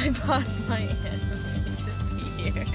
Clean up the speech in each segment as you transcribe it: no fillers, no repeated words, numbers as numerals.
I bought my animal here.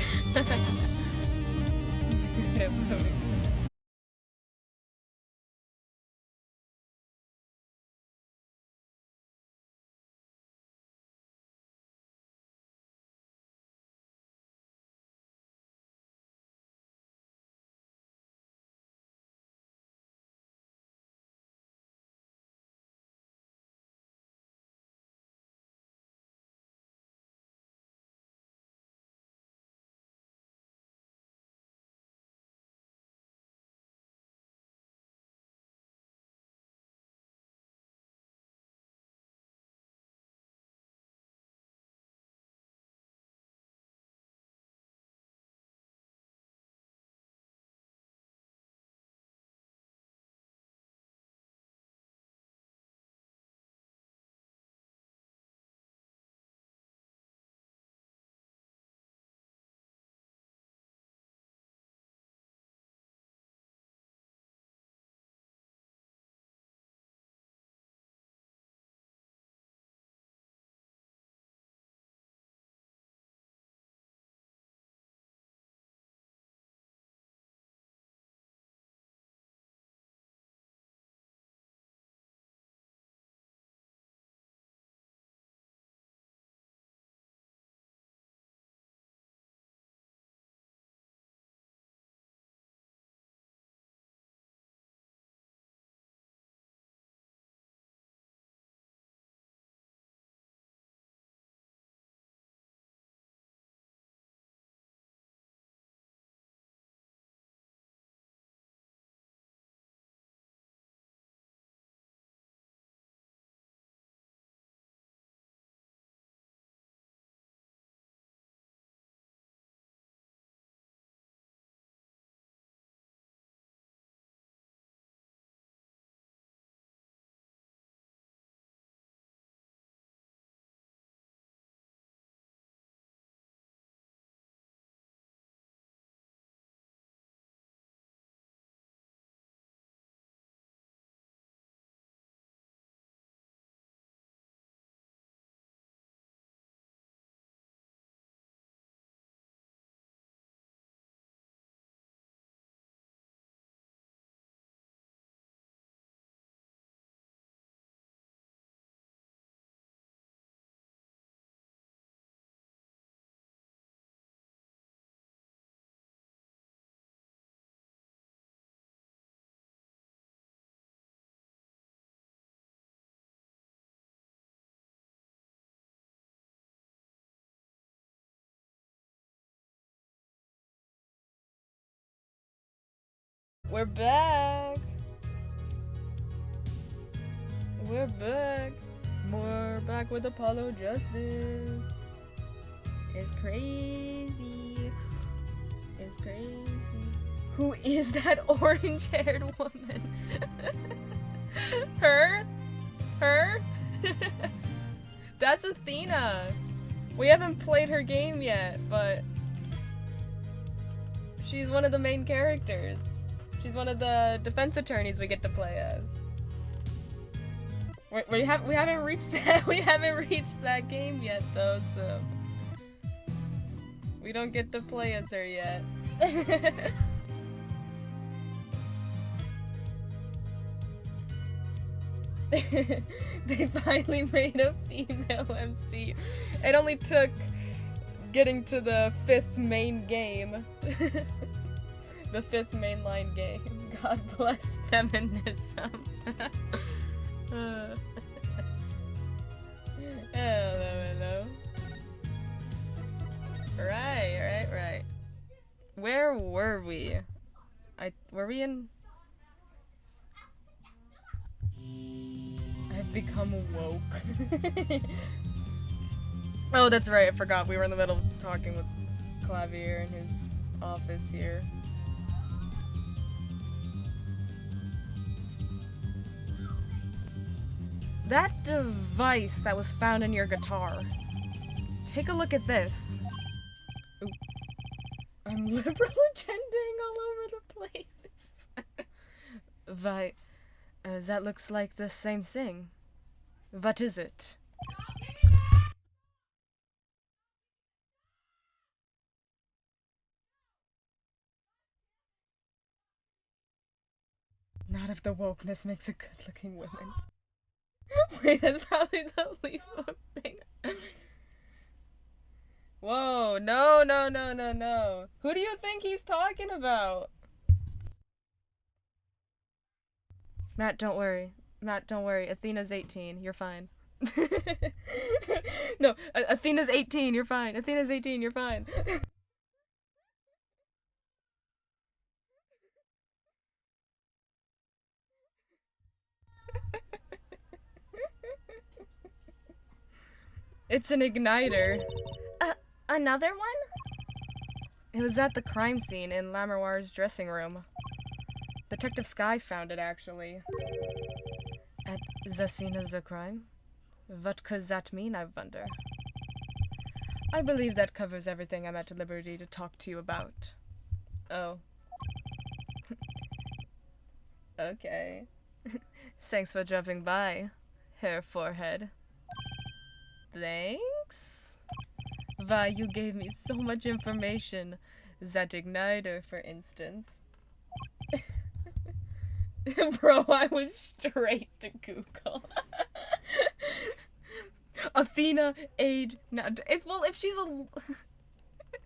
We're back. We're back. We're back with Apollo Justice. It's crazy. It's crazy. Who is that orange-haired woman? Her? Her? That's Athena. We haven't played her game yet, but she's one of the main characters. She's one of the defense attorneys we get to play as. We haven't reached that game yet though, so we don't get to play as her yet. They finally made a female MC. It only took getting to the 5th main game. The 5th mainline game. God bless feminism. Hello. Right. Where were we? Were we in? I've become woke. Oh, that's right, I forgot. We were in the middle of talking with Clavier in his office here. That device that was found in your guitar. Take a look at this. Ooh. I'm liberal agending all over the place. Why, that looks like the same thing. What is it? Not if the wokeness makes a good-looking woman. Wait, that's probably the least woke thing. Whoa, no, no, no, no, no. Who do you think he's talking about? Matt, don't worry. Matt, don't worry. Athena's 18. You're fine. No, Athena's 18. You're fine. Athena's 18. You're fine. It's an igniter. Another one? It was at the crime scene in Lamarwar's dressing room. Detective Sky found it, actually. At the scene of the crime? What could that mean, I wonder? I believe that covers everything I'm at liberty to talk to you about. Oh. Okay. Thanks for dropping by, Hair Forehead. Thanks? Why, you gave me so much information. That igniter, for instance. Bro, I was straight to Google. Athena, age, now. If she's a...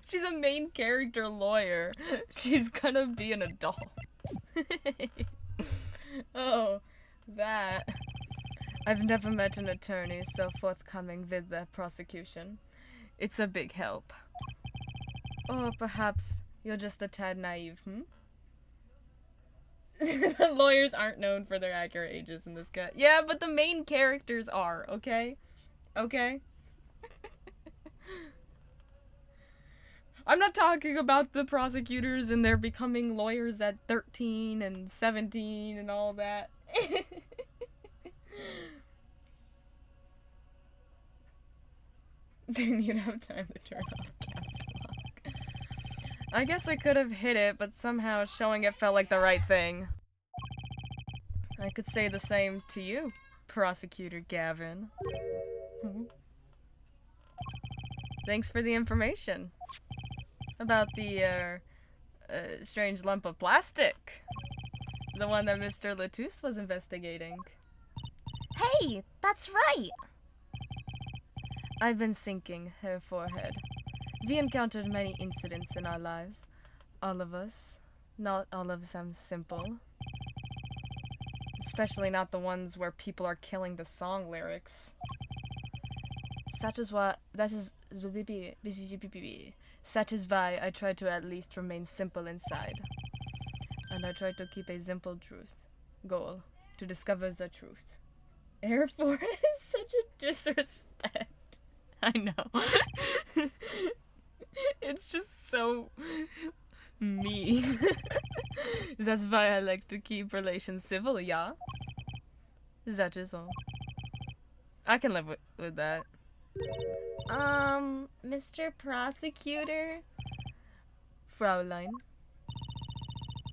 she's a main character lawyer, she's gonna be an adult. Oh, that. I've never met an attorney so forthcoming with the prosecution. It's a big help. Or perhaps you're just a tad naive, The lawyers aren't known for their accurate ages in this guy. Yeah, but the main characters are, okay? Okay? I'm not talking about the prosecutors and they're becoming lawyers at 13 and 17 and all that. Didn't even have time to turn off caps lock. I guess I could have hit it, but somehow showing it felt like the right thing. I could say the same to you, Prosecutor Gavin. Thanks for the information. About the, strange lump of plastic. The one that Mr. Latouche was investigating. Hey, that's right! I've been thinking, Hair Forehead. We encountered many incidents in our lives. All of us. Not all of them simple. Especially not the ones where people are killing the song lyrics. Such is why I try to at least remain simple inside. And I try to keep a simple goal, to discover the truth. Air Force is such a disrespect. I know. It's just so me. That's why I like to keep relations civil, yeah? That is all. I can live with that. Mr. Prosecutor? Fraulein.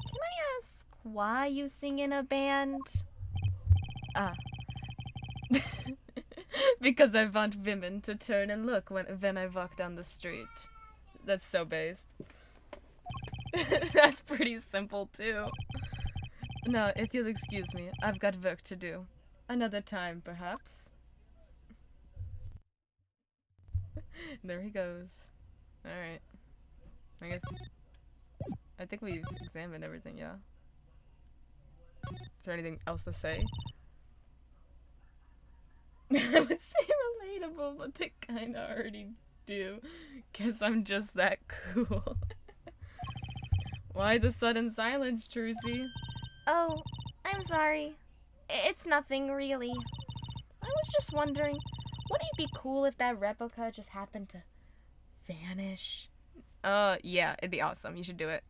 Can I ask why you sing in a band? Because I want women to turn and look when I walk down the street. That's so based. That's pretty simple, too. No, if you'll excuse me, I've got work to do. Another time, perhaps. There he goes. Alright. I think we've examined everything, yeah? Is there anything else to say? I would say relatable, but they kinda already do. Guess I'm just that cool. Why the sudden silence, Trucy? Oh, I'm sorry. It's nothing, really. I was just wondering, wouldn't it be cool if that replica just happened to vanish? Yeah, it'd be awesome. You should do it.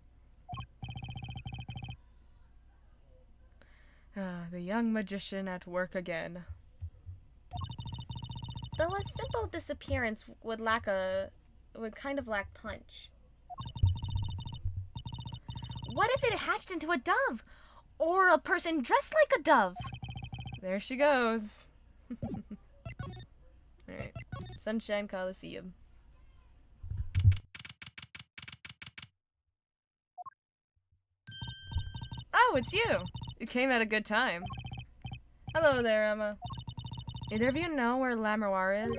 The young magician at work again. Though a simple disappearance would kind of lack punch. What if it hatched into a dove? Or a person dressed like a dove? There she goes. Alright. Sunshine Coliseum. Oh, it's you! You came at a good time. Hello there, Emma. Either of you know where Lamroir is?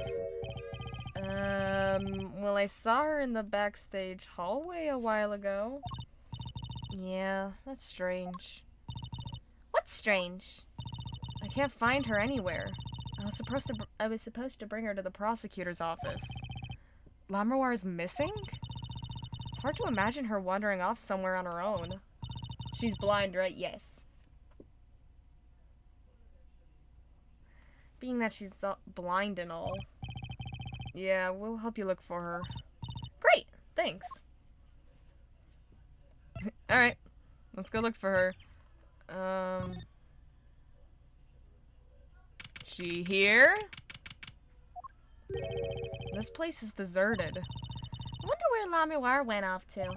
Well, I saw her in the backstage hallway a while ago. Yeah, that's strange. What's strange? I can't find her anywhere. I was supposed to bring her to the prosecutor's office. Lamroir is missing? It's hard to imagine her wandering off somewhere on her own. She's blind, right? Yes. Being that she's blind and all. Yeah, we'll help you look for her. Great, thanks. Alright, let's go look for her. She here? This place is deserted. I wonder where Lamroir went off to.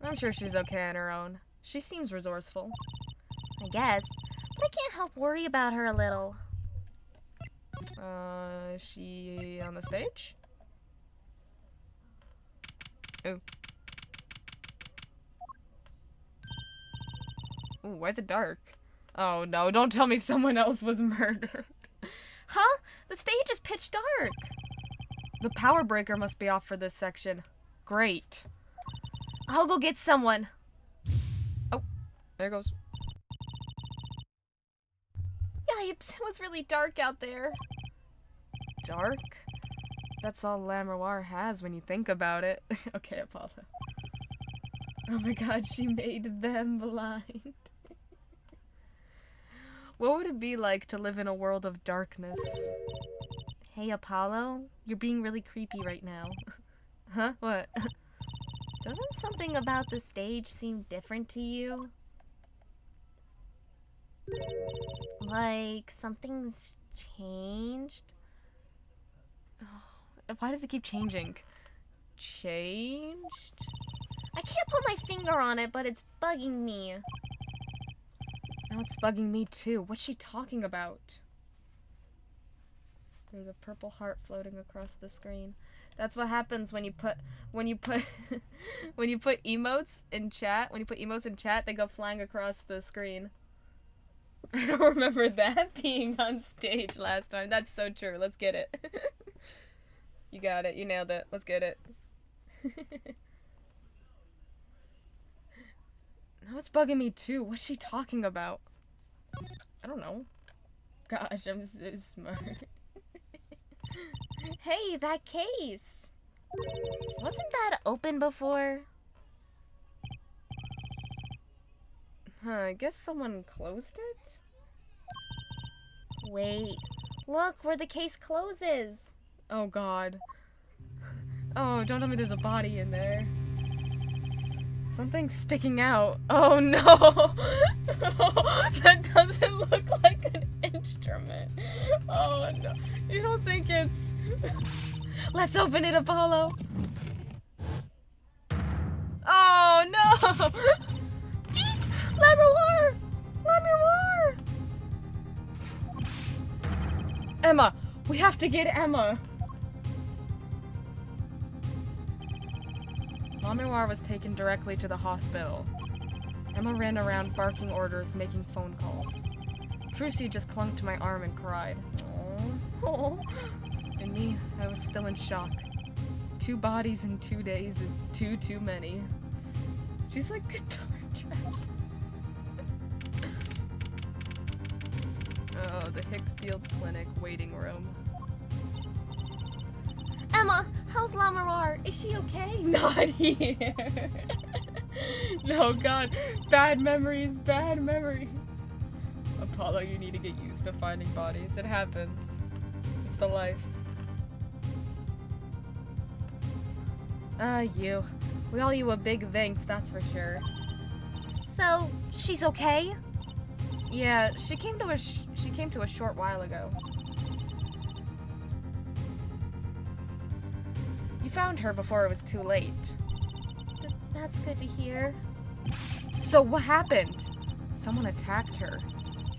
I'm sure she's okay on her own. She seems resourceful. I guess. But I can't help worry about her a little. Is she on the stage? Ooh. Ooh, why is it dark? Oh no, don't tell me someone else was murdered. Huh? The stage is pitch dark. The power breaker must be off for this section. Great. I'll go get someone. Oh, there it goes. Yipes, it was really dark out there. Dark? That's all Lamroir has when you think about it. Okay, Apollo. Oh my god, she made them blind. What would it be like to live in a world of darkness? Hey, Apollo, you're being really creepy right now. Huh? What? Doesn't something about the stage seem different to you? Like, something's changed? Oh, why does it keep changing? Changed? I can't put my finger on it, but it's bugging me. Now it's bugging me too. What's she talking about? There's a purple heart floating across the screen. That's what happens when you put when you put emotes in chat. When you put emotes in chat, they go flying across the screen. I don't remember that being on stage last time. That's so true. Let's get it. You got it. You nailed it. Let's get it. Now it's bugging me too. What's she talking about? I don't know. Gosh, I'm so smart. Hey, that case. Wasn't that open before? I guess someone closed it? Wait. Look where the case closes. Oh god. Oh, don't tell me there's a body in there. Something's sticking out. Oh no! That doesn't look like an instrument. Oh no. You don't think it's... Let's open it, Apollo. Oh no! Eek! Lamroir! Lamroir! Emma! We have to get Emma! Lamroir was taken directly to the hospital. Emma ran around barking orders, making phone calls. Trucy just clung to my arm and cried. Aww. And me, I was still in shock. 2 bodies in 2 days is too many. She's like guitar track. Oh, the Hickfield Clinic waiting room. Emma, how's Lamroir? Is she okay? Not here. No, God. Bad memories, bad memories. Apollo, you need to get used to finding bodies. It happens. It's the life. You. We owe you a big thanks, that's for sure. So, she's okay? Yeah, she came to a short while ago. You found her before it was too late. That's good to hear. So what happened? Someone attacked her.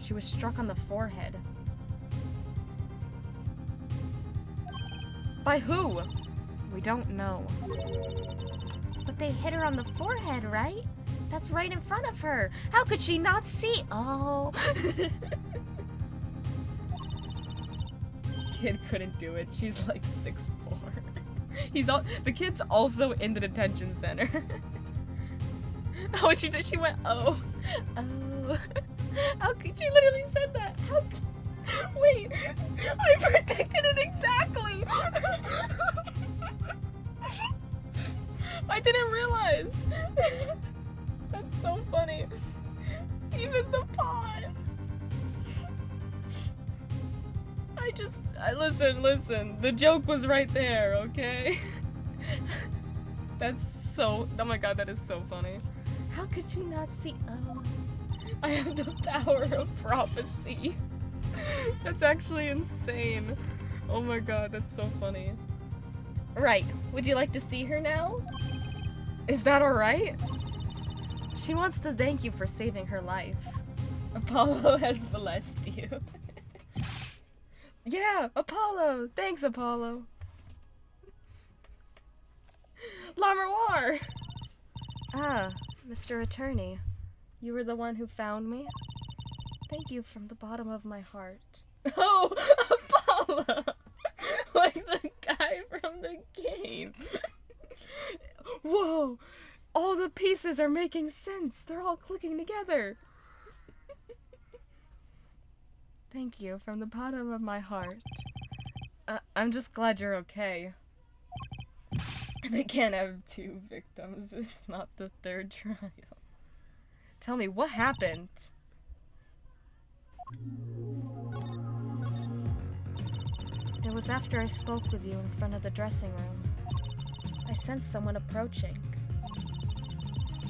She was struck on the forehead. By who? We don't know. But they hit her on the forehead, right? That's right in front of her. How could she not see? Oh. Kid couldn't do it. She's like 6'4". The kid's also in the detention center. Oh, she did. She went, oh. Oh. How could she literally said that? Wait, I predicted it exactly. I didn't realize. That's so funny. Even the pause. Listen. The joke was right there, okay? That's so, oh my god, that is so funny. How could you not see? Oh, I have the power of prophecy. That's actually insane. Oh my god, that's so funny. Right, would you like to see her now? Is that alright? She wants to thank you for saving her life. Apollo has blessed you. Yeah, Apollo! Thanks, Apollo! Lamroir! Ah, Mr. Attorney. You were the one who found me? Thank you from the bottom of my heart. Oh, Apollo! Like the guy from the game. Whoa! All the pieces are making sense. They're all clicking together. Thank you from the bottom of my heart. I'm just glad you're okay. They can't have two victims. It's not the third trial. Tell me, what happened? It was after I spoke with you in front of the dressing room. I sensed someone approaching.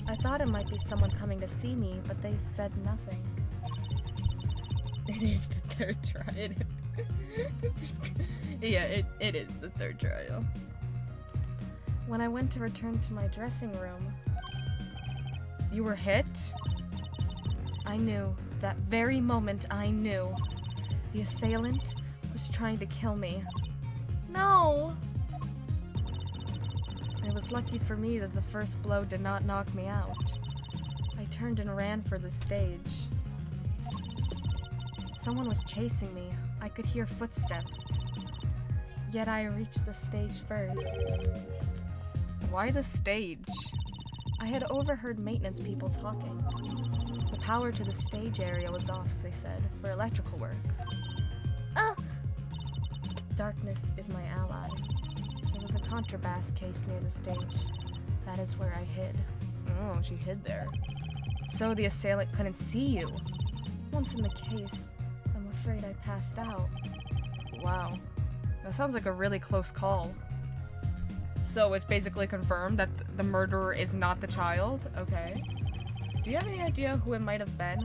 I thought it might be someone coming to see me, but they said nothing. It is the third trial. Yeah, it is the third trial. When I went to return to my dressing room... You were hit? I knew. That very moment I knew. The assailant was trying to kill me. No! It was lucky for me that the first blow did not knock me out. I turned and ran for the stage. Someone was chasing me. I could hear footsteps. Yet I reached the stage first. Why the stage? I had overheard maintenance people talking. The power to the stage area was off, they said, for electrical work. Ah! Darkness is my ally. There was a contrabass case near the stage. That is where I hid. Oh, she hid there. So the assailant couldn't see you. Once in the case, I'm afraid I passed out. Wow. That sounds like a really close call. So it's basically confirmed that the murderer is not the child? Okay. Do you have any idea who it might have been?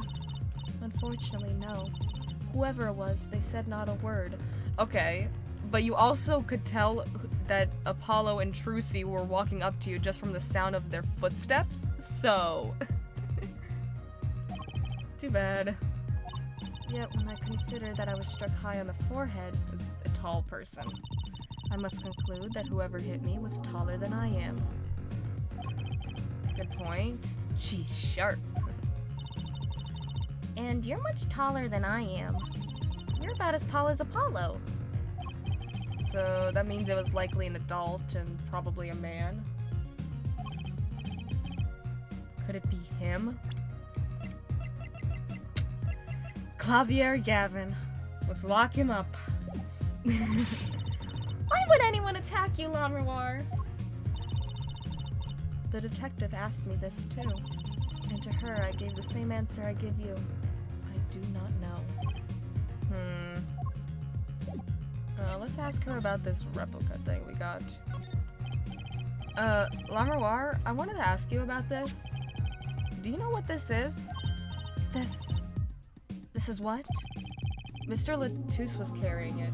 Unfortunately, no. Whoever it was, they said not a word. Okay, but you also could tell that Apollo and Trucy were walking up to you just from the sound of their footsteps, so... Too bad. Yet when I consider that I was struck high on the forehead, It was a tall person. I must conclude that whoever hit me was taller than I am. Good point. She's sharp. And you're much taller than I am. You're about as tall as Apollo. So that means it was likely an adult and probably a man. Could it be him? Clavier Gavin. Let's lock him up. Why would anyone attack you, Lamroir? The detective asked me this too, and to her I gave the same answer I give you. I do not know. Let's ask her about this replica thing we got. Lamroir, I wanted to ask you about this. Do you know what this is? This is what? Mr. Latouche was carrying it.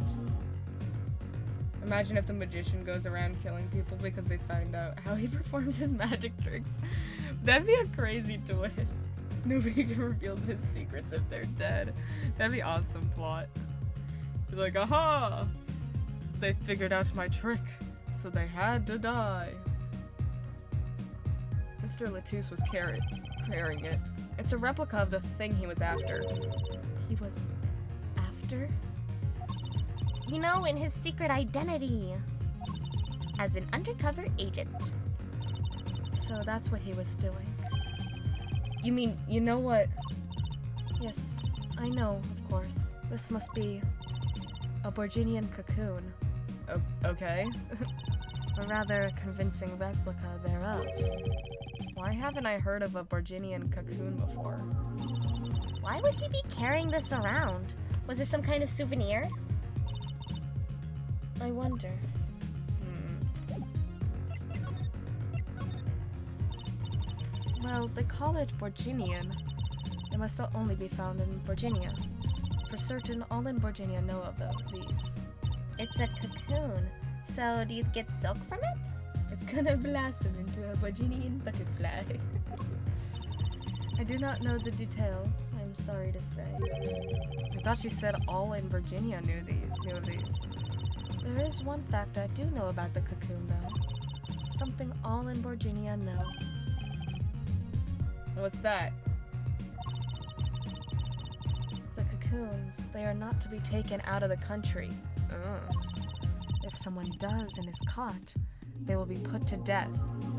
Imagine if the magician goes around killing people because they find out how he performs his magic tricks. That'd be a crazy twist. Nobody can reveal his secrets if they're dead. That'd be awesome plot. He's like, aha! They figured out my trick, so they had to die. Mr. Latouche was carrying it. It's a replica of the thing he was after. He was after? You know, in his secret identity as an undercover agent. So that's what he was doing. You mean, you know what? Yes, I know, of course. This must be a Borginian cocoon. Okay. Or rather, a convincing replica thereof. Why haven't I heard of a Borginian cocoon before? Why would he be carrying this around? Was it some kind of souvenir? I wonder. Well, they call it Borginian. It must only be found in Borginia. For certain, all in Borginia know of these. It's a cocoon. So, do you get silk from it? It's gonna blossom into a Borginian butterfly. I do not know the details, I'm sorry to say. I thought you said all in Virginia knew of these. There is one fact I do know about the cocoon, though. Something all in Borginia know. What's that? The cocoons, they are not to be taken out of the country. If someone does and is caught, they will be put to death.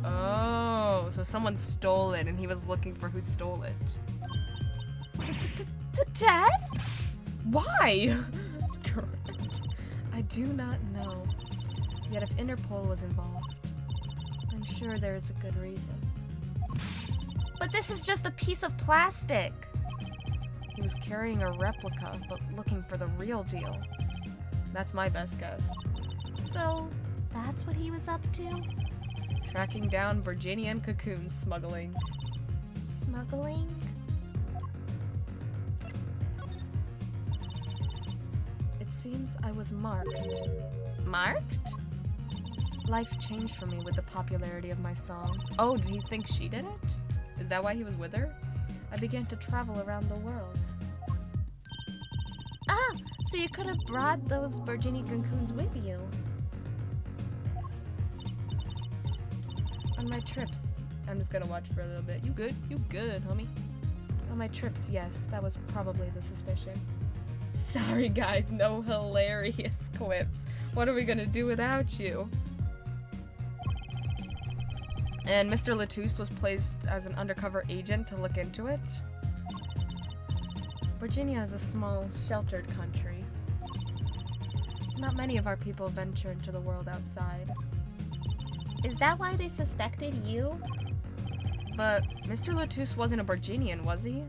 Oh, so someone stole it and he was looking for who stole it. To death? Why? I do not know. Yet if Interpol was involved, I'm sure there is a good reason. But this is just a piece of plastic. He was carrying a replica, but looking for the real deal. That's my best guess. So, that's what he was up to? Tracking down Virginian cocoon smuggling. Smuggling? It seems I was marked. Marked? Life changed for me with the popularity of my songs. Oh, did he think she did it? Is that why he was with her? I began to travel around the world. Ah, so you could have brought those Virginian cocoons with you. On my trips. I'm just gonna watch for a little bit. You good? You good, homie? On my trips, yes, that was probably the suspicion. Sorry guys, no hilarious quips. What are we gonna do without you? And Mr. Latouche was placed as an undercover agent to look into it. Virginia is a small, sheltered country. Not many of our people venture into the world outside. Is that why they suspected you? But Mr. Latouche wasn't a Virginian, was he?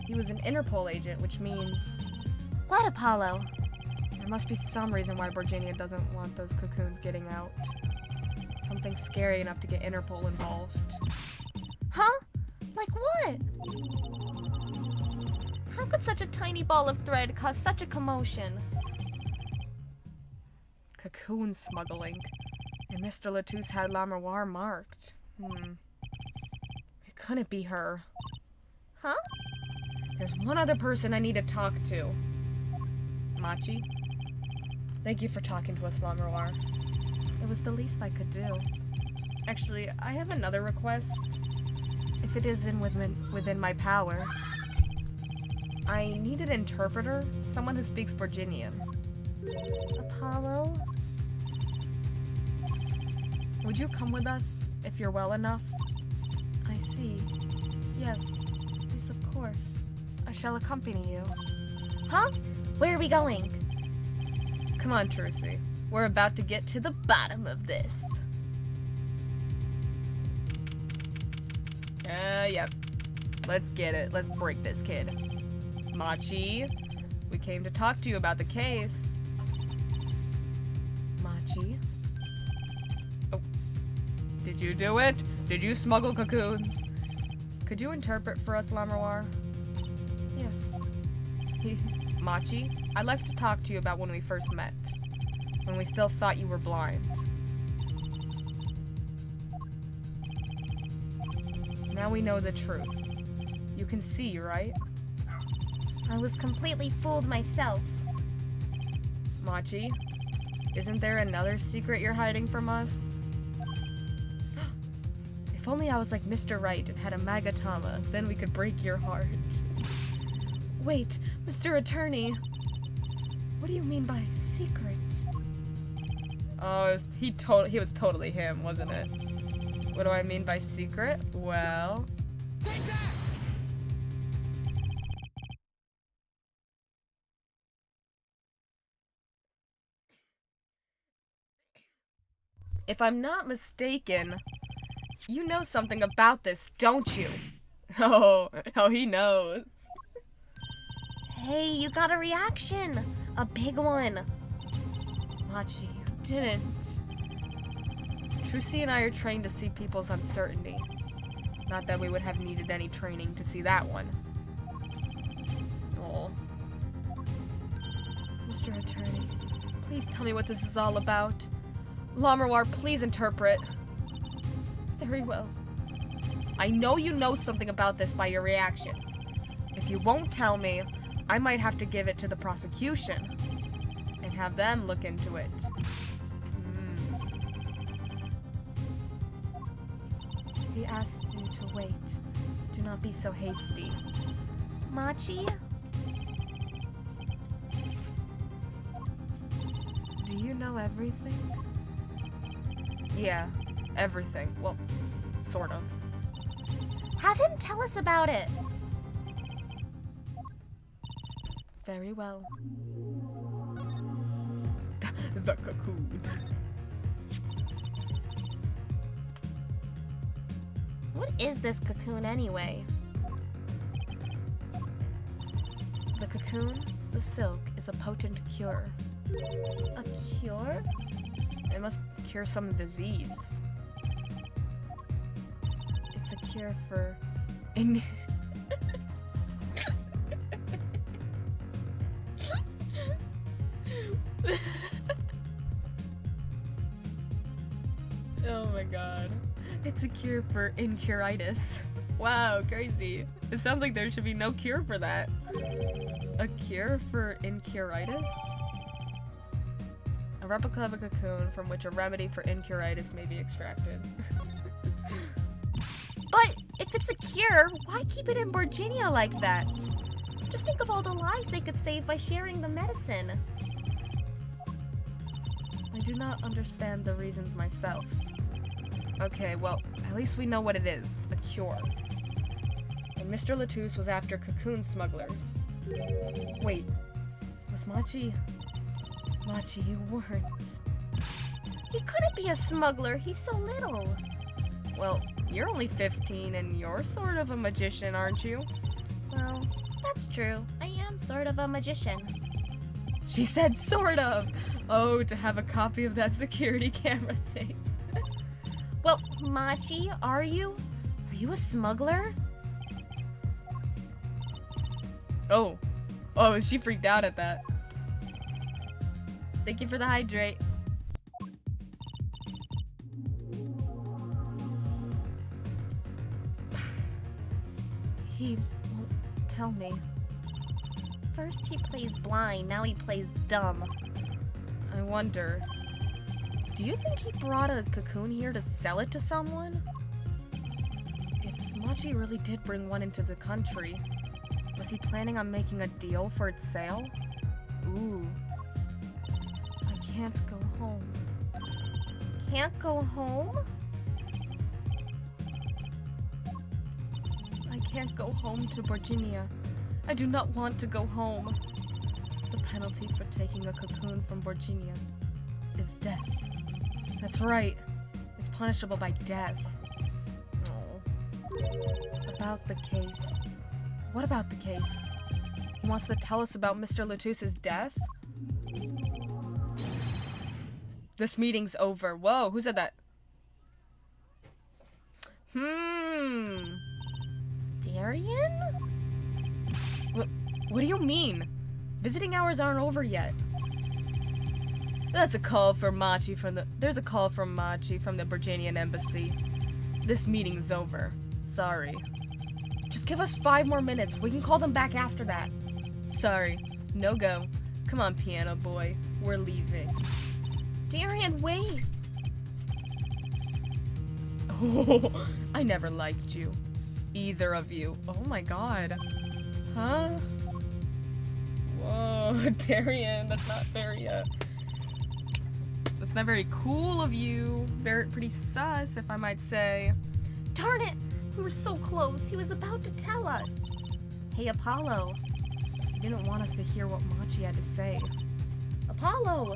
He was an Interpol agent, which means... What, Apollo? There must be some reason why Virginia doesn't want those cocoons getting out. Something scary enough to get Interpol involved. Huh? Like what? How could such a tiny ball of thread cause such a commotion? Cocoon smuggling. And Mr. Latouche had La Memoire marked. It couldn't be her. Huh? There's one other person I need to talk to. Machi? Thank you for talking to us, La Memoire. It was the least I could do. Actually, I have another request. If it is within my power. I need an interpreter, someone who speaks Virginian. Apollo? Would you come with us, if you're well enough? I see. Yes, of course. I shall accompany you. Huh? Where are we going? Come on, Trucy. We're about to get to the bottom of this. Yep. Let's get it. Let's break this kid. Machi, we came to talk to you about the case. Machi? Oh. Did you do it? Did you smuggle cocoons? Could you interpret for us, La Memoire? Yes. Machi, I'd like to talk to you about when we first met. When we still thought you were blind. Now we know the truth. You can see, right? I was completely fooled myself. Machi, isn't there another secret you're hiding from us? If only I was like Mr. Wright and had a Magatama, then we could break your heart. Wait, Mr. Attorney. What do you mean by secret? Oh, he was totally him, wasn't it? What do I mean by secret? Well... Take that! If I'm not mistaken, you know something about this, don't you? Oh, he knows. Hey, you got a reaction. A big one. Machi, you didn't. Trucy and I are trained to see people's uncertainty. Not that we would have needed any training to see that one. Oh. Mr. Attorney, please tell me what this is all about. Lammerwar, please interpret. Very well. I know you know something about this by your reaction. If you won't tell me, I might have to give it to the prosecution and have them look into it. He asked you to wait. Do not be so hasty. Machi? Do you know everything? Yeah, everything. Well, sort of. Have him tell us about it. Very well. The cocoon. What is this cocoon anyway? The cocoon, the silk, is a potent cure. A cure? It must cure some disease. It's a cure for... Oh my god. It's a cure for incuritis. Wow, crazy. It sounds like there should be no cure for that. A cure for incuritis? A replica of a cocoon from which a remedy for incuritis may be extracted. But if it's a cure, why keep it in Virginia like that? Just think of all the lives they could save by sharing the medicine. I do not understand the reasons myself. Okay, well, at least we know what it is. A cure. And Mr. Latouche was after cocoon smugglers. Wait, was Machi... Machi, you weren't. He couldn't be a smuggler. He's so little. Well, you're only 15 and you're sort of a magician, aren't you? Well, that's true. I am sort of a magician. She said sort of! Oh, to have a copy of that security camera tape. Well, Machi, are you? Are you a smuggler? Oh, she freaked out at that. Thank you for the hydrate. He won't tell me. First he plays blind, now he plays dumb. I wonder, do you think he brought a cocoon here to sell it to someone? If Machi really did bring one into the country, was he planning on making a deal for its sale? Ooh. I can't go home. Can't go home? I can't go home to Virginia. I do not want to go home. The penalty for taking a cocoon from Virginia is death. That's right. It's punishable by death. Oh. About the case. What about the case? He wants to tell us about Mr. Latouche's death? This meeting's over. Whoa, who said that? Darian? What do you mean? Visiting hours aren't over yet. That's a call for Machi from the... There's a call from Machi from the Virginian embassy. This meeting's over. Sorry. Just give us 5 more minutes. We can call them back after that. Sorry. No go. Come on, piano boy. We're leaving. Darian, wait. Oh, I never liked you. Either of you. Oh my god. Huh? Whoa, Darian, that's not very, that's not very cool of you. Pretty sus, if I might say. Darn it! We were so close. He was about to tell us. Hey, Apollo. He didn't want us to hear what Machi had to say. Apollo!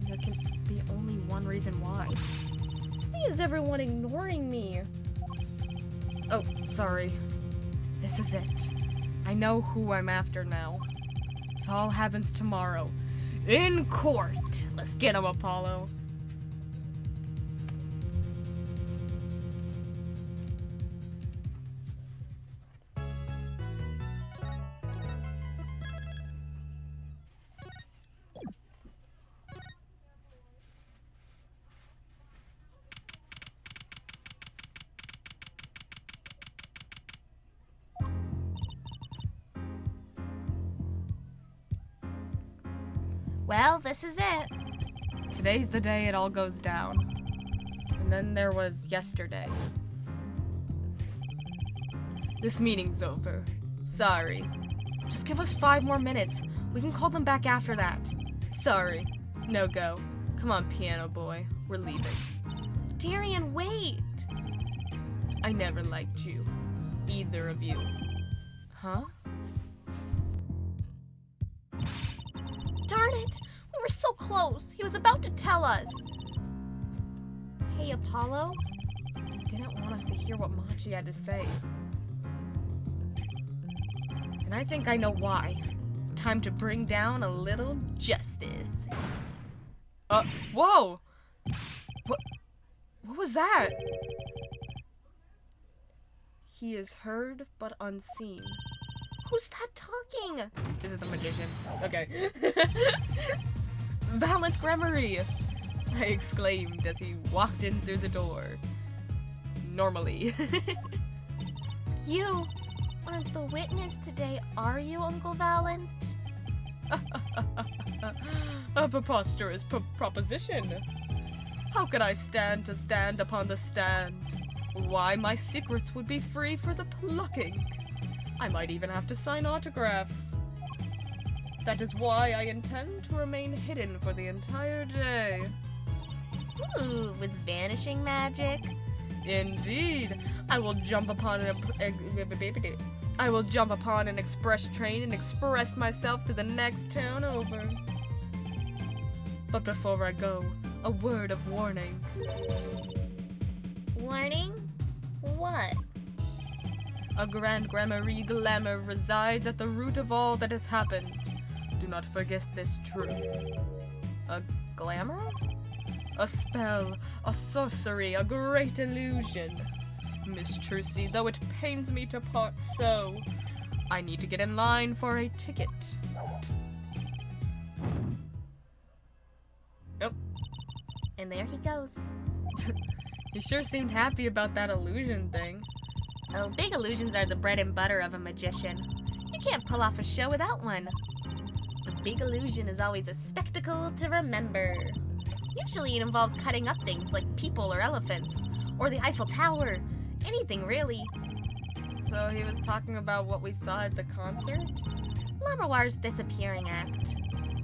There can be only one reason why. Why is everyone ignoring me? Oh, sorry. This is it. I know who I'm after now. It all happens tomorrow. In court! Let's get him, Apollo. Well, this is it. Today's the day it all goes down. And then there was yesterday. This meeting's over. Sorry. Just give us 5 more minutes. We can call them back after that. Sorry. No go. Come on, piano boy. We're leaving. Darian, wait. I never liked you. Either of you. Huh? Darn it! We were so close. He was about to tell us. Hey, Apollo. He didn't want us to hear what Machi had to say. And I think I know why. Time to bring down a little justice. Whoa! What was that? He is heard but unseen. Who's that talking? Is it the magician? Okay. Valiant Gremory! I exclaimed as he walked in through the door. Normally. You aren't the witness today, are you, Uncle Valent? A preposterous proposition. How could I stand to stand upon the stand? Why, my secrets would be free for the plucking. I might even have to sign autographs. That is why I intend to remain hidden for the entire day. Ooh, with vanishing magic? Indeed. I will jump upon an express train and express myself to the next town over. But before I go, a word of warning. Warning? What? A grand Gremory glamour resides at the root of all that has happened. Do not forget this truth. A glamour? A spell, a sorcery, a great illusion. Miss Trucy, though it pains me to part so, I need to get in line for a ticket. Nope. And there he goes. He sure seemed happy about that illusion thing. Oh, big illusions are the bread and butter of a magician. You can't pull off a show without one. The big illusion is always a spectacle to remember. Usually it involves cutting up things like people or elephants, or the Eiffel Tower. Anything, really. So he was talking about what we saw at the concert? Lammerwar's disappearing act.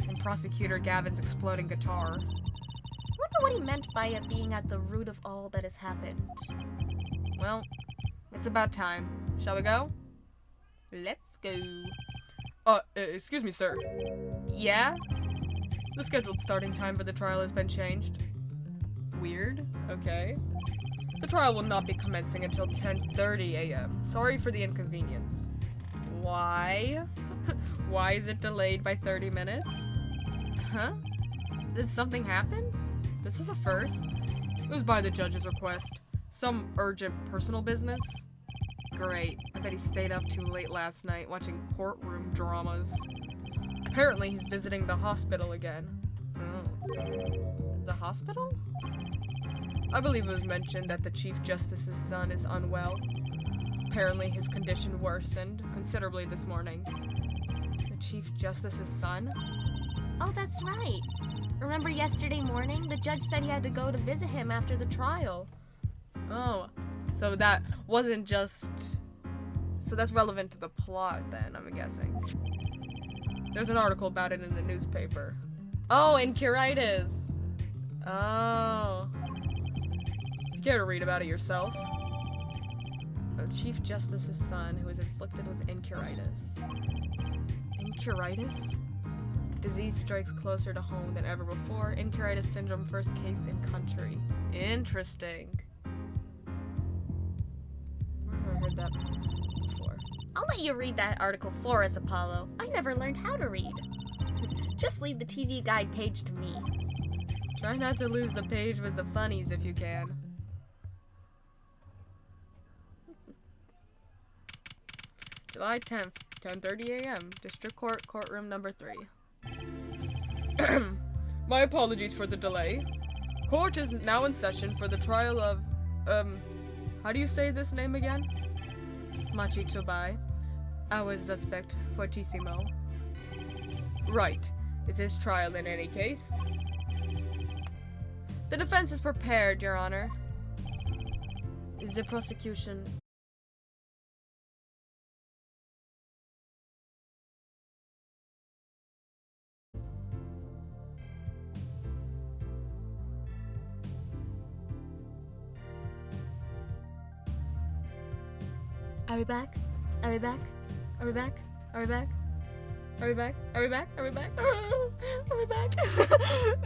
And Prosecutor Gavin's exploding guitar. Wonder what he meant by it being at the root of all that has happened. Well, it's about time. Shall we go? Let's go. Excuse me, sir. Yeah? The scheduled starting time for the trial has been changed. Weird. Okay. The trial will not be commencing until 10:30 a.m. Sorry for the inconvenience. Why? Why is it delayed by 30 minutes? Huh? Did something happen? This is a first. It was by the judge's request. Some urgent personal business. Great. I bet he stayed up too late last night watching courtroom dramas. Apparently he's visiting the hospital again. Oh. The hospital? I believe it was mentioned that the Chief Justice's son is unwell. Apparently his condition worsened considerably this morning. The Chief Justice's son? Oh, that's right. Remember yesterday morning, the judge said he had to go to visit him after the trial. Oh, so that wasn't just... So that's relevant to the plot then, I'm guessing. There's an article about it in the newspaper. Oh, incuritis! Oh. You care to read about it yourself? A Chief Justice's son who is inflicted with incuritis. Incuritis? Disease strikes closer to home than ever before. Incuritis syndrome, first case in country. Interesting. Where have I heard that before? I'll let you read that article for us, Apollo. I never learned how to read. Just leave the TV guide page to me. Try not to lose the page with the funnies if you can. July 10th, 10:30 a.m. District Court, courtroom number 3. My apologies for the delay. Court is now in session for the trial of, how do you say this name again? Machi Tobai. Our suspect, Fortissimo. Right. It's his trial in any case. The defense is prepared, Your Honor. Is the prosecution... Are we back? Are we back? Are we back? Are we back? Are we back? Are we back? Are we back? Are we back?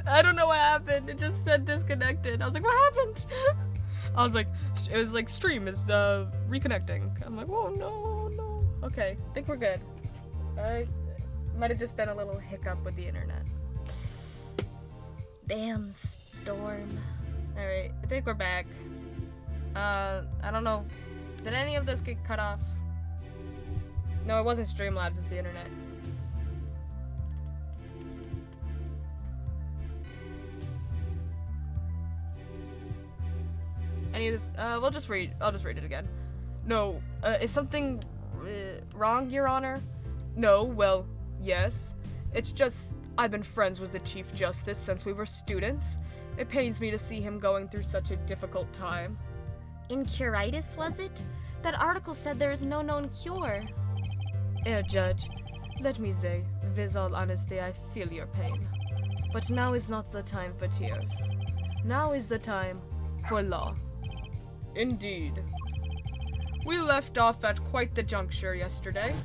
I don't know what happened. It just said disconnected. I was like, what happened? I was like, it was like stream is reconnecting. I'm like, oh no, no. Okay, I think we're good. I might have just been a little hiccup with the internet. Damn storm. Alright, I think we're back. I don't know. Did any of this get cut off? No, it wasn't Streamlabs, it's the internet. Any of this, I'll just read it again. No, is something wrong, Your Honor? No, well, yes. It's just, I've been friends with the Chief Justice since we were students. It pains me to see him going through such a difficult time. Incuritis, was it? That article said there is no known cure. Judge, let me say, with all honesty, I feel your pain. But now is not the time for tears. Now is the time for law. Indeed. We left off at quite the juncture yesterday.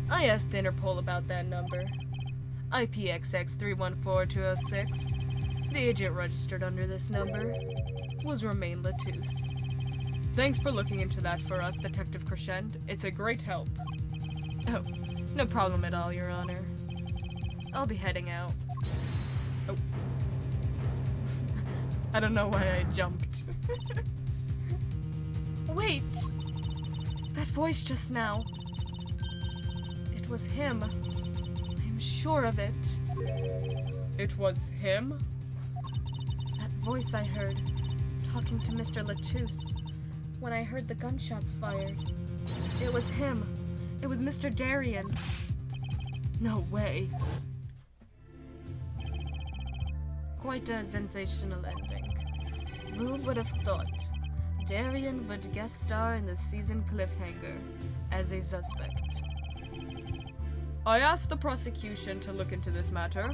I asked Interpol about that number. IPXX 314206. The agent registered under this number was Romain Latouche. Thanks for looking into that for us, Detective Crescent. It's a great help. Oh, no problem at all, Your Honor. I'll be heading out. Oh. I don't know why I jumped. Wait! That voice just now. It was him. I'm sure of it. It was him? That voice I heard, talking to Mr. Latouche. When I heard the gunshots fired. It was him. It was Mr. Darien. No way. Quite a sensational ending. Who would have thought Darien would guest star in the season cliffhanger as a suspect? I asked the prosecution to look into this matter.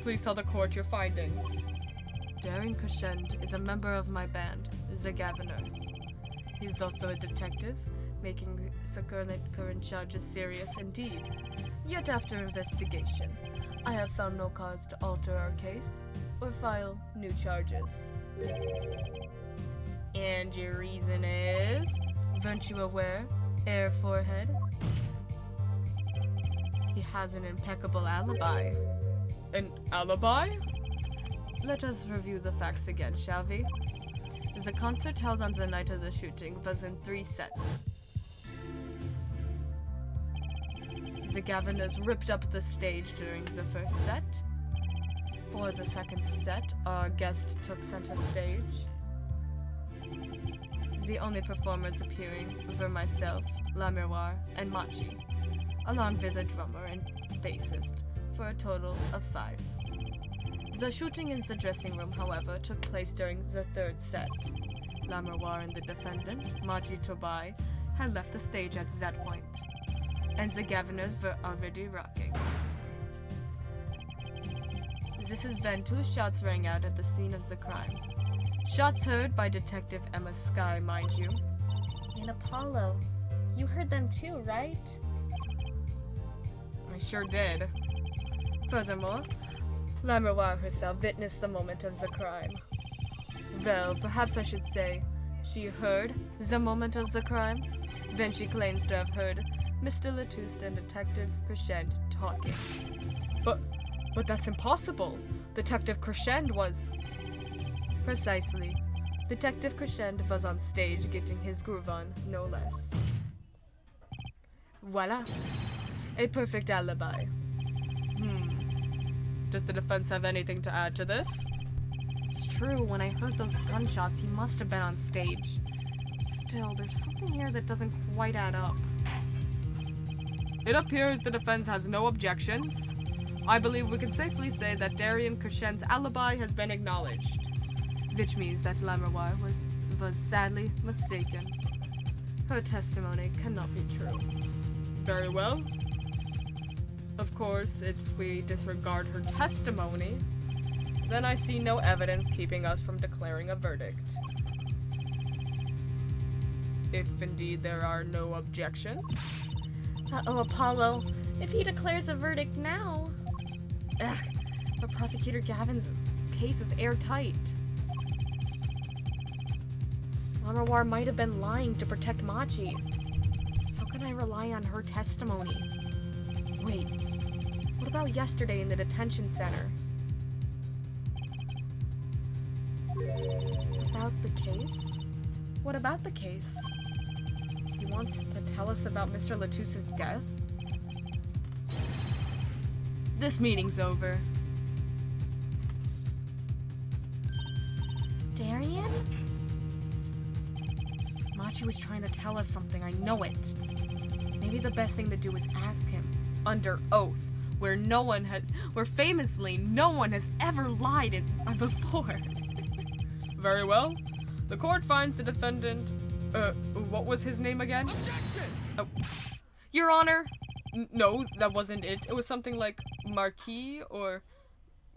Please tell the court your findings. Darien Crescent is a member of my band, the Governors. He's also a detective, making the current charges serious indeed. Yet after investigation, I have found no cause to alter our case or file new charges. And your reason is? Weren't you aware? Air forehead. He has an impeccable alibi. An alibi? Let us review the facts again, shall we? The concert held on the night of the shooting was in 3 sets. The Governors ripped up the stage during the first set. For the second set, our guest took center stage. The only performers appearing were myself, La Miroir, and Machi, along with a drummer and bassist, for a total of 5. The shooting in the dressing room, however, took place during the third set. Lammerwar and the defendant, Maji Tobai, had left the stage at that point, and the governors were already rocking. This is when 2 shots rang out at the scene of the crime. Shots heard by Detective Emma Sky, mind you. And Apollo. You heard them too, right? I sure did. Furthermore, Lammerwar herself witnessed the moment of the crime. Well, perhaps I should say, she heard the moment of the crime. Then she claims to have heard Mr. Latouste and Detective Crescend talking. But that's impossible. Detective Crescend was... Precisely. Detective Crescend was on stage getting his groove on, no less. Voila. A perfect alibi. Does the defense have anything to add to this? It's true, when I heard those gunshots, he must have been on stage. Still, there's something here that doesn't quite add up. It appears the defense has no objections. I believe we can safely say that Darian Crescend's alibi has been acknowledged. Which means that Lammerwar was sadly mistaken. Her testimony cannot be true. Very well. Of course, if we disregard her testimony, then I see no evidence keeping us from declaring a verdict. If indeed there are no objections. Uh-oh, Apollo. If he declares a verdict now... Ugh, but Prosecutor Gavin's case is airtight. Lammerwar might have been lying to protect Machi. How can I rely on her testimony? Wait, what about yesterday in the detention center? About the case? What about the case? He wants to tell us about Mr. Latouse's death? This meeting's over. Darian? Machi was trying to tell us something, I know it. Maybe the best thing to do is ask him, under oath, where famously no one has ever lied before. Very well. The court finds the defendant, what was his name again? Objection! Oh. Your Honor! No, that wasn't it. It was something like Marquis or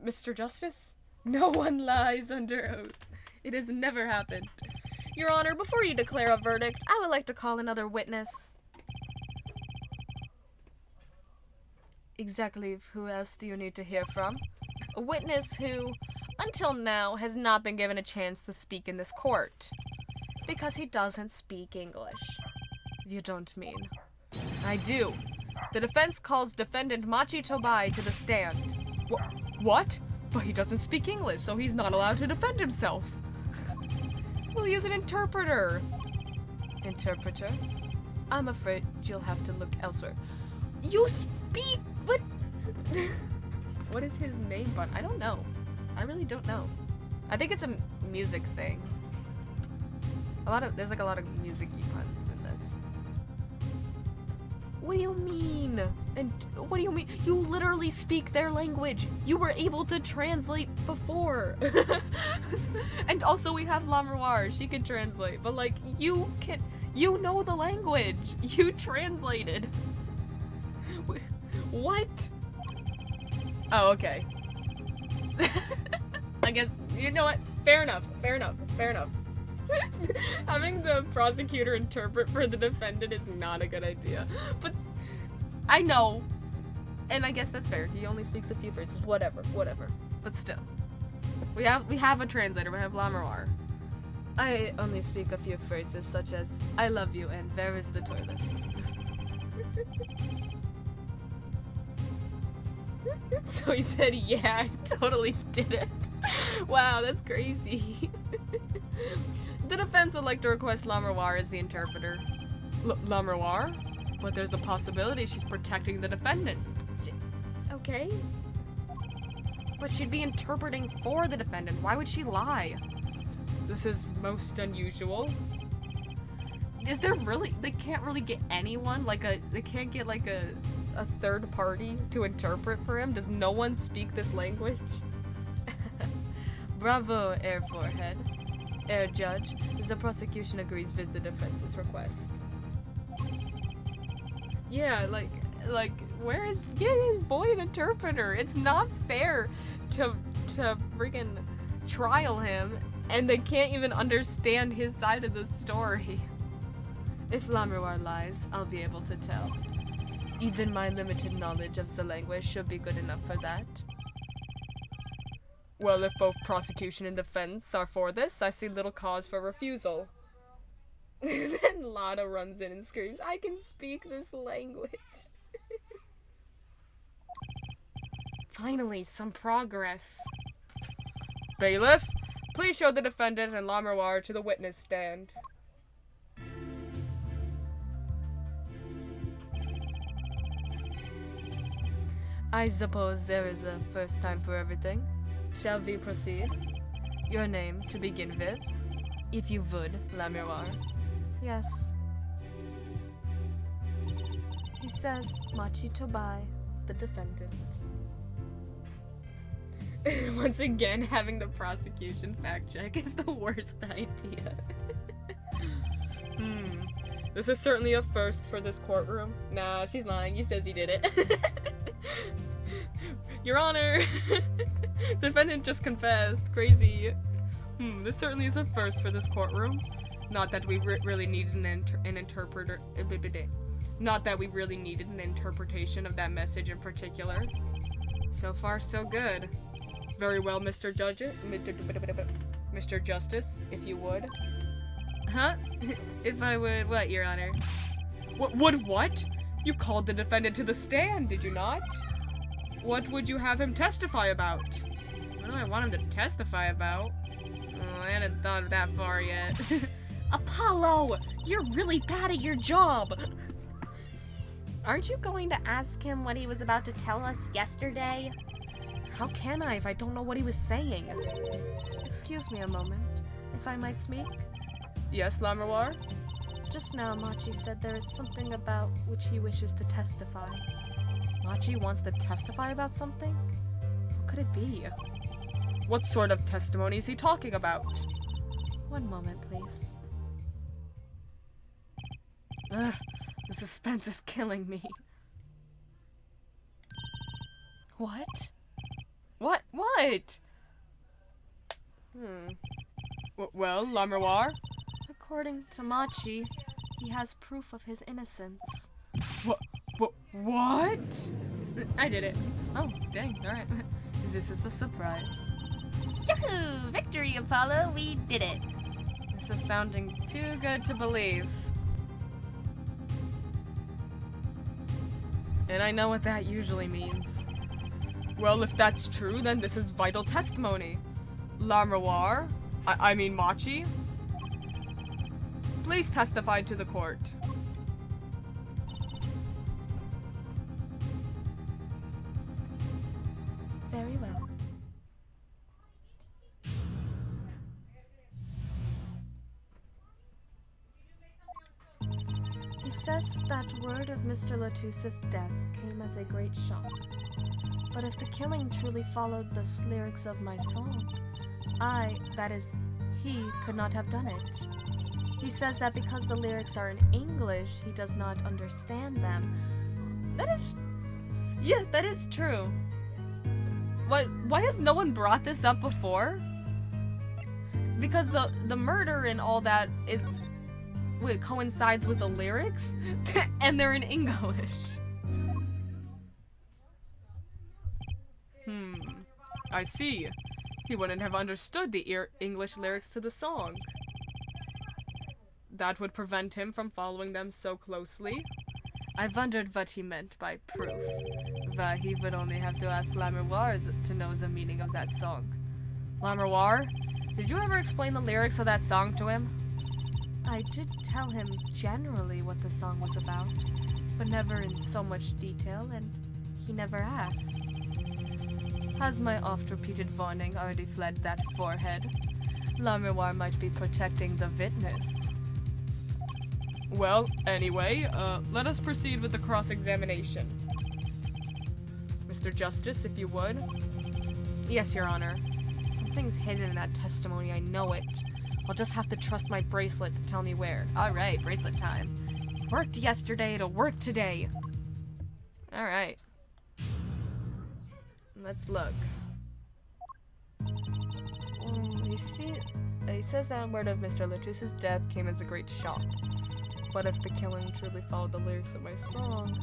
Mr. Justice? No one lies under oath. It has never happened. Your Honor, before you declare a verdict, I would like to call another witness. Exactly who else do you need to hear from? A witness who, until now, has not been given a chance to speak in this court. Because he doesn't speak English. You don't mean. I do. The defense calls defendant Machi Tobai to the stand. What? But he doesn't speak English, so he's not allowed to defend himself. Well, he's an interpreter. Interpreter? I'm afraid you'll have to look elsewhere. You speak... What? What is his name, but I don't know. I really don't know. I think it's a music thing. There's like a lot of music-y puns in this. What do you mean? And what do you mean? You literally speak their language. You were able to translate before. And also we have Lammerwar. She can translate. But like, you know the language. You translated. What? Oh, okay. I guess, you know what? Fair enough. Having the prosecutor interpret for the defendant is not a good idea. But I know. And I guess that's fair. He only speaks a few phrases. Whatever. But still. We have a translator. We have Lammerwar. I only speak a few phrases such as, I love you and where is the toilet? So he said, yeah, I totally did it. Wow, that's crazy. The defense would like to request Lammerwar as the interpreter. Lammerwar? But there's a possibility she's protecting the defendant. Okay. But she'd be interpreting for the defendant. Why would she lie? This is most unusual. Is there really... They can't really get anyone? They can't get like a third party to interpret for him? Does no one speak this language? Bravo, Air Forehead. Air Judge, the prosecution agrees with the defense's request. Yeah, like, where is his boy an interpreter? It's not fair to freaking trial him, and they can't even understand his side of the story. If Lamroir lies, I'll be able to tell. Even my limited knowledge of the language should be good enough for that. Well, if both prosecution and defense are for this, I see little cause for refusal. Then Lada runs in and screams, I can speak this language. Finally, some progress. Bailiff, please show the defendant and Lamroir to the witness stand. I suppose there is a first time for everything. Shall we proceed? Your name, to begin with, if you would, Lamroir. Yes. He says, Machi Tobai, the defendant. Once again, having the prosecution fact check is the worst idea. This is certainly a first for this courtroom. Nah, she's lying. He says he did it. Your Honor, defendant just confessed. Crazy. This certainly is a first for this courtroom. Not that we really needed an interpreter. Not that we really needed an interpretation of that message in particular. So far, so good. Very well, Mr. Judge. Mr. Justice, if you would. Huh? If I would, what, Your Honor? What? You called the defendant to the stand, did you not? What would you have him testify about? What do I want him to testify about? Oh, I hadn't thought of that far yet. Apollo! You're really bad at your job! Aren't you going to ask him what he was about to tell us yesterday? How can I if I don't know what he was saying? Excuse me a moment, if I might speak. Yes, Lamroir? Just now, Machi said there is something about which he wishes to testify. Machi wants to testify about something? What could it be? What sort of testimony is he talking about? One moment, please. Ugh, the suspense is killing me. What? What? Well, Lamroir? According to Machi, he has proof of his innocence. What? I did it. Oh, dang, alright. This is a surprise. Yahoo! Victory, Apollo! We did it! This is sounding too good to believe. And I know what that usually means. Well, if that's true, then this is vital testimony. Lamroir, I mean Machi, please testify to the court. Very well. He says that word of Mr. Latusse's death came as a great shock. But if the killing truly followed the lyrics of my song, that is, he could not have done it. He says that because the lyrics are in English, he does not understand them. That is true. Why has no one brought this up before? Because the murder and all that coincides with the lyrics, and they're in English. I see. He wouldn't have understood the English lyrics to the song. That would prevent him from following them so closely. I wondered what he meant by proof. But he would only have to ask Lamroir to know the meaning of that song. Lamroir, did you ever explain the lyrics of that song to him? I did tell him generally what the song was about, but never in so much detail, and he never asked. Has my oft-repeated warning already fled that forehead? Lamroir might be protecting the witness. Well, anyway, let us proceed with the cross-examination. Mr. Justice, if you would. Yes, Your Honor. So Something's hidden in that testimony, I know it. I'll just have to trust my bracelet to tell me where. Alright, bracelet time. Worked yesterday, it'll work today. Alright. Let's look. He says that word of Mr. Latus's death came as a great shock. But if the killing truly followed the lyrics of my song,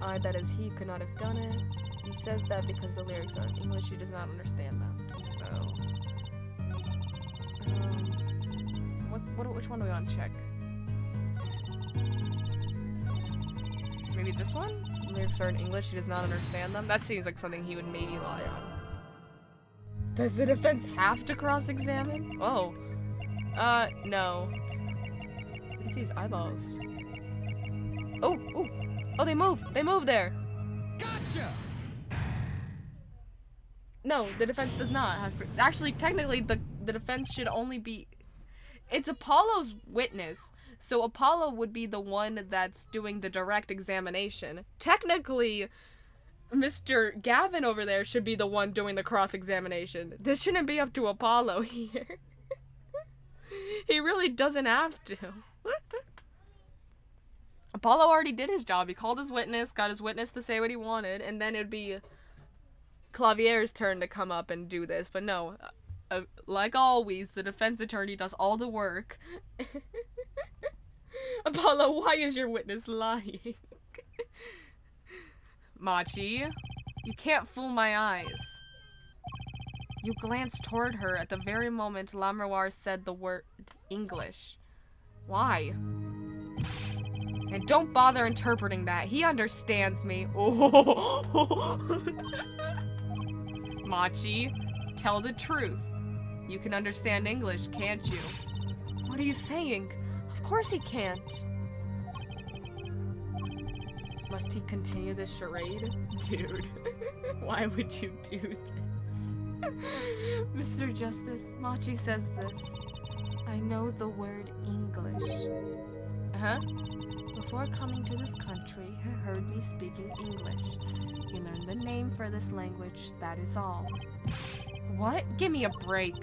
I, that is he, could not have done it. He says that because the lyrics are in English, he does not understand them. So, which one do we want to check? Maybe this one? The lyrics are in English, he does not understand them. That seems like something he would maybe lie on. Does the defense have to cross-examine? Oh. No. You can see his eyeballs. Oh, oh, oh, they move! They move there! Gotcha! No, the defense does not have to. Actually, technically, the defense should only be... It's Apollo's witness, so Apollo would be the one that's doing the direct examination. Technically, Mr. Gavin over there should be the one doing the cross-examination. This shouldn't be up to Apollo here. He really doesn't have to. Apollo already did his job. He called his witness, got his witness to say what he wanted, and then it'd be Clavier's turn to come up and do this. But no, like always, the defense attorney does all the work. Apollo, why is your witness lying? Machi, you can't fool my eyes. You glanced toward her at the very moment Lamroir said the word English. Why? And don't bother interpreting that. He understands me. Oh. Machi, tell the truth. You can understand English, can't you? What are you saying? Of course he can't. Must he continue this charade? Dude, why would you do this? Mr. Justice, Machi says this. I know the word English. Huh? Before coming to this country, he heard me speaking English. He learned the name for this language, that is all. What? Give me a break.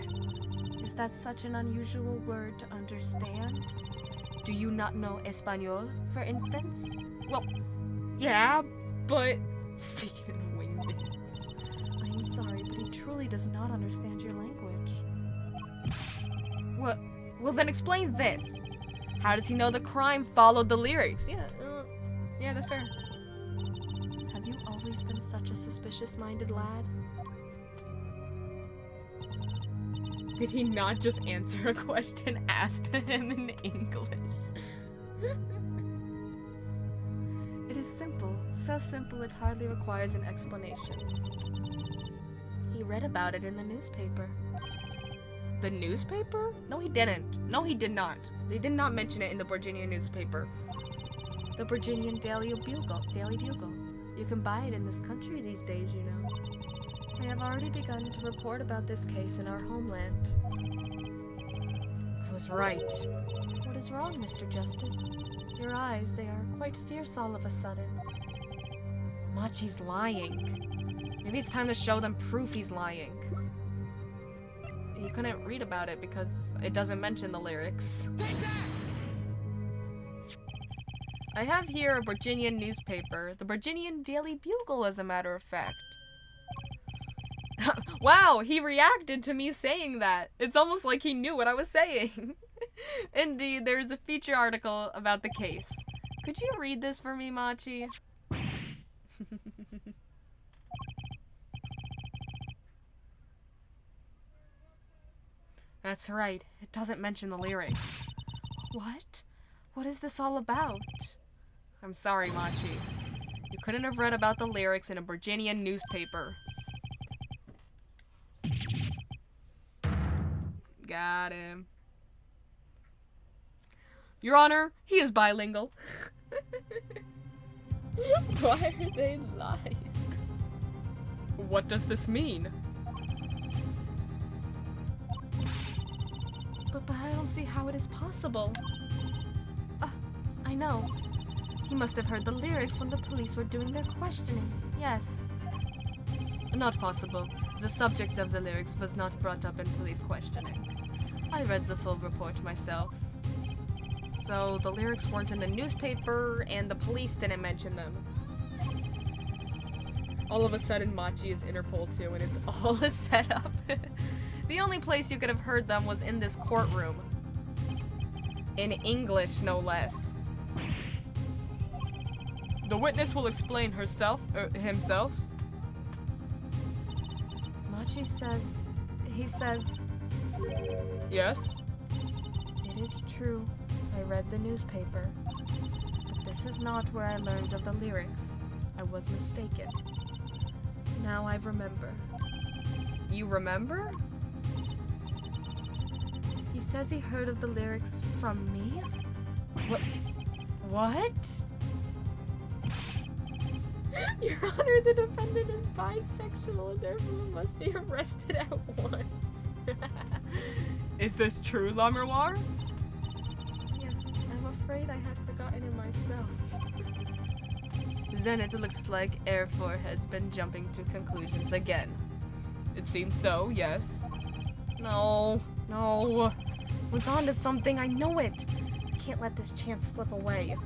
Is that such an unusual word to understand? Do you not know Espanol, for instance? Well, yeah, but... Speaking in wingdings. I'm sorry, but he truly does not understand your language. What? Well, then explain this. How does he know the crime followed the lyrics? Yeah, that's fair. Have you always been such a suspicious-minded lad? Did he not just answer a question asked to him in English? It is simple. So simple it hardly requires an explanation. He read about it in the newspaper. The newspaper? No, he didn't. No, he did not. They did not mention it in the Virginia newspaper. The Virginian Daily Bugle. You can buy it in this country these days, you know. They have already begun to report about this case in our homeland. I was right. What is wrong, Mr. Justice? Your eyes, they are quite fierce all of a sudden. Machi's lying. Maybe it's time to show them proof he's lying. He couldn't read about it because it doesn't mention the lyrics. I have here a Virginian newspaper, the Virginian Daily Bugle, as a matter of fact. Wow, he reacted to me saying that. It's almost like he knew what I was saying. Indeed, there's a feature article about the case. Could you read this for me, Machi? That's right. It doesn't mention the lyrics. What? What is this all about? I'm sorry, Machi. You couldn't have read about the lyrics in a Virginian newspaper. Got him. Your Honor, he is bilingual. Why are they lying? What does this mean? But I don't see how it is possible. I know. He must have heard the lyrics when the police were doing their questioning. Yes. Not possible. The subject of the lyrics was not brought up in police questioning. I read the full report myself. So the lyrics weren't in the newspaper, and the police didn't mention them. All of a sudden, Machi is Interpol too, and it's all a setup. The only place you could have heard them was in this courtroom. In English, no less. The witness will explain himself. Machi says... He says... Yes? It is true. I read the newspaper. But this is not where I learned of the lyrics. I was mistaken. Now I remember. You remember? He says he heard of the lyrics from me? What? Your Honor, the defendant is bisexual and therefore must be arrested at once. Is this true, La Miroir? Yes, I'm afraid I had forgotten it myself. Then it looks like Air 4 has been jumping to conclusions again. It seems so, yes. No. Was on to something, I know it. I can't let this chance slip away.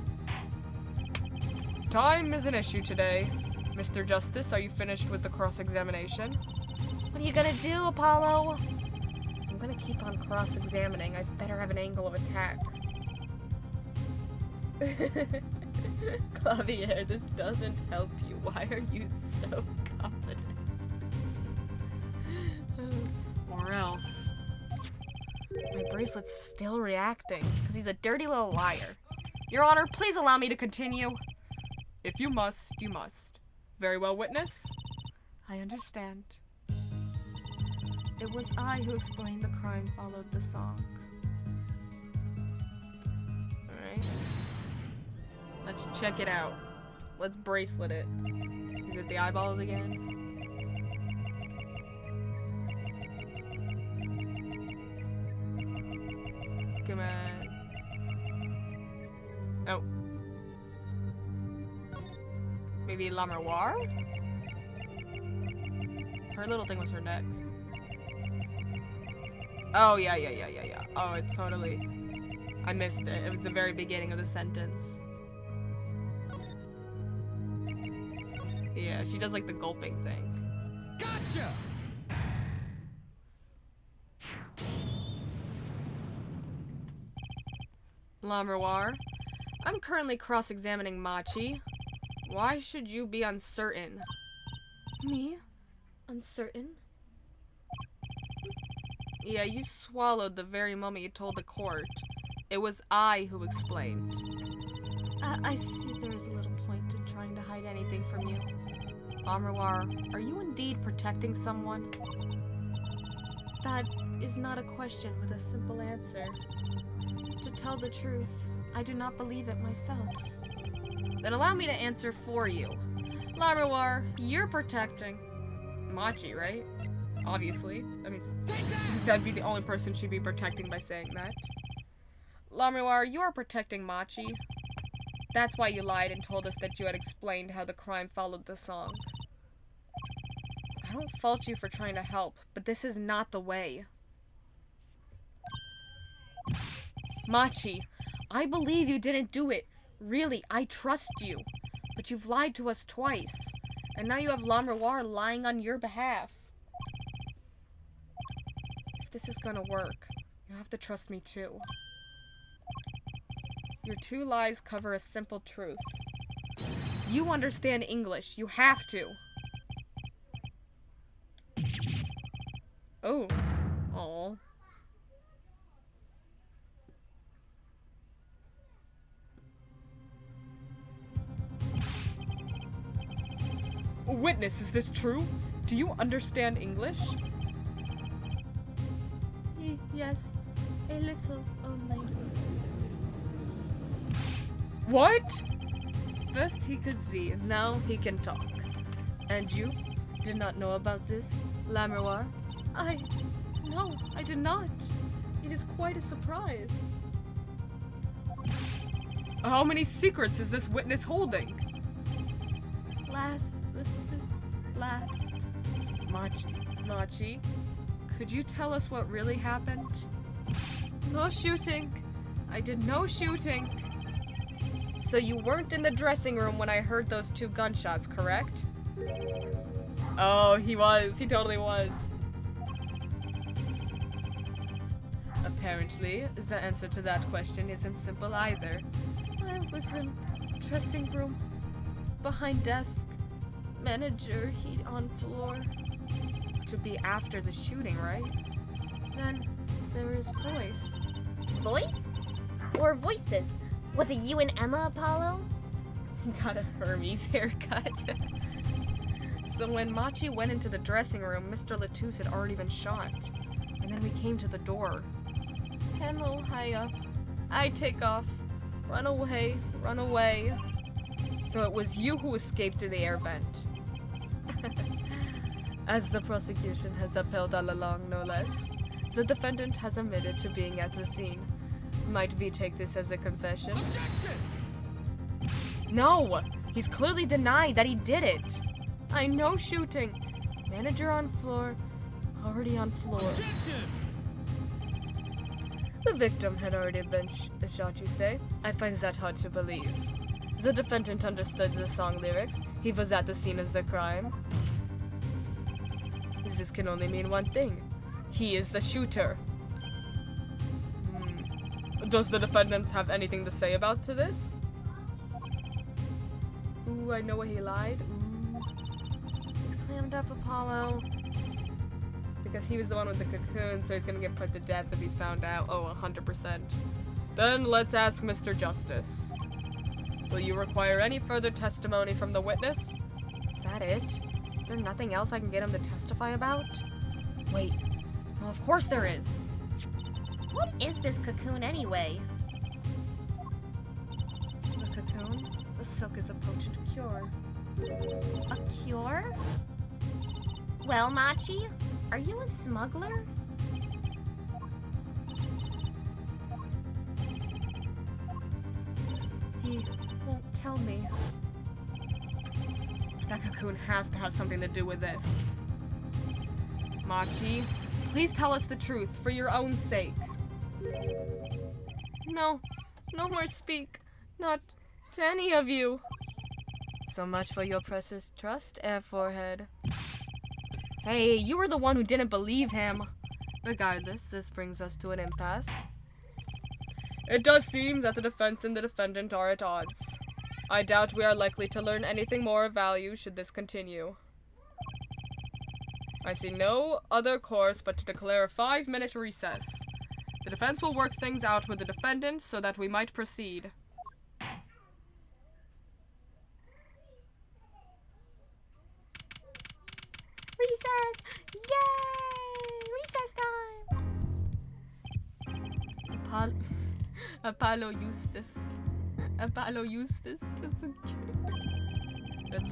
Time is an issue today. Mr. Justice, are you finished with the cross-examination? What are you gonna do, Apollo? I'm gonna keep on cross-examining. I'd better have an angle of attack. Clavier, this doesn't help you. Why are you so confident? Or else. My bracelet's still reacting, because he's a dirty little liar. Your Honor, please allow me to continue. If you must, you must. Very well, witness. I understand. It was I who explained the crime followed the song. Alright. Let's check it out. Let's bracelet it. Is it the eyeballs again? Come on. Oh. Maybe La Miroir? Her little thing was her neck. Oh, yeah. Oh, it totally... I missed it. It was the very beginning of the sentence. Yeah, she does like the gulping thing. Gotcha! La Miroir, I'm currently cross-examining Machi. Why should you be uncertain? Me? Uncertain? Yeah, you swallowed the very moment you told the court. It was I who explained. I see there is a little point in trying to hide anything from you. La Miroir, are you indeed protecting someone? That is not a question with a simple answer. To tell the truth, I do not believe it myself. Then allow me to answer for you. La Miroir, you're protecting Machi, right? Obviously. I mean, that'd be the only person she'd be protecting by saying that. La Miroir, you're protecting Machi. That's why you lied and told us that you had explained how the crime followed the song. I don't fault you for trying to help, but this is not the way. Machi, I believe you didn't do it. Really, I trust you. But you've lied to us twice. And now you have La Miroir lying on your behalf. If this is gonna work, you have to trust me too. Your two lies cover a simple truth. You understand English. You have to. Oh. Aw. Witness, is this true? Do you understand English? Yes, a little only. What? First he could see, now he can talk. And you did not know about this, La Miroir? No, I did not. It is quite a surprise. How many secrets is this witness holding? This is last. Machi, could you tell us what really happened? No shooting. I did no shooting. So you weren't in the dressing room when I heard those 2 gunshots, correct? Oh, he was. He totally was. Apparently, the answer to that question isn't simple either. I was in dressing room, behind desk, manager, he on floor. To be after the shooting, right? Then there is voice. Voice? Or voices? Was it you and Emma, Apollo? He got a Hermes haircut. So when Machi went into the dressing room, Mr. Latouche had already been shot. And then we came to the door. Panel high up. I take off. Run away. Run away. So it was you who escaped through the air vent. As the prosecution has upheld all along, no less, the defendant has admitted to being at the scene. Might we take this as a confession? Objection! No! He's clearly denied that he did it! I know shooting! Manager on floor. Already on floor. Objection! The victim had already been shot, you say? I find that hard to believe. The defendant understood the song lyrics. He was at the scene of the crime. This can only mean one thing. He is the shooter. Does the defendant have anything to say about to this? Ooh, I know what he lied. Ooh. He's clammed up, Apollo. Because he was the one with the cocoon, so he's gonna get put to death if he's found out. Oh, 100%. Then let's ask Mr. Justice. Will you require any further testimony from the witness? Is that it? Is there nothing else I can get him to testify about? Wait. Well, of course there is. What is this cocoon anyway? The cocoon? The silk is a potent cure. A cure? Well, Machi, are you a smuggler? He won't tell me. That cocoon has to have something to do with this. Machi, please tell us the truth for your own sake. No, no more speak. Not to any of you. So much for your precious trust, Air Forehead. Hey, you were the one who didn't believe him. Regardless, this brings us to an impasse. It does seem that the defense and the defendant are at odds. I doubt we are likely to learn anything more of value should this continue. I see no other course but to declare a 5-minute recess. The defense will work things out with the defendant so that we might proceed. Recess! Yay! Recess time! Apollo Justice. Apollo Justice. That's so cute. That's...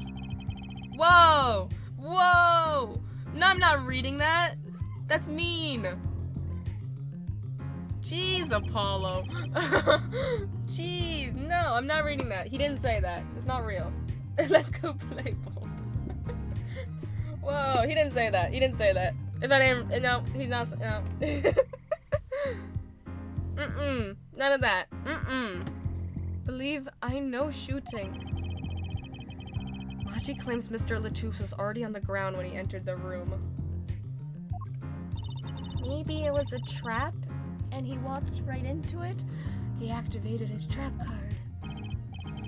Whoa! Whoa! No, I'm not reading that. That's mean. Jeez, Apollo. Jeez, no, I'm not reading that. He didn't say that. It's not real. Let's go play Bolt. Whoa, he didn't say that. He didn't say that. If I didn't, no, he's not, no. None of that. Believe I know shooting. Machi claims Mr. Latouche was already on the ground when he entered the room. Maybe it was a trap, and he walked right into it. He activated his trap card.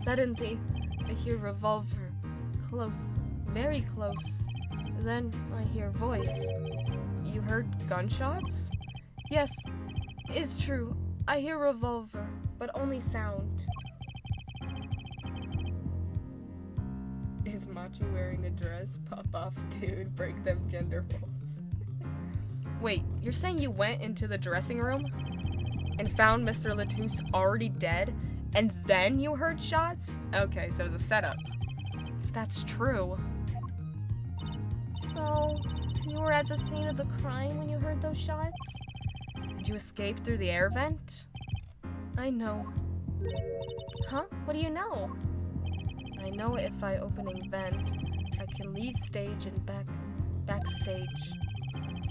Suddenly, I hear revolver. Close. Very close. Then I hear voice. You heard gunshots? Yes, it's true. I hear revolver, but only sound. Is Machi wearing a dress? Pop off, dude. Break them gender roles. Wait, you're saying you went into the dressing room and found Mr. Latouche already dead, and then you heard shots? Okay, so it was a setup. If that's true. So, you were at the scene of the crime when you heard those shots? Did you escape through the air vent? I know. Huh? What do you know? I know if I opening vent, I can leave stage and back Backstage.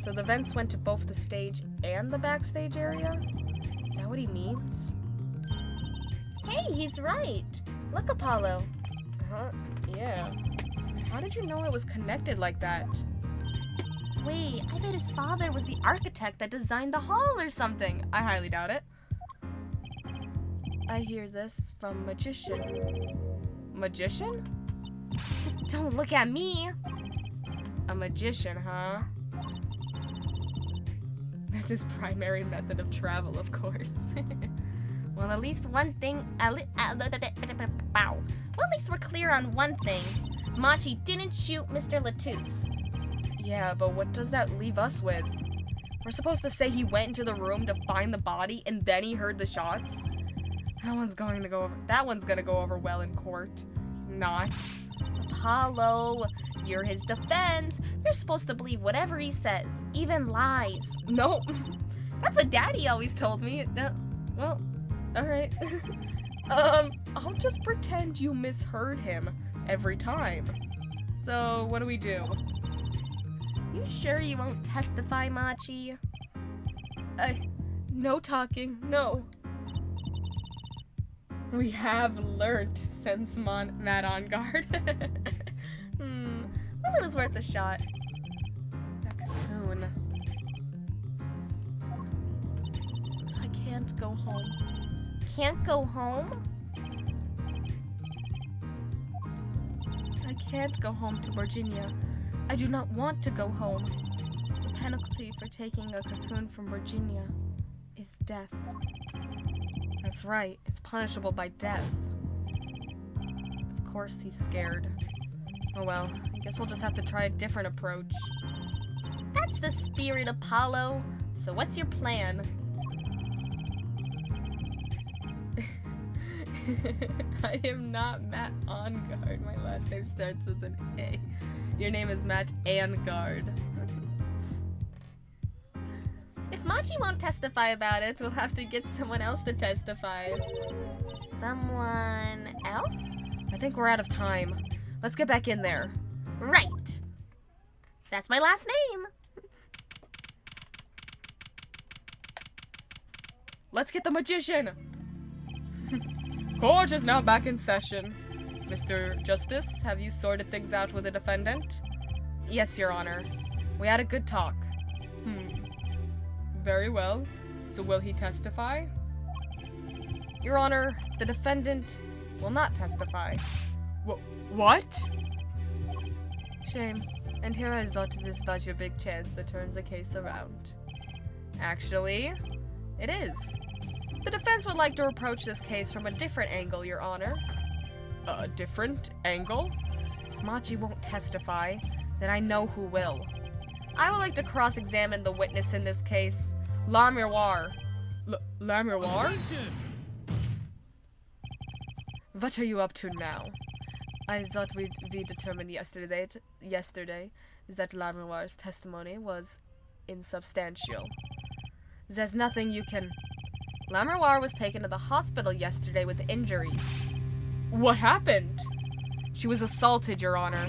So the vents went to both the stage and the backstage area? Is that what he means? Hey, he's right. Look, Apollo. Huh? Yeah. How did you know it was connected like that? Wait, I bet his father was the architect that designed the hall or something. I highly doubt it. I hear this from Magician. Magician? Don't look at me. A magician, huh? That's his primary method of travel, of course. Well, at least one thing. Well, at least we're clear on one thing. Machi didn't shoot Mr. Latouche. Yeah, but what does that leave us with? We're supposed to say he went into the room to find the body and then he heard the shots? That one's gonna go over well in court. Not. Apollo, you're his defense. You're supposed to believe whatever he says, even lies. No. That's what Daddy always told me. Well, alright. I'll just pretend you misheard him every time. So, what do we do? You sure you won't testify, Machi? No talking, no. We have learnt since Matt on guard. Well, it was worth a shot. That cocoon. I can't go home. Can't go home? I can't go home to Virginia. I do not want to go home. The penalty for taking a cocoon from Virginia is death. That's right, it's punishable by death. Of course he's scared. Oh well, I guess we'll just have to try a different approach. That's the spirit, Apollo. So what's your plan? I am not Matt Ongard. My last name starts with an A. Your name is Matt Angard. If Machi won't testify about it, we'll have to get someone else to testify. Someone else? I think we're out of time. Let's get back in there. Right. That's my last name. Let's get the magician! Court is now back in session. Mr. Justice, have you sorted things out with the defendant? Yes, Your Honor. We had a good talk. Very well. So will he testify? Your Honor, the defendant will not testify. What? Shame. And here I thought this was your big chance that turns the case around. Actually, it is. The defense would like to approach this case from a different angle, Your Honor. A different angle? If Machi won't testify, then I know who will. I would like to cross-examine the witness in this case, La Miroir. La Miroir? What are you up to now? I thought we determined yesterday that La Miroir's testimony was insubstantial. There's nothing you can... La Miroir was taken to the hospital yesterday with injuries. What happened? She was assaulted, Your Honor.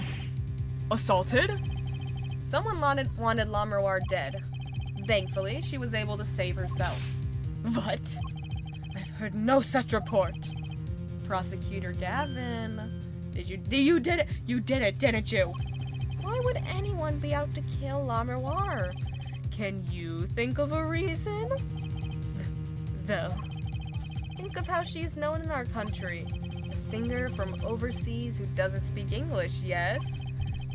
Assaulted? Someone wanted La Miroir dead. Thankfully, she was able to save herself. What? I've heard no such report. Prosecutor Gavin, you did it. You did it, didn't you? Why would anyone be out to kill La Miroir? Can you think of a reason? Though, think of how she's known in our country. A singer from overseas who doesn't speak English, yes?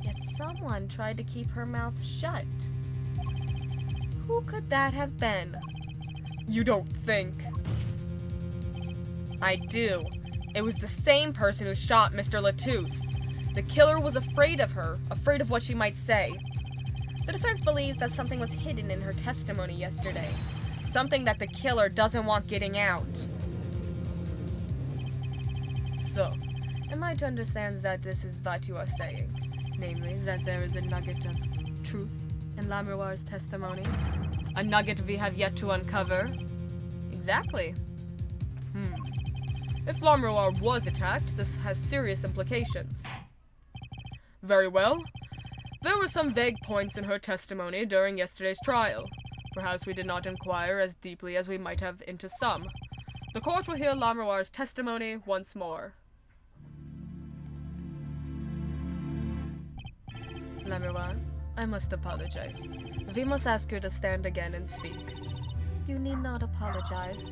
Yet someone tried to keep her mouth shut. Who could that have been? You don't think? I do. It was the same person who shot Mr. Latouche. The killer was afraid of her, afraid of what she might say. The defense believes that something was hidden in her testimony yesterday. Something that the killer doesn't want getting out. So, am I to understand that this is what you are saying? Namely, that there is a nugget of truth in La Miroir's testimony? A nugget we have yet to uncover? Exactly. If La Miroir was attacked, this has serious implications. Very well. There were some vague points in her testimony during yesterday's trial. Perhaps we did not inquire as deeply as we might have into some. The court will hear Lamroir's testimony once more. Lamroir, I must apologize. We must ask you to stand again and speak. You need not apologize.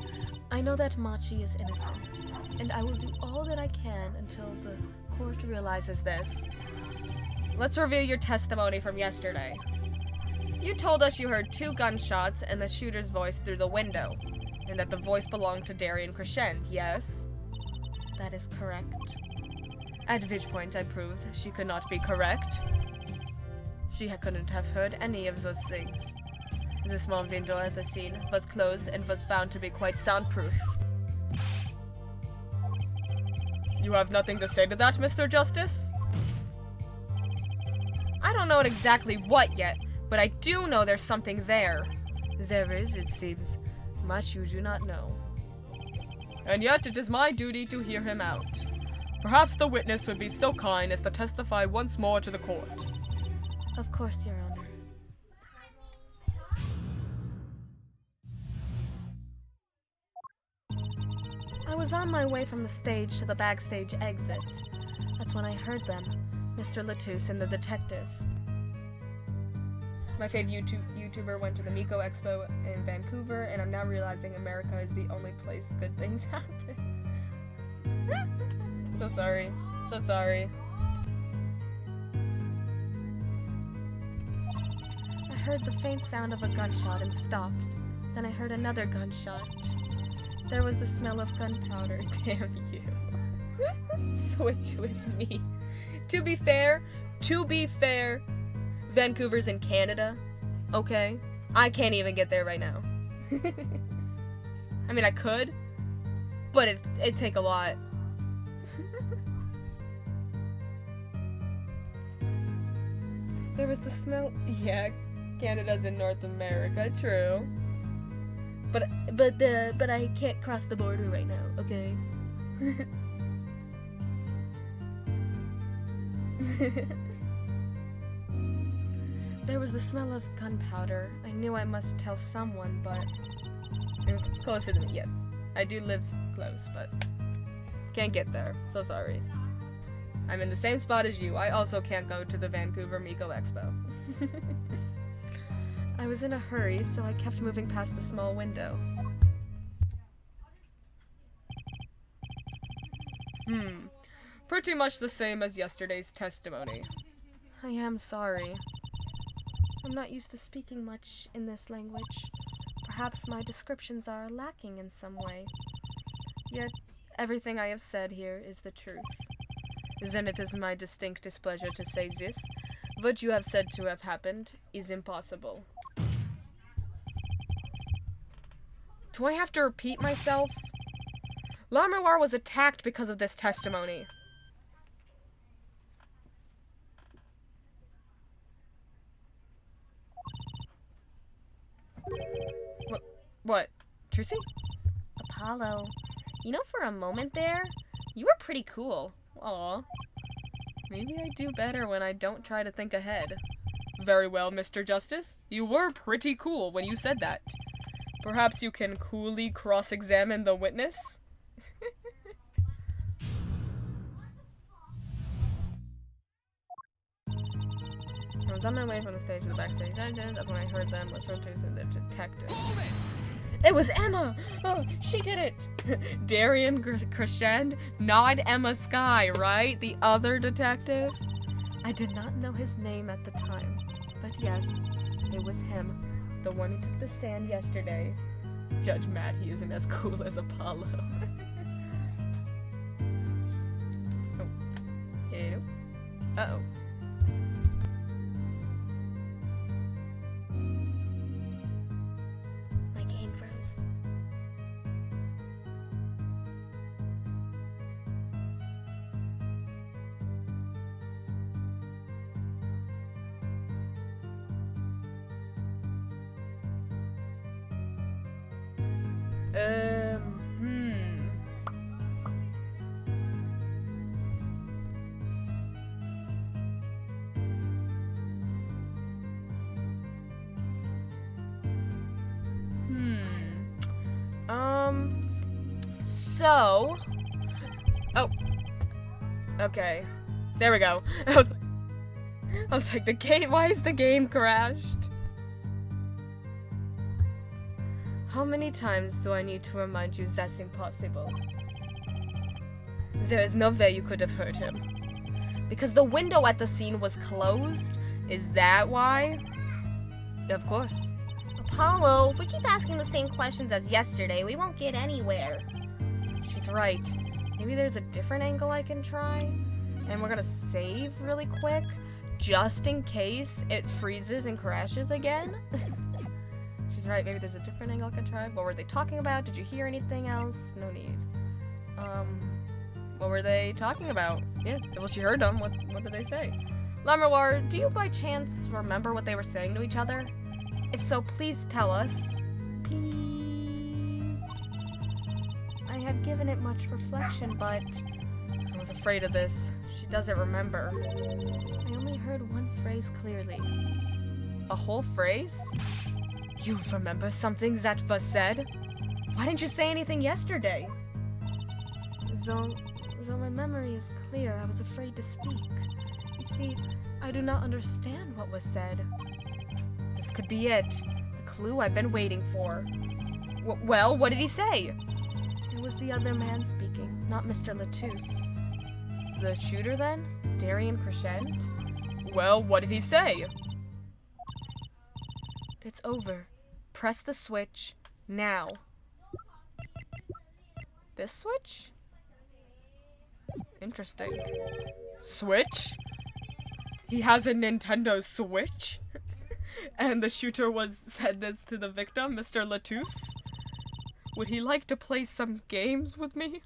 I know that Machi is innocent, and I will do all that I can until the court realizes this. Let's review your testimony from yesterday. You told us you heard 2 gunshots and the shooter's voice through the window, and that the voice belonged to Darian Crescend, yes? That is correct. At which point I proved she could not be correct. She couldn't have heard any of those things. The small window at the scene was closed and was found to be quite soundproof. You have nothing to say to that, Mr. Justice? I don't know exactly what yet, but I do know there's something there. There is, it seems, much you do not know. And yet it is my duty to hear him out. Perhaps the witness would be so kind as to testify once more to the court. Of course, Your Honor. I was on my way from the stage to the backstage exit. That's when I heard them, Mr. Latouche and the detective. My fave YouTuber went to the Miko Expo in Vancouver, and I'm now realizing America is the only place good things happen. So sorry. So sorry. I heard the faint sound of a gunshot and stopped. Then I heard another gunshot. There was the smell of gunpowder. Damn you. Switch with me. To be fair, Vancouver's in Canada, okay? I can't even get there right now. I mean, I could, but it'd take a lot. There was the smell. Yeah, Canada's in North America, true. But I can't cross the border right now, okay? There was the smell of gunpowder. I knew I must tell someone, but it was closer to me, yes. I do live close, but can't get there. So sorry. I'm in the same spot as you. I also can't go to the Vancouver Miko Expo. I was in a hurry, so I kept moving past the small window. Pretty much the same as yesterday's testimony. I am sorry. I'm not used to speaking much in this language. Perhaps my descriptions are lacking in some way. Yet, everything I have said here is the truth. Then it is my distinct displeasure to say this. What you have said to have happened is impossible. Do I have to repeat myself? Lamroir was attacked because of this testimony. What? Trucy? Apollo, you know, for a moment there, you were pretty cool. Aw. Maybe I do better when I don't try to think ahead. Very well, Mr. Justice. You were pretty cool when you said that. Perhaps you can coolly cross-examine the witness? I was on my way from the stage to the backstage. That's when I heard them was from the detective. It was Emma! Oh, she did it! Darian Crescend, not Emma Skye, right? The other detective? I did not know his name at the time, but yes, it was him. The one who took the stand yesterday. Judge Matt, he isn't as cool as Apollo. Oh. Hello? Uh-oh. My game froze. So... Oh. Okay. There we go. I was like, the game, why is the game crashed? How many times do I need to remind you that's impossible? There is no way you could have heard him. Because the window at the scene was closed? Is that why? Of course. Apollo, if we keep asking the same questions as yesterday, we won't get anywhere. She's right. Maybe there's a different angle I can try? And we're gonna save really quick, just in case it freezes and crashes again? She's right, maybe there's a different angle I can try. What were they talking about? Did you hear anything else? No need. What were they talking about? Yeah, well, she heard them. What did they say? Lammerwar, do you by chance remember what they were saying to each other? If so, please tell us. Please. I have given it much reflection, but I was afraid of this. She doesn't remember. I only heard one phrase clearly. A whole phrase? You remember something that was said? Why didn't you say anything yesterday? Though my memory is clear, I was afraid to speak. You see, I do not understand what was said. This could be it. The clue I've been waiting for. Well, what did he say? It was the other man speaking, not Mr. Latouche. The shooter, then? Darian Crescent? Well, what did he say? It's over. Press the switch, now. This switch? Interesting. Switch? He has a Nintendo Switch? And the shooter said this to the victim, Mr. Latouche? Would he like to play some games with me?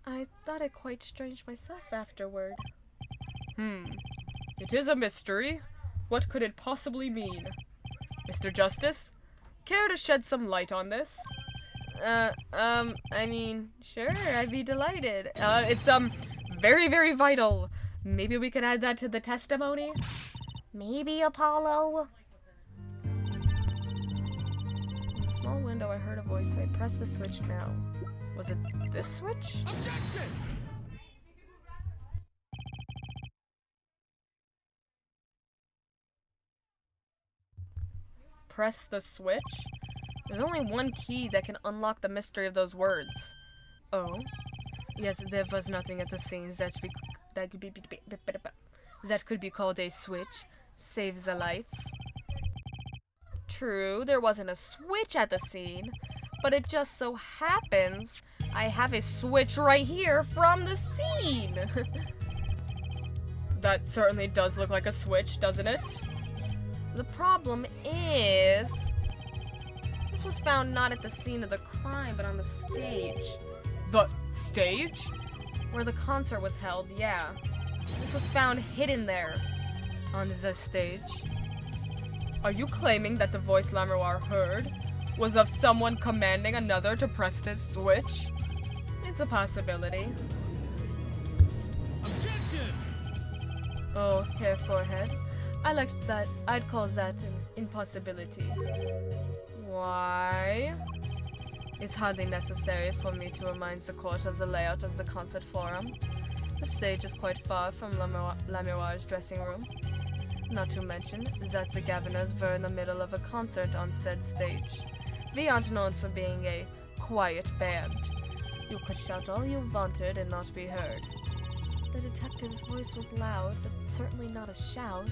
I thought it quite strange myself afterward. It is a mystery. What could it possibly mean? Mr. Justice, care to shed some light on this? I mean, sure, I'd be delighted. It's, very, very vital. Maybe we can add that to the testimony? Maybe, Apollo? In a small window, I heard a voice say, press the switch now. Was it this switch? Objection! Press the switch? There's only one key that can unlock the mystery of those words. Oh? Yes, there was nothing at the scene that could be called a switch. Save the lights. True, there wasn't a switch at the scene, but it just so happens I have a switch right here from the scene. That certainly does look like a switch, doesn't it? The problem is, this was found not at the scene of the crime, but on the stage. The stage? Where the concert was held, yeah. This was found hidden there, on the stage. Are you claiming that the voice Lammerwar heard was of someone commanding another to press this switch? It's a possibility. Objection! Oh, hair forehead. I liked that. I'd call that an impossibility. Why? It's hardly necessary for me to remind the court of the layout of the concert forum. The stage is quite far from Lammerwar's dressing room. Not to mention that the governors were in the middle of a concert on said stage. We aren't known for being a quiet band. You could shout all you wanted and not be heard. The detective's voice was loud, but certainly not a shout.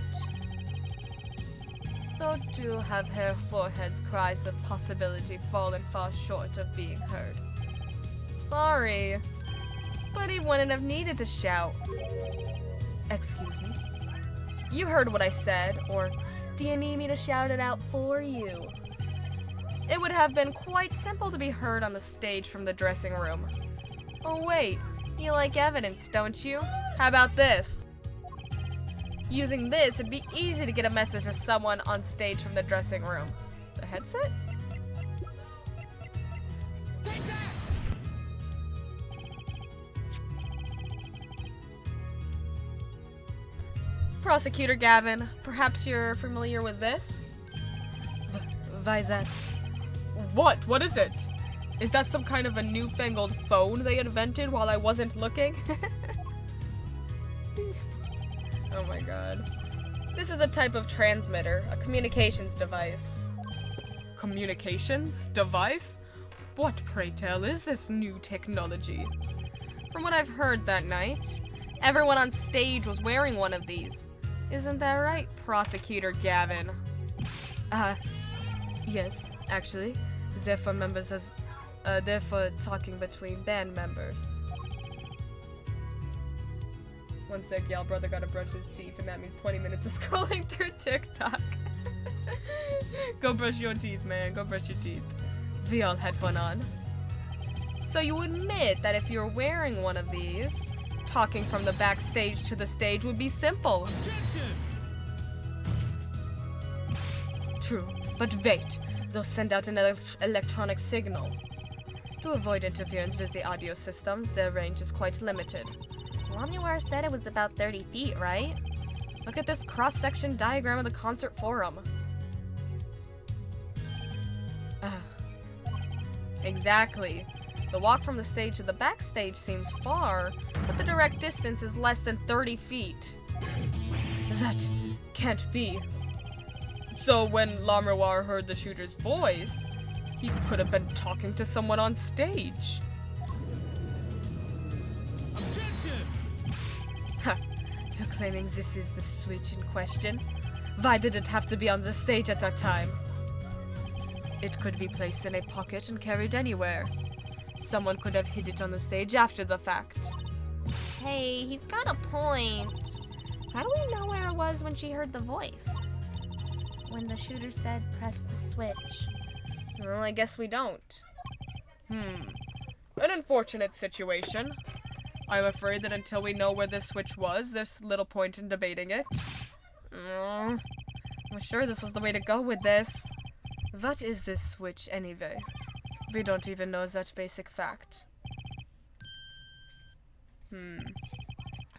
So too have Herr Forehead's cries of possibility fallen far short of being heard. Sorry, but he wouldn't have needed to shout. Excuse me? You heard what I said, or do you need me to shout it out for you? It would have been quite simple to be heard on the stage from the dressing room. Oh wait, you like evidence, don't you? How about this? Using this, it'd be easy to get a message to someone on stage from the dressing room. The headset? Take that! Prosecutor Gavin, perhaps you're familiar with this? Why that's... What? What is it? Is that some kind of a newfangled phone they invented while I wasn't looking? Oh my god. This is a type of transmitter, a communications device. Communications device? What, pray tell, is this new technology? From what I've heard that night, everyone on stage was wearing one of these. Isn't that right, Prosecutor Gavin? Yes, actually. They're for members of... they're for talking between band members. One sec, y'all. Brother gotta brush his teeth, and that means 20 minutes of scrolling through TikTok. Go brush your teeth, man. Go brush your teeth. We all had fun on. So you admit that if you're wearing one of these, talking from the backstage to the stage would be simple. Objection! True, but wait. They'll send out an electronic signal. To avoid interference with the audio systems, their range is quite limited. Lamuar said it was about 30 feet, right? Look at this cross-section diagram of the concert forum. Exactly. The walk from the stage to the backstage seems far, but the direct distance is less than 30 feet. That can't be. So when Lamuar heard the shooter's voice, he could have been talking to someone on stage. Objection! Ha! You're claiming this is the switch in question? Why did it have to be on the stage at that time? It could be placed in a pocket and carried anywhere. Someone could have hid it on the stage after the fact. Hey, he's got a point. How do we know where it was when she heard the voice? When the shooter said, press the switch. Well, I guess we don't. An unfortunate situation. I'm afraid that until we know where this switch was, there's little point in debating it. I'm sure this was the way to go with this. What is this switch, anyway? We don't even know that basic fact.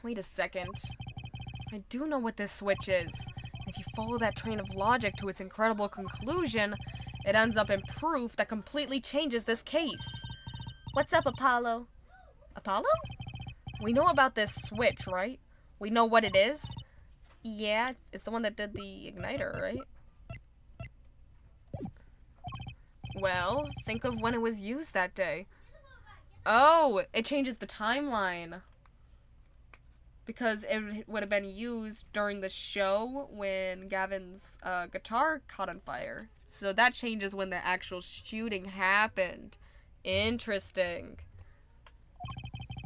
Wait a second. I do know what this switch is. If you follow that train of logic to its incredible conclusion, it ends up in proof that completely changes this case. What's up, Apollo? Apollo? We know about this switch, right? We know what it is? Yeah, It's the one that did the igniter, right? Well, think of when it was used that day. Oh, it changes the timeline. Because it would have been used during the show when Gavin's guitar caught on fire. So that changes when the actual shooting happened. Interesting.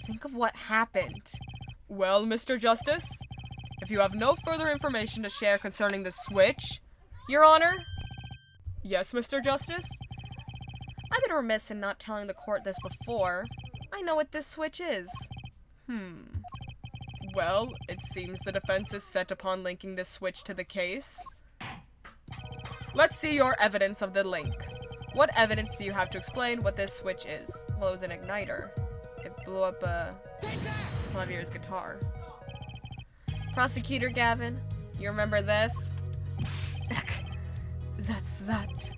Think of what happened. Well, Mr. Justice, if you have no further information to share concerning the switch, Your Honor? Yes, Mr. Justice? I've been remiss in not telling the court this before. I know what this switch is. Well, it seems the defense is set upon linking this switch to the case. Let's see your evidence of the link. What evidence do you have to explain what this switch is? Well, it was an igniter. It blew up Clavier's guitar. Prosecutor Gavin, you remember this? That's that.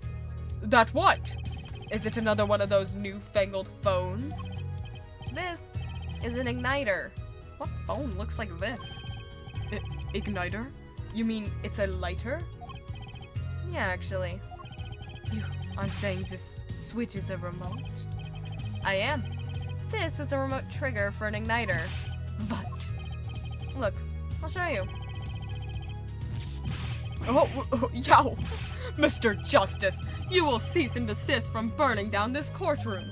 That what? Is it another one of those newfangled phones? This is an igniter. What phone looks like this? Igniter? You mean it's a lighter? Yeah, actually. You aren't saying this switch is a remote? I am. This is a remote trigger for an igniter. What? Look, I'll show you. Oh, yow! Mr. Justice, you will cease and desist from burning down this courtroom.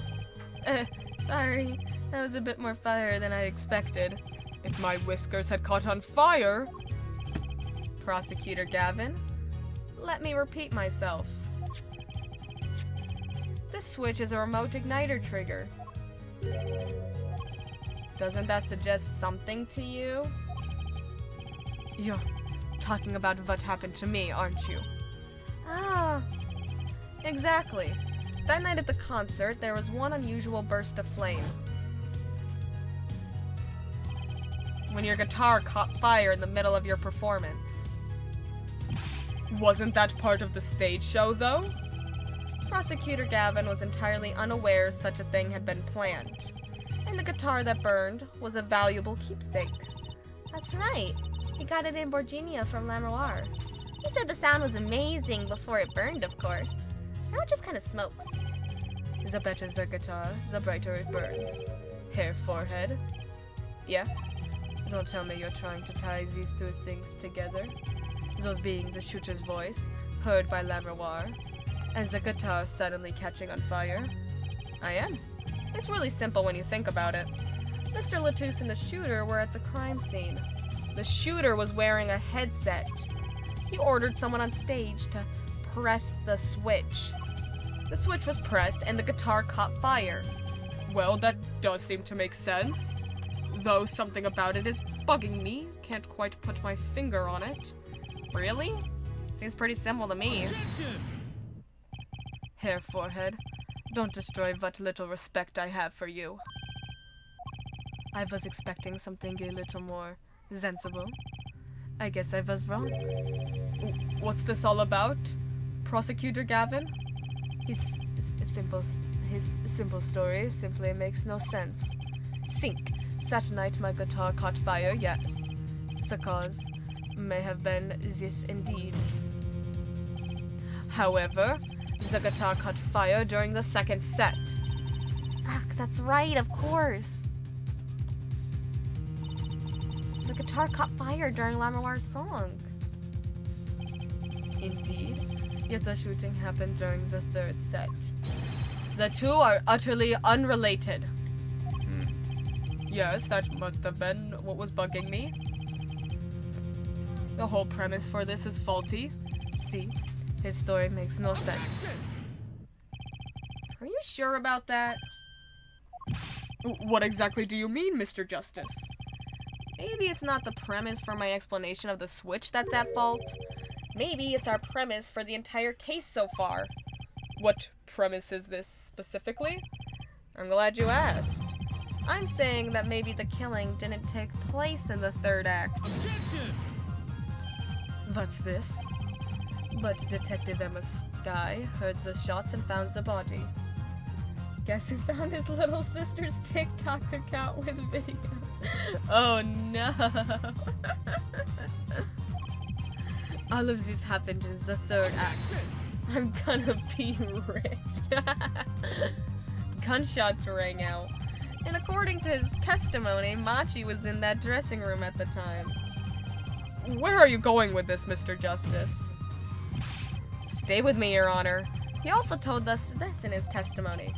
Sorry. That was a bit more fire than I expected. If my whiskers had caught on fire... Prosecutor Gavin, let me repeat myself. This switch is a remote igniter trigger. Doesn't that suggest something to you? You're talking about what happened to me, aren't you? Ah, exactly. That night at the concert, there was one unusual burst of flame. When your guitar caught fire in the middle of your performance. Wasn't that part of the stage show, though? Prosecutor Gavin was entirely unaware such a thing had been planned, and the guitar that burned was a valuable keepsake. That's right. He got it in Borginia from Lamoire. He said the sound was amazing before it burned, of course. Now it just kind of smokes. The better the guitar, the brighter it burns. Hair, forehead. Yeah? Don't tell me you're trying to tie these two things together. Those being the shooter's voice, heard by Lamoire, and the guitar suddenly catching on fire. I am. It's really simple when you think about it. Mr. Latouche and the shooter were at the crime scene. The shooter was wearing a headset. He ordered someone on stage to press the switch. The switch was pressed and the guitar caught fire. Well, that does seem to make sense. Though something about it is bugging me. Can't quite put my finger on it. Really? Seems pretty simple to me. Hair, forehead. Don't destroy what little respect I have for you. I was expecting something a little more sensible. I guess I was wrong. What's this all about? Prosecutor Gavin? His simple story simply makes no sense. Sink. That night my guitar caught fire, yes. The cause may have been this indeed. However, the guitar caught fire during the second set. Ugh, that's right, of course. The guitar caught fire during Lamoire's song. Indeed, yet the shooting happened during the third set. The two are utterly unrelated. Yes, that must have been what was bugging me. The whole premise for this is faulty. See, his story makes no sense. Are you sure about that? What exactly do you mean, Mr. Justice? Maybe it's not the premise for my explanation of the switch that's at fault. Maybe it's our premise for the entire case so far. What premise is this specifically? I'm glad you asked. I'm saying that maybe the killing didn't take place in the third act. Objection! What's this? But Detective Emma Sky heard the shots and found the body. Guess who found his little sister's TikTok account with videos? Oh no! All of this happened in the third act. I'm gonna be rich. Gunshots rang out. And according to his testimony, Machi was in that dressing room at the time. Where are you going with this, Mr. Justice? Stay with me, Your Honor. He also told us this in his testimony.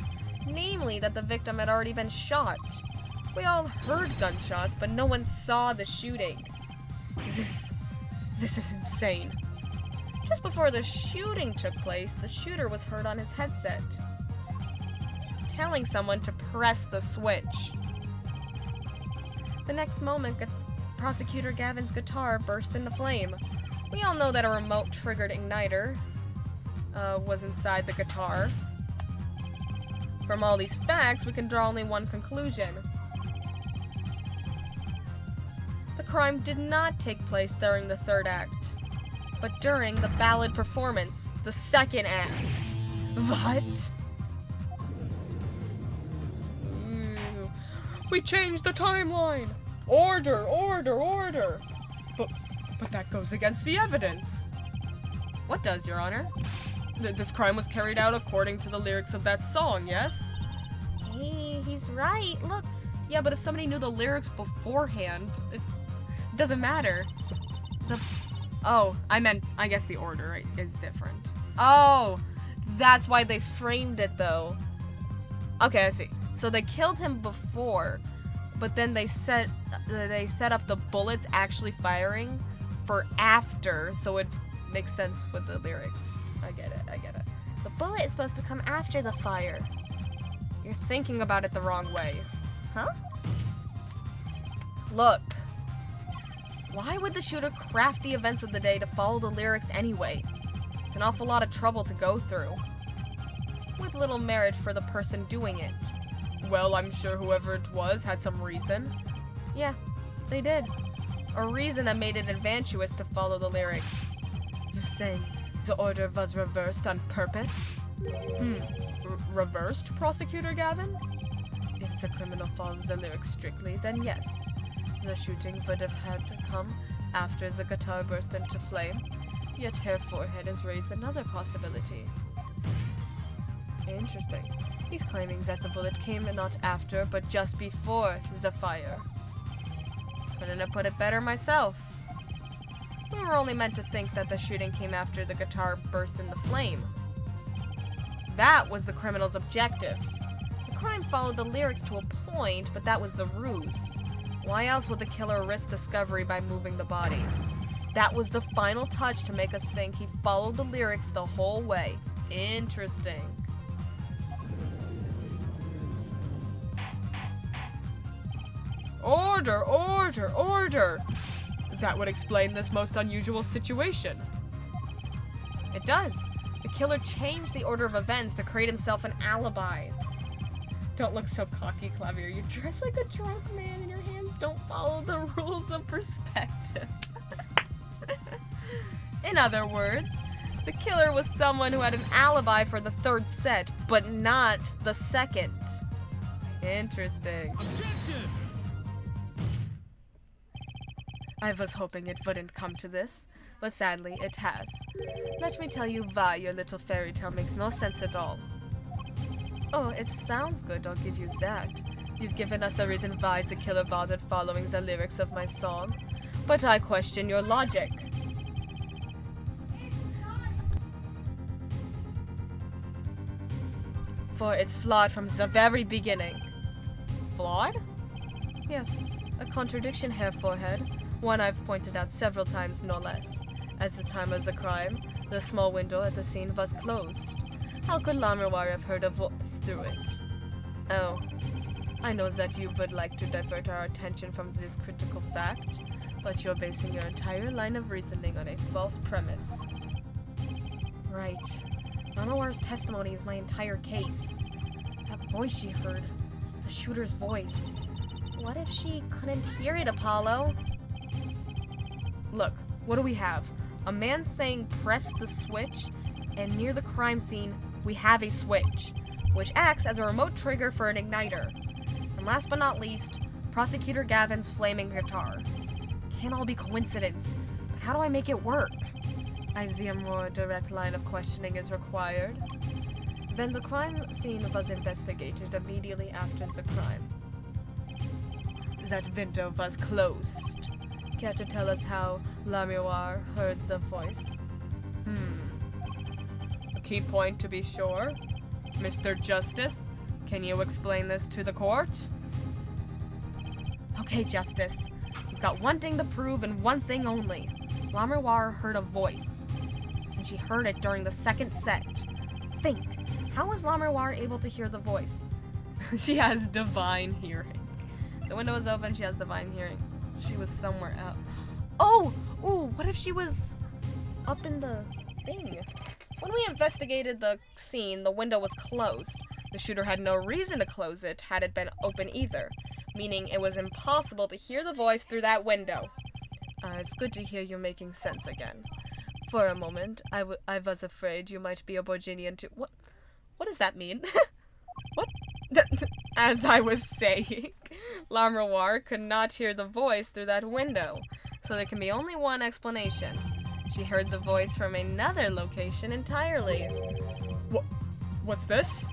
Namely, that the victim had already been shot. We all heard gunshots, but no one saw the shooting. This is insane. Just before the shooting took place, the shooter was heard on his headset, telling someone to press the switch. The next moment, Prosecutor Gavin's guitar burst into flame. We all know that a remote-triggered igniter was inside the guitar. From all these facts, we can draw only one conclusion. The crime did not take place during the third act, but during the ballad performance, the second act. What? We changed the timeline! Order, order, order! But that goes against the evidence. What does, Your Honor? This crime was carried out according to the lyrics of that song, yes? Hey, he's right. Look. Yeah, but if somebody knew the lyrics beforehand, it doesn't matter. I guess the order is different. Oh, that's why they framed it, though. Okay, I see. So they killed him before, but then they set up the bullets actually firing for after, so it makes sense with the lyrics. I get it. The bullet is supposed to come after the fire. You're thinking about it the wrong way. Huh? Look. Why would the shooter craft the events of the day to follow the lyrics anyway? It's an awful lot of trouble to go through. With little merit for the person doing it. Well, I'm sure whoever it was had some reason. Yeah, they did. A reason that made it advantageous to follow the lyrics. You're saying the order was reversed on purpose? Reversed, Prosecutor Gavin? If the criminal follows the lyrics strictly, then yes. The shooting would have had to come after the guitar burst into flame. Yet Hair Forehead has raised another possibility. Interesting. He's claiming that the bullet came not after, but just before the fire. Couldn't have put it better myself. We were only meant to think that the shooting came after the guitar burst into flame. That was the criminal's objective. The crime followed the lyrics to a point, but that was the ruse. Why else would the killer risk discovery by moving the body? That was the final touch to make us think he followed the lyrics the whole way. Interesting. Order, order, order! That would explain this most unusual situation. It does. The killer changed the order of events to create himself an alibi. Don't look so cocky, Clavier. You dress like a drunk man and your hands don't follow the rules of perspective. In other words, the killer was someone who had an alibi for the third set, but not the second. Interesting. Objection! I was hoping it wouldn't come to this, but sadly it has. Let me tell you why your little fairy tale makes no sense at all. Oh, it sounds good, I'll give you that. You've given us a reason why the killer bothered following the lyrics of my song, but I question your logic. For it's flawed from the very beginning. Flawed? Yes, a contradiction, Hair Forehead. One I've pointed out several times, no less. At the time of the crime, the small window at the scene was closed. How could Lammerwire have heard a voice through it? Oh, I know that you would like to divert our attention from this critical fact, but you're basing your entire line of reasoning on a false premise. Right. Lammerwire's testimony is my entire case. That voice she heard, the shooter's voice. What if she couldn't hear it, Apollo? Look, what do we have? A man saying press the switch, and near the crime scene, we have a switch, which acts as a remote trigger for an igniter. And last but not least, Prosecutor Gavin's flaming guitar. Can't all be coincidence, but how do I make it work? I see a more direct line of questioning is required. Then the crime scene was investigated immediately after the crime. That window was closed. Care to tell us how Lammerwire heard the voice? A key point to be sure. Mr. Justice, can you explain this to the court? Okay, Justice. We've got one thing to prove and one thing only. Lammerwire heard a voice, and she heard it during the second set. Think, how was Lammerwire able to hear the voice? She has divine hearing. The window was open, she has divine hearing. She was somewhere else. Oh! Ooh, what if she was up in the thing? When we investigated the scene, the window was closed. The shooter had no reason to close it had it been open either, meaning it was impossible to hear the voice through that window. It's good to hear you making sense again. For a moment, I was afraid you might be a Borginian too. What does that mean? What? As I was saying, Lammerwire could not hear the voice through that window, so there can be only one explanation. She heard the voice from another location entirely. What's this?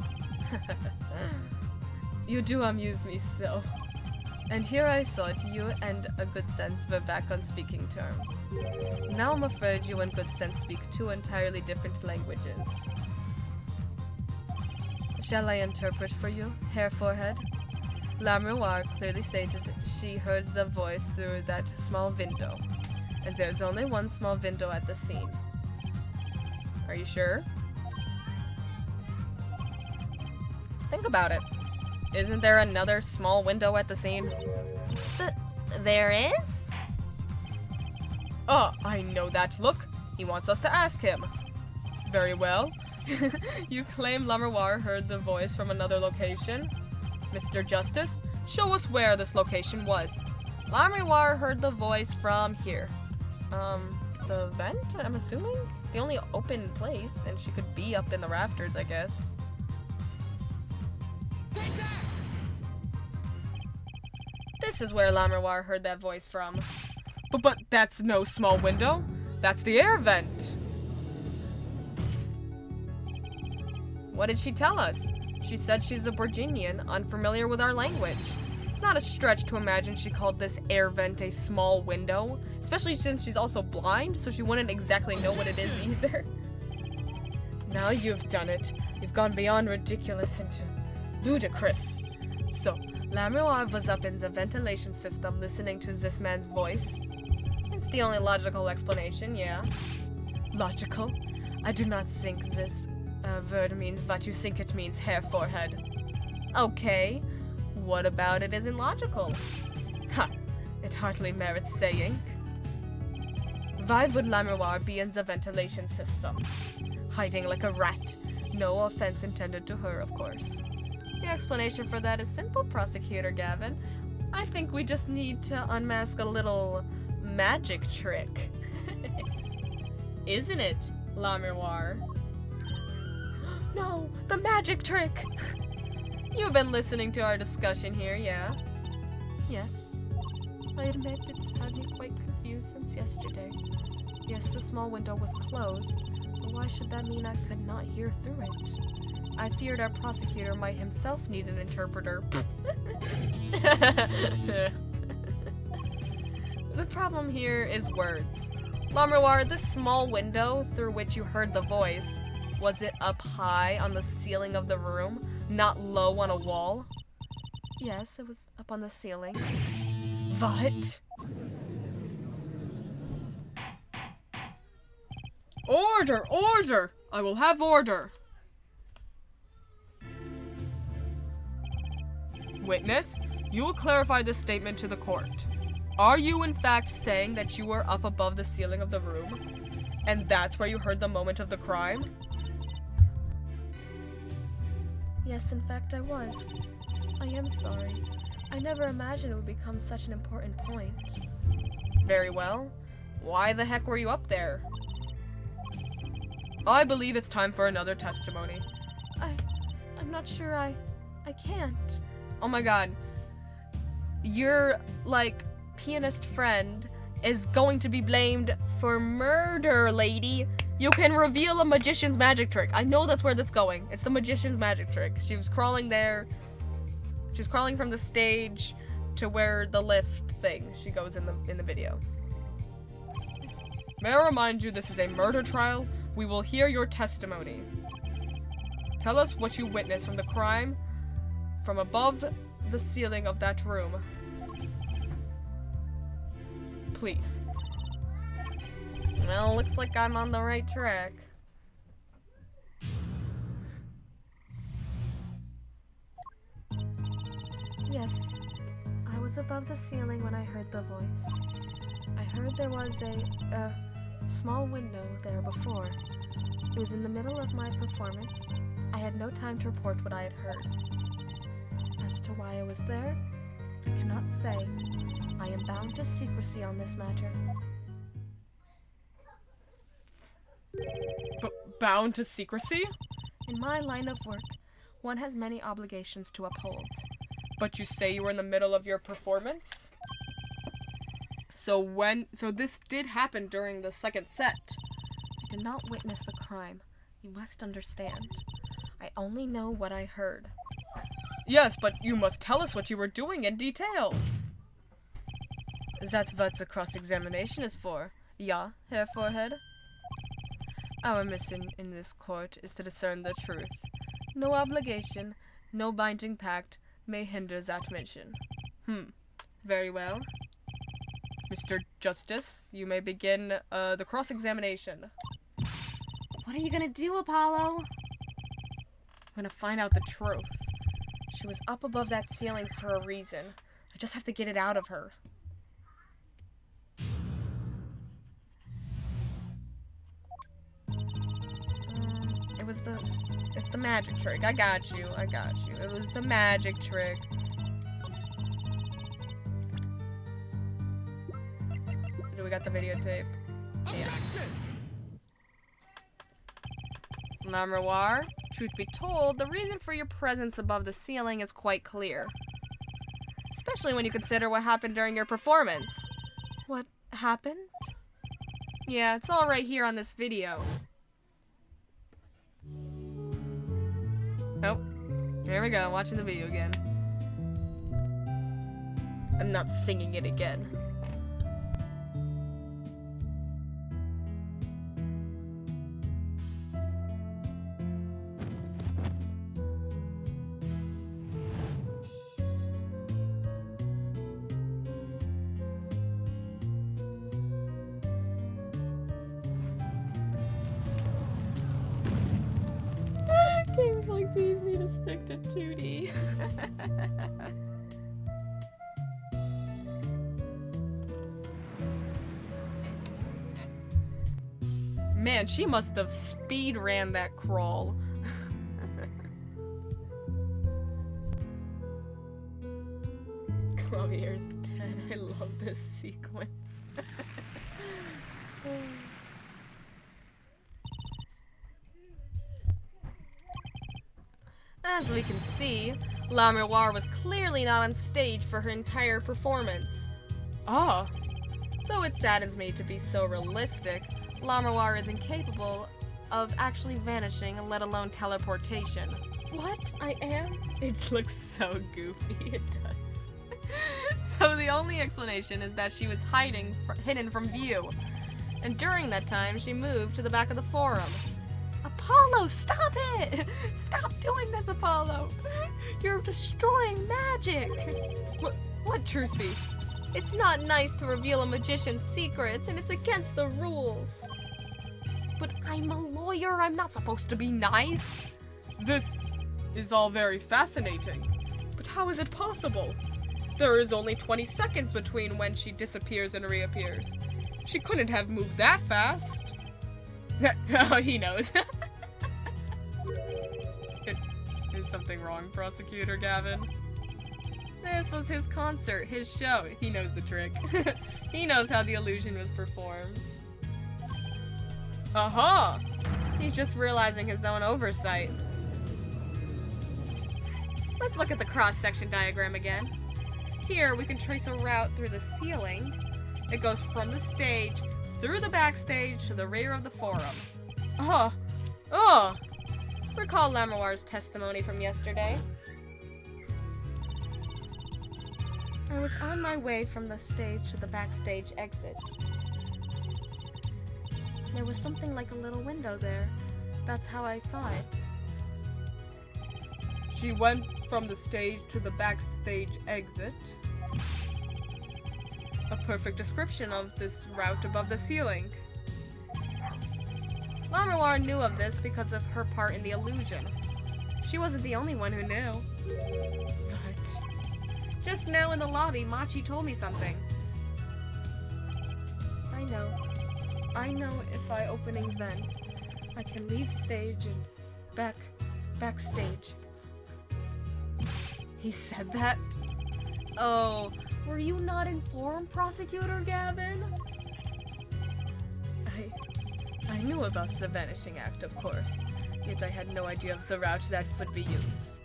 You do amuse me so. And here I thought you and a Good Sense were back on speaking terms. Now I'm afraid you and Good Sense speak two entirely different languages. Shall I interpret for you, Hair Forehead? Lammerwire clearly stated she heard the voice through that small window, and there's only one small window at the scene. Are you sure? Think about it. Isn't there another small window at the scene? There is? Oh, I know that look. He wants us to ask him. Very well. You claim Lammerwire heard the voice from another location? Mr. Justice, show us where this location was. Lammerwire heard the voice from here. the vent, I'm assuming? It's the only open place, and she could be up in the rafters, I guess. This is where Lammerwar heard that voice from. But that's no small window. That's the air vent. What did she tell us? She said she's a Virginian, unfamiliar with our language. It's not a stretch to imagine she called this air vent a small window, especially since she's also blind, so she wouldn't exactly know what it is either. Now you've done it. You've gone beyond ridiculous into ludicrous. So, Lammerwar was up in the ventilation system listening to this man's voice. It's the only logical explanation, yeah. Logical? I do not think this word means what you think it means, hair forehead. Okay. What about it isn't logical? Ha! It hardly merits saying. Why would Lammerwar be in the ventilation system? Hiding like a rat. No offense intended to her, of course. The explanation for that is simple, Prosecutor Gavin. I think we just need to unmask a little magic trick. Isn't it, Lammerwar? No, the magic trick! You've been listening to our discussion here, yeah? Yes. I admit it's had me quite confused since yesterday. Yes, the small window was closed, but why should that mean I could not hear through it? I feared our prosecutor might himself need an interpreter. The problem here is words. Lammerwar, this small window through which you heard the voice, was it up high on the ceiling of the room? Not low on a wall? Yes, it was up on the ceiling. What? Order! Order! I will have order! Witness, you will clarify this statement to the court. Are you in fact saying that you were up above the ceiling of the room? And that's where you heard the moment of the crime? Yes, in fact, I was. I am sorry. I never imagined it would become such an important point. Very well. Why the heck were you up there? I believe it's time for another testimony. I'm not sure I can't. Oh my god. Your, pianist friend is going to be blamed for murder, lady. You can reveal a magician's magic trick. I know that's where that's going. It's the magician's magic trick. She was crawling there. She was crawling from the stage to where the lift thing she goes in the video. May I remind you, this is a murder trial. We will hear your testimony. Tell us what you witnessed from the crime from above the ceiling of that room. Please. Well, looks like I'm on the right track. Yes, I was above the ceiling when I heard the voice. I heard there was a small window there before. It was in the middle of my performance. I had no time to report what I had heard. As to why I was there, I cannot say. I am bound to secrecy on this matter. Bound to secrecy? In my line of work, one has many obligations to uphold. But you say you were in the middle of your performance? So this did happen during the second set. I did not witness the crime. You must understand. I only know what I heard. Yes, but you must tell us what you were doing in detail. That's what the cross-examination is for. Yeah, Herr Forehead? Our mission in this court is to discern the truth. No obligation, no binding pact may hinder that mission. Very well. Mr. Justice, you may begin the cross-examination. What are you gonna do, Apollo? I'm gonna find out the truth. She was up above that ceiling for a reason. I just have to get it out of her. It's the magic trick. I got you. It was the magic trick. Do we got the videotape? Lamroir, truth be told, the reason for your presence above the ceiling is quite clear. Especially when you consider what happened during your performance. What happened? Yeah, it's all right here on this video. Oh, here we go, watching the video again. I'm not singing it again. Games like these need to stick to 2D. Man, she must have speed ran that crawl. Clavier's dead. I love this sequence. As we can see, Lamroir was clearly not on stage for her entire performance. Ah, though it saddens me to be so realistic, Lamroir is incapable of actually vanishing, let alone teleportation. What? I am? It looks so goofy, it does. So the only explanation is that she was hidden from view, and during that time she moved to the back of the forum. Apollo, stop it! Stop doing this, Apollo! You're destroying magic! What, Trucy? It's not nice to reveal a magician's secrets, and it's against the rules. But I'm a lawyer, I'm not supposed to be nice. This is all very fascinating. But how is it possible? There is only 20 seconds between when she disappears and reappears. She couldn't have moved that fast. Oh, he knows. Is something wrong, Prosecutor Gavin? This was his concert, his show. He knows the trick. He knows how the illusion was performed. Aha! He's just realizing his own oversight. Let's look at the cross-section diagram again. Here, we can trace a route through the ceiling. It goes from the stage, through the backstage, to the rear of the forum. Recall Lamroir's testimony from yesterday. I was on my way from the stage to the backstage exit. There was something like a little window there. That's how I saw it. She went from the stage to the backstage exit. A perfect description of this route above the ceiling. Lamroir knew of this because of her part in the illusion. She wasn't the only one who knew. But just now in the lobby, Machi told me something. I know if I open a vent, I can leave stage and backstage. He said that? Oh, were you not informed, Prosecutor Gavin? I knew about the Vanishing Act, of course, yet I had no idea of the route that would be used.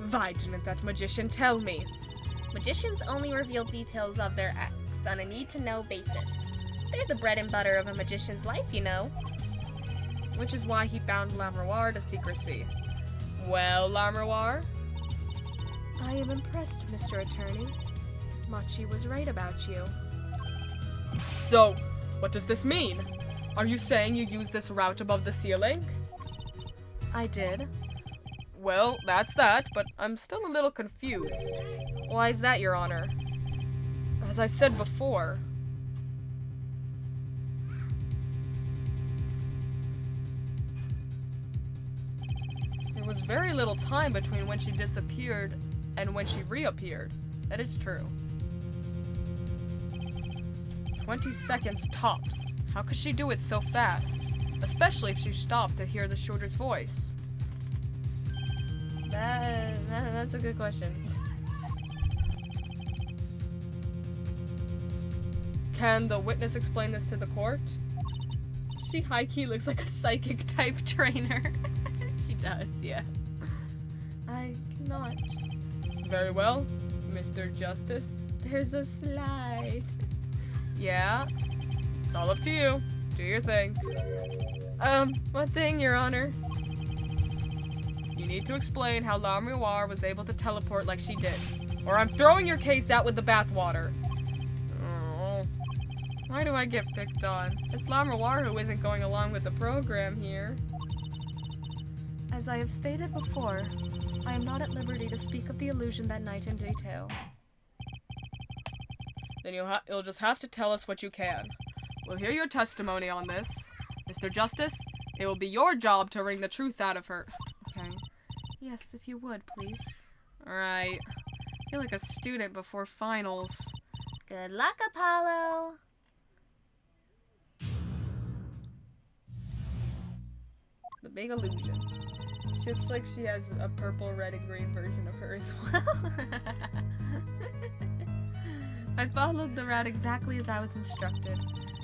Why didn't that magician tell me? Magicians only reveal details of their acts on a need-to-know basis. They're the bread and butter of a magician's life, you know. Which is why he bound Lamroir to secrecy. Well, Lamroir? I am impressed, Mr. Attorney. Machi was right about you. So, what does this mean? Are you saying you used this route above the ceiling? I did. Well, that's that, but I'm still a little confused. Why is that, Your Honor? As I said before... There was very little time between when she disappeared and when she reappeared. That is true. 20 seconds tops. How could she do it so fast? Especially if she stopped to hear the shooter's voice. That's a good question. Can the witness explain this to the court? She high-key looks like a psychic type trainer. She does, yeah. I cannot. Very well, Mr. Justice. There's a slide. Yeah? It's all up to you. Do your thing. What thing, Your Honor? You need to explain how La Miroir was able to teleport like she did. Or I'm throwing your case out with the bathwater. Oh. Why do I get picked on? It's La Miroir who isn't going along with the program here. As I have stated before, I am not at liberty to speak of the illusion that night in detail. Then you'll just have to tell us what you can. We'll hear your testimony on this. Mr. Justice, it will be your job to wring the truth out of her. Okay. Yes, if you would, please. Alright. I feel like a student before finals. Good luck, Apollo. The big illusion. She looks like she has a purple, red, and green version of her as well. I followed the route exactly as I was instructed.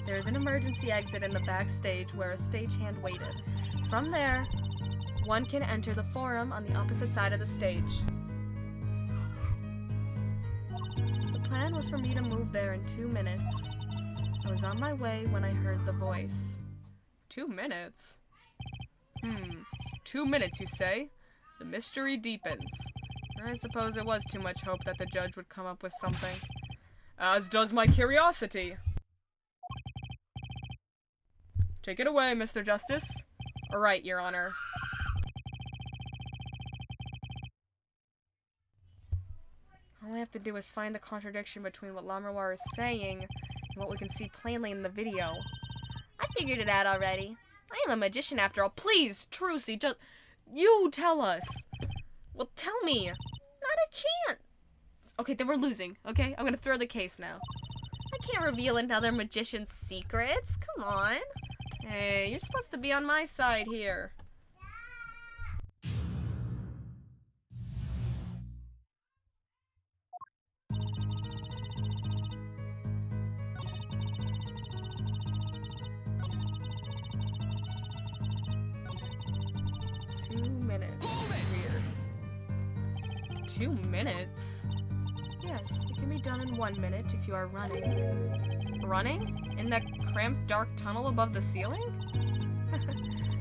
There is an emergency exit in the backstage where a stagehand waited. From there, one can enter the forum on the opposite side of the stage. The plan was for me to move there in 2 minutes. I was on my way when I heard the voice. 2 minutes? 2 minutes, you say? The mystery deepens. I suppose it was too much hope that the judge would come up with something. As does my curiosity. Take it away, Mr. Justice. All right, Your Honor. All I have to do is find the contradiction between what La Miroir is saying and what we can see plainly in the video. I figured it out already. I am a magician after all. Please, Trucy, just... You tell us. Well, tell me. Not a chance. Okay, then we're losing, okay? I'm gonna throw the case now. I can't reveal another magician's secrets. Come on. Hey, you're supposed to be on my side here. Weird. 2 minutes? Yes, it can be done in 1 minute if you are running. Running? In that cramped, dark tunnel above the ceiling?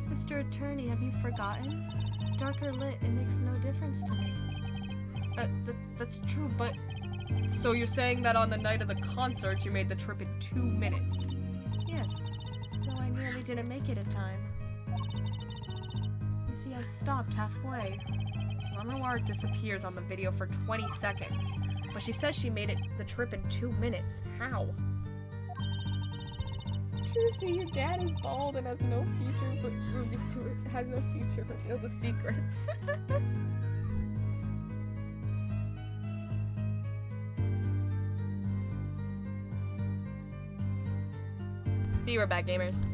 Mr. Attorney, have you forgotten? Dark or lit, it makes no difference to me. That's true, but... So you're saying that on the night of the concert you made the trip in 2 minutes? Yes, though I nearly didn't make it in time. You see, I stopped halfway. La Miroir disappears on the video for 20 seconds, but she says she made the trip in 2 minutes. How? Trucy, your dad is bald and has no future, but has no future to reveal the secrets. Be right back, gamers.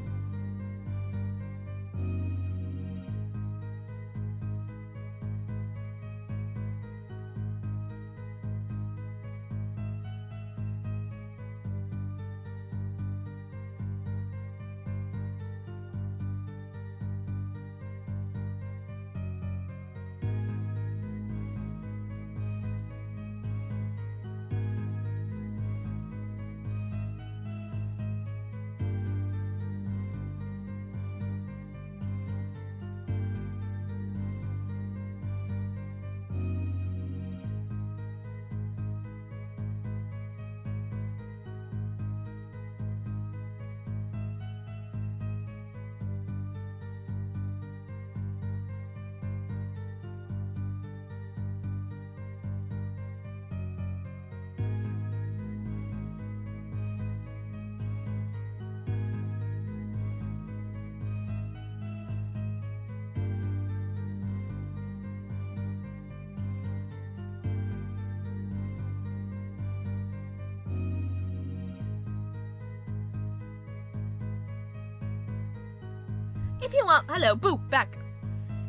If you want, hello, boo, back.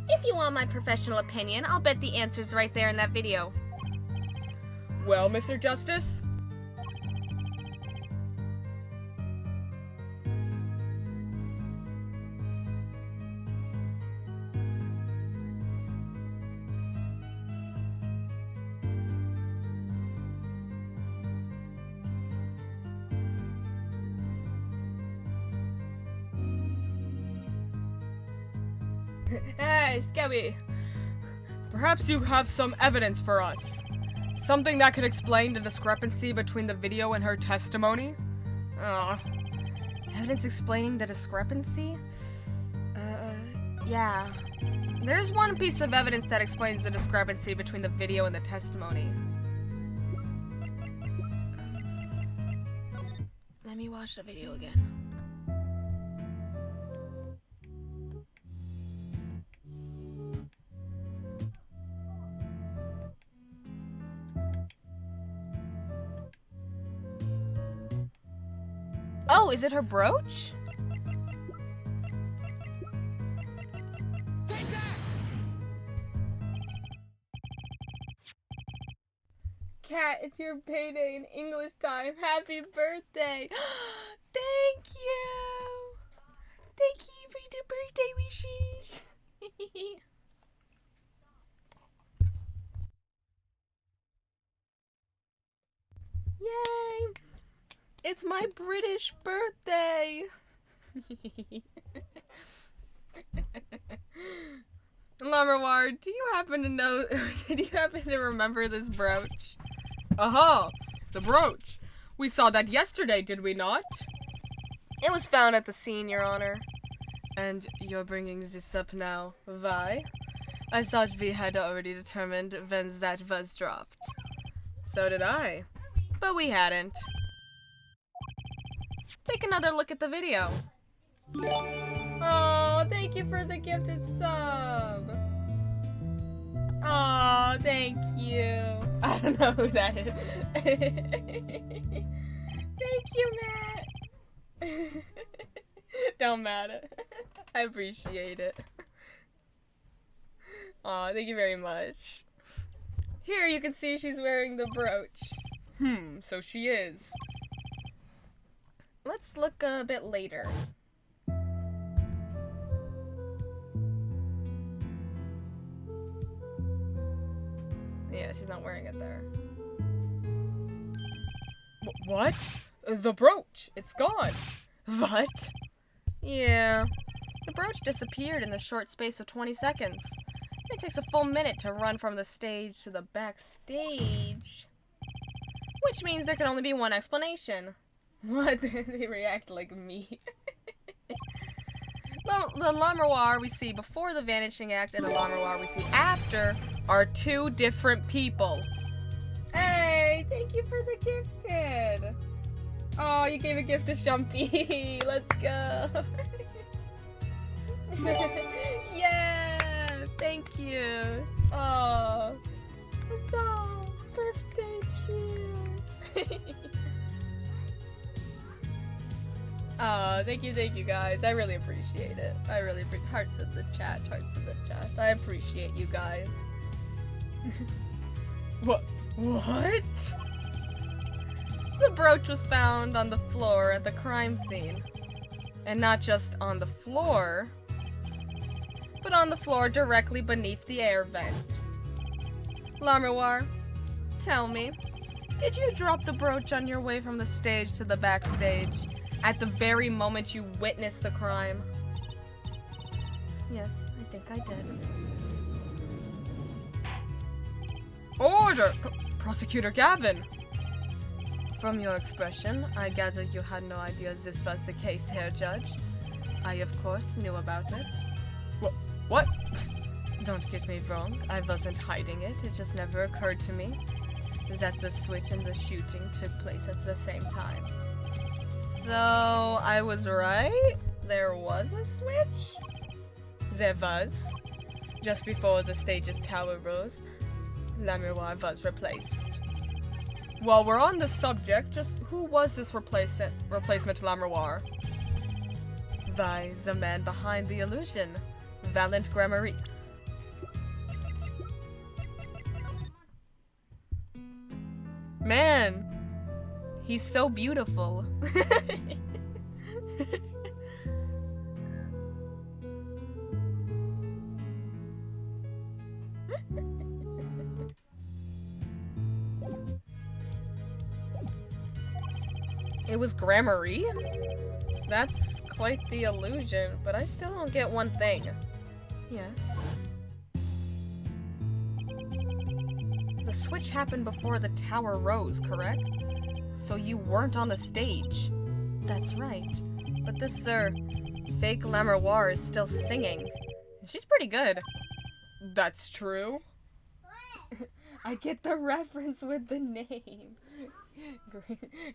If you want my professional opinion, I'll bet the answer's right there in that video. Well, Mr. Justice? Hey, Scabby. Perhaps you have some evidence for us. Something that could explain the discrepancy between the video and her testimony? Evidence explaining the discrepancy? Yeah. There's one piece of evidence that explains the discrepancy between the video and the testimony. Let me watch the video again. Oh, is it her brooch? Kat, it's your payday in English time. Happy birthday! Thank you! Thank you for the birthday wishes! Yay! It's my British birthday! Lammerwar, do you happen to know, did you happen to remember this brooch? Aha! The brooch! We saw that yesterday, did we not? It was found at the scene, Your Honor. And you're bringing this up now, why? I thought we had already determined when that was dropped. So did I. But we hadn't. Take another look at the video. Oh, thank you for the gifted sub. Oh, thank you. I don't know who that is. Thank you, Matt. Don't matter. I appreciate it. Aw, thank you very much. Here you can see she's wearing the brooch. So she is. Let's look a bit later. Yeah, she's not wearing it there. What? The brooch! It's gone! What? Yeah. The brooch disappeared in the short space of 20 seconds. It takes a full minute to run from the stage to the backstage. Which means there can only be one explanation. What? They react like me. Well, the Lammerwar we see before the Vanishing Act and the Lammerwar we see after are two different people. Hey, thank you for the gifted. Oh, you gave a gift to Shumpy. Let's go. Yeah, thank you. Oh, it's all birthday cheers. Oh, thank you guys. I really appreciate it. I really appreciate hearts in the chat, I appreciate you guys. What? The brooch was found on the floor at the crime scene. And not just on the floor, but on the floor directly beneath the air vent. Lammerwar, tell me, did you drop the brooch on your way from the stage to the backstage at the very moment you witnessed the crime? Yes, I think I did. Order! Prosecutor Gavin! From your expression, I gather you had no idea this was the case here, Judge. I, of course, knew about it. What? Don't get me wrong, I wasn't hiding it. It just never occurred to me that the switch and the shooting took place at the same time. So, I was right? There was a switch? There was. Just before the stage's tower rose, Lammerwar was replaced. While we're on the subject, just who was this replacement Lammerwar? Why, the man behind the illusion, Valent Gramarye. Man, he's so beautiful. It was Gramarye? That's quite the illusion, but I still don't get one thing. Yes. The switch happened before the tower rose, correct? So you weren't on the stage. That's right. But this, fake Lammerwar is still singing. She's pretty good. That's true. I get the reference with the name.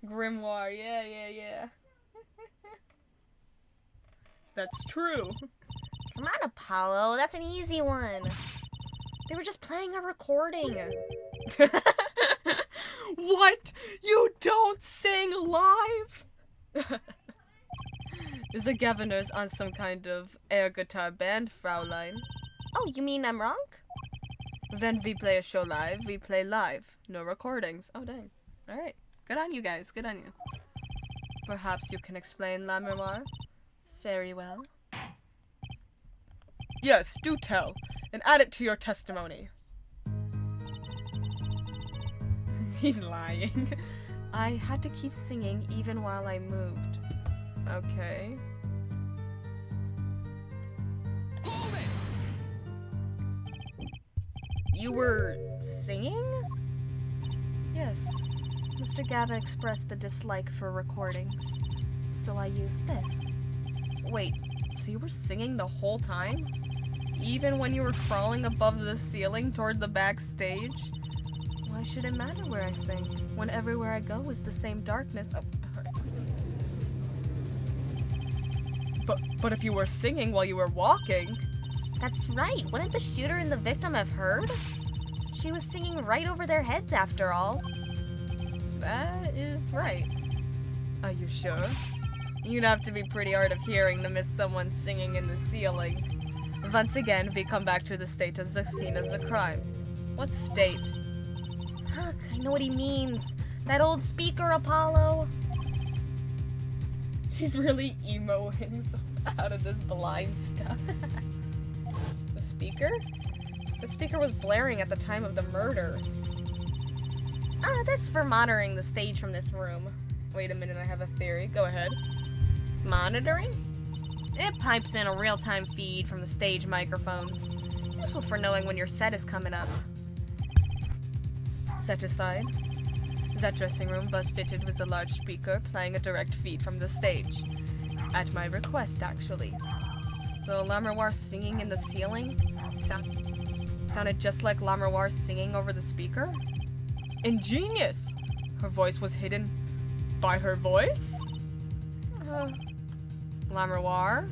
Grimoire, yeah. That's true. Come on, Apollo. That's an easy one. They were just playing a recording. What? You don't sing live? The governor's on some kind of air guitar band, Fraulein. Oh, you mean I'm wrong? When we play a show live, we play live. No recordings. Oh, dang. Alright. Good on you guys. Good on you. Perhaps you can explain La Memoire? Very well. Yes, do tell. And add it to your testimony. He's lying. I had to keep singing even while I moved. Okay. You were singing? Yes. Mr. Gavin expressed the dislike for recordings, so I used this. Wait, so you were singing the whole time? Even when you were crawling above the ceiling toward the backstage? Why should it matter where I sing, when everywhere I go is the same darkness? Oh, but if you were singing while you were walking... That's right. Wouldn't the shooter and the victim have heard? She was singing right over their heads after all. That is right. Are you sure? You'd have to be pretty hard of hearing to miss someone singing in the ceiling. Once again, we come back to the state as the scene as a crime. What state? Huck, I know what he means. That old speaker, Apollo. She's really emoing out of this blind stuff. The speaker? The speaker was blaring at the time of the murder. That's for monitoring the stage from this room. Wait a minute, I have a theory. Go ahead. Monitoring? It pipes in a real-time feed from the stage microphones. Useful for knowing when your set is coming up. Satisfied? That dressing room was fitted with a large speaker playing a direct feed from the stage. At my request, actually. So Lammerwar singing in the ceiling? Sounded just like Lammerwar singing over the speaker? Ingenious! Her voice was hidden by her voice? Lammerwar?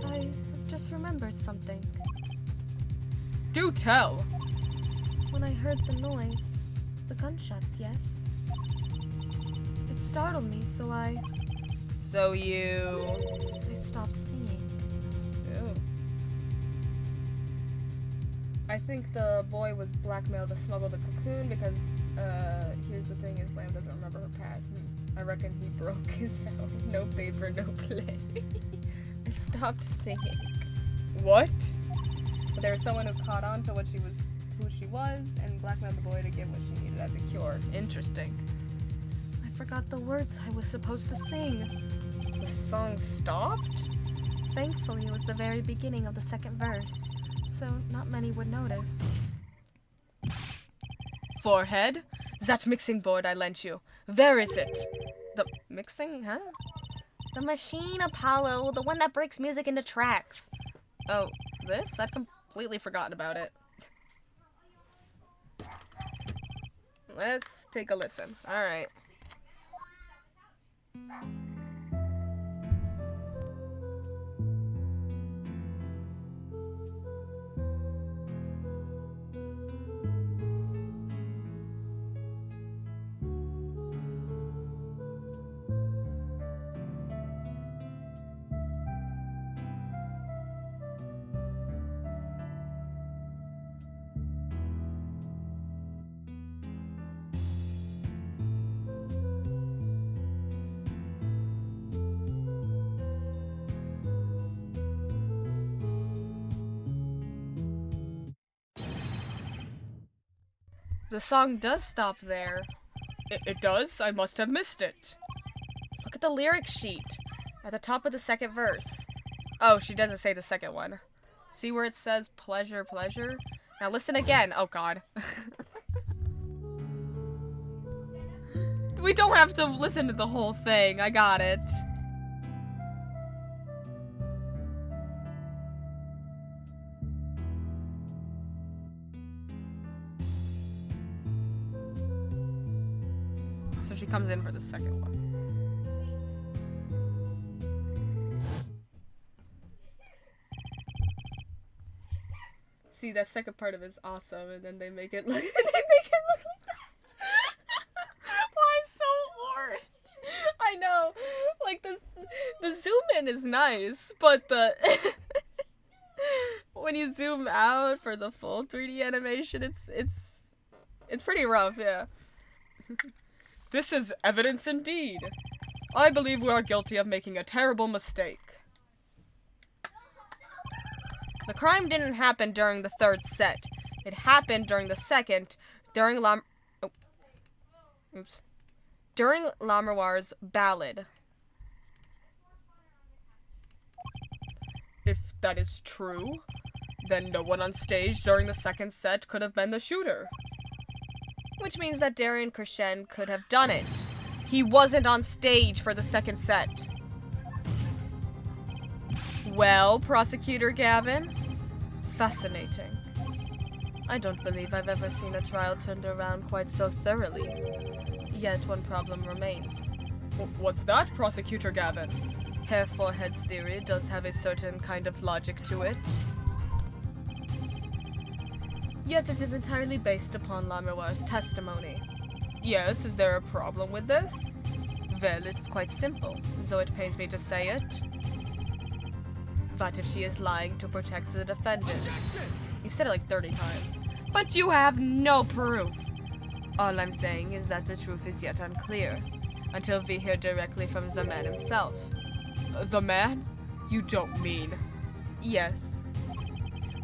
I just remembered something. Do tell! When I heard the noise, the gunshots, yes? It startled me, so I... So you... I stopped singing. Oh. I think the boy was blackmailed to smuggle the cocoon because, here's the thing is Lamb doesn't remember her past. I reckon he broke his house. No paper, no play. I stopped singing. What? But there was someone who caught on to who she was, and blackmailed the boy to give what she needed as a cure. Interesting. I forgot the words I was supposed to sing. The song stopped? Thankfully, it was the very beginning of the second verse, so not many would notice. Forehead? That mixing board I lent you. Where is it? The mixing, huh? The machine, Apollo, the one that breaks music into tracks. Oh, this? I've completely forgotten about it. Let's take a listen. Alright. The song does stop there. It does? I must have missed it. Look at the lyric sheet at the top of the second verse. Oh, she doesn't say the second one. See where it says pleasure, pleasure? Now listen again. Oh god. We don't have to listen to the whole thing. I got it. So she comes in for the second one. See, that second part of it is awesome, and then they make it look like that. Why so orange? I know, like the zoom in is nice, but the when you zoom out for the full 3D animation, it's pretty rough, yeah. This is evidence indeed. I believe we are guilty of making a terrible mistake. The crime didn't happen during the third set. It happened during the second, during Lammerwar's ballad. If that is true, then no one on stage during the second set could have been the shooter. Which means that Darian Crescend could have done it. He wasn't on stage for the second set. Well, Prosecutor Gavin? Fascinating. I don't believe I've ever seen a trial turned around quite so thoroughly. Yet one problem remains. What's that, Prosecutor Gavin? Herr Forehead's theory does have a certain kind of logic to it. Yet it is entirely based upon Lammerwar's testimony. Yes, is there a problem with this? Well, it's quite simple, though it pains me to say it. But if she is lying to protect the defendant? You've said it like 30 times. But you have no proof! All I'm saying is that the truth is yet unclear, until we hear directly from the man himself. The man? You don't mean... Yes.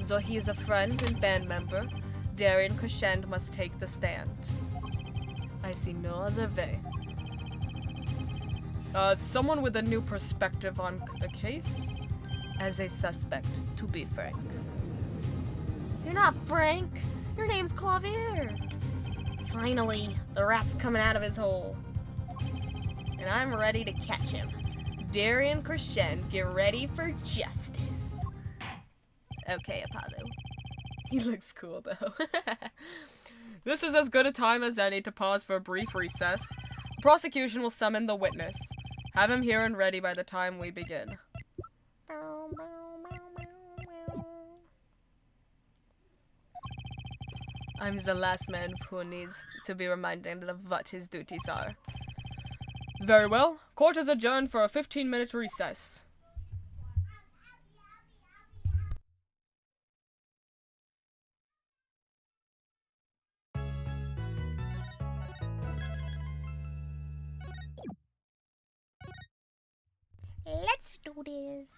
Though he is a friend and band member, Darian Crescend must take the stand. I see no other way. Someone with a new perspective on the case? As a suspect, to be frank. You're not Frank! Your name's Clavier! Finally, the rat's coming out of his hole. And I'm ready to catch him. Darian Crescend, get ready for justice. Okay, Apollo. He looks cool, though. This is as good a time as any to pause for a brief recess. The prosecution will summon the witness. Have him here and ready by the time we begin. I'm the last man who needs to be reminded of what his duties are. Very well. Court is adjourned for a 15-minute recess. Let's do this.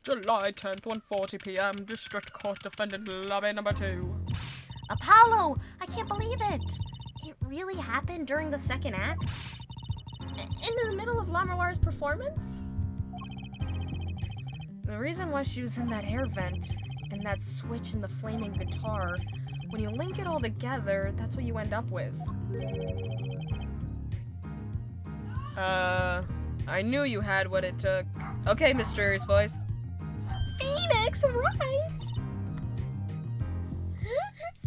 July 10th, 1:40 p.m. District Court Defendant Lobby number 2. Apollo! I can't believe it! It really happened during the second act? In the middle of Lammerwar's performance? The reason why she was in that air vent, and that switch in the flaming guitar, when you link it all together, that's what you end up with. I knew you had what it took. Okay, mysterious voice. Phoenix, right?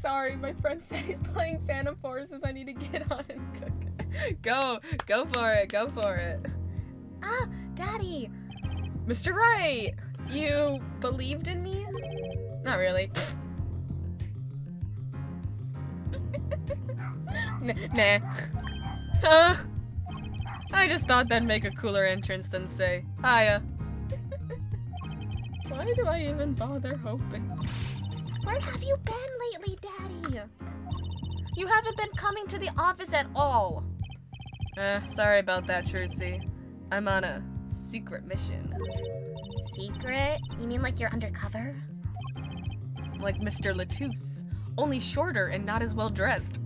Sorry, my friend said he's playing Phantom Forces. I need to get on and cook. Go for it, go for it. Ah, Daddy. Mr. Wright, you believed in me? Not really. Nah. I just thought that'd make a cooler entrance than say, hiya. Why do I even bother hoping? Where have you been lately, Daddy? You haven't been coming to the office at all. Sorry about that, Trucy. I'm on a secret mission. Secret? You mean like you're undercover? Like Mr. Latouche, only shorter and not as well dressed.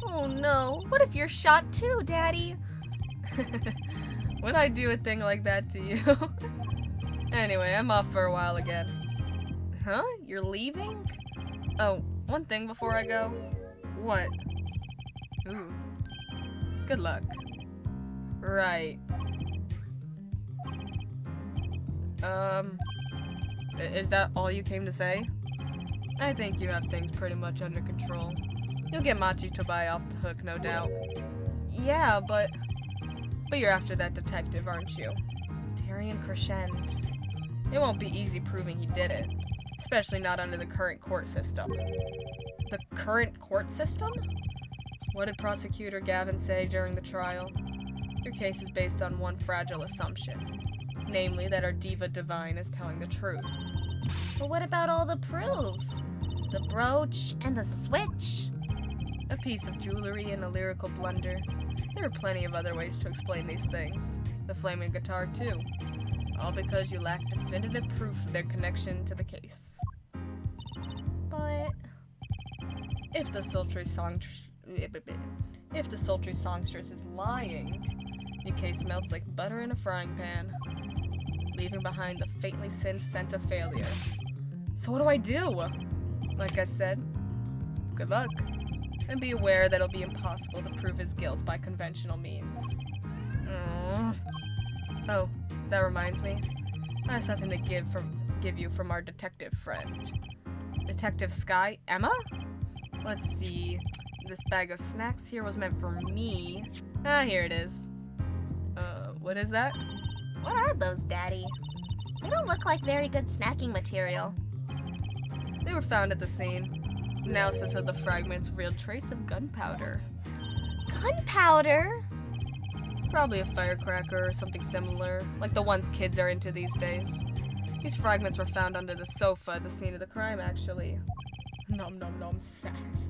Oh no, what if you're shot too, Daddy? Would I do a thing like that to you? Anyway, I'm off for a while again. Huh? You're leaving? Oh, one thing before I go. What? Ooh. Good luck. Right. Is that all you came to say? I think you have things pretty much under control. You'll get Machi Tobai off the hook, no doubt. Yeah, but you're after that detective, aren't you? Tarian Crescent. It won't be easy proving he did it. Especially not under the current court system. The current court system? What did Prosecutor Gavin say during the trial? Your case is based on one fragile assumption. Namely, that our Diva Divine is telling the truth. But what about all the proof? The brooch and the switch? A piece of jewelry and a lyrical blunder. There are plenty of other ways to explain these things. The flaming guitar, too. All because you lack definitive proof of their connection to the case. But if the sultry songstress is lying, your case melts like butter in a frying pan, leaving behind the faintly singed scent of failure. So what do I do? Like I said, good luck. And be aware that it'll be impossible to prove his guilt by conventional means. Oh, that reminds me. I have something to give you from our detective friend. Detective Sky? Emma? Let's see. This bag of snacks here was meant for me. Ah, here it is. What is that? what are those, Daddy? They don't look like very good snacking material. They were found at the scene. Analysis of the fragments revealed trace of gunpowder. Gunpowder? Probably a firecracker or something similar, like the ones kids are into these days. These fragments were found under the sofa at the scene of the crime, actually. Nom nom nom, snacks.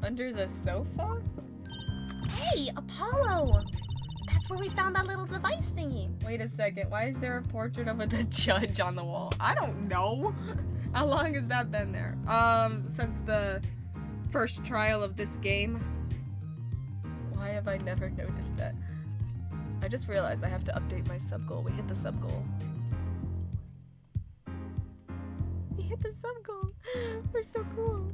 Under the sofa? Hey, Apollo! That's where we found that little device thingy. Wait a second, why is there a portrait of the judge on the wall? I don't know. How long has that been there? Since the first trial of this game. Why have I never noticed that? I just realized I have to update my sub-goal. We hit the sub-goal. We hit the sub-goal. We're so cool.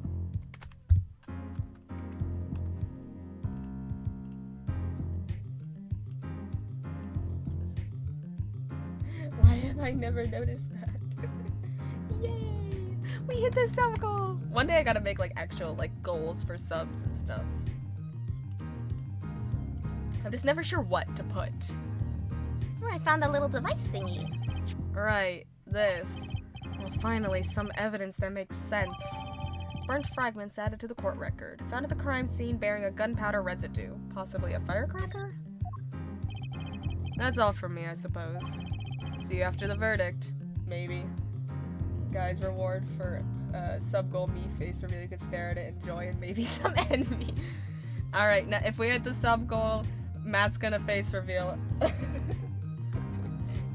Why have I never noticed that? Yay! We hit the sub goal! One day I gotta make like actual like goals for subs and stuff. I'm just never sure what to put. That's where I found that little device thingy. Right, this. Well, finally, some evidence that makes sense. Burnt fragments added to the court record. Found at the crime scene bearing a gunpowder residue. Possibly a firecracker? That's all from me, I suppose. See you after the verdict. Maybe. Guy's reward for sub-goal me face reveal. You could stare at it, enjoy, and maybe some envy. Alright, now if we hit the sub-goal, Matt's gonna face reveal.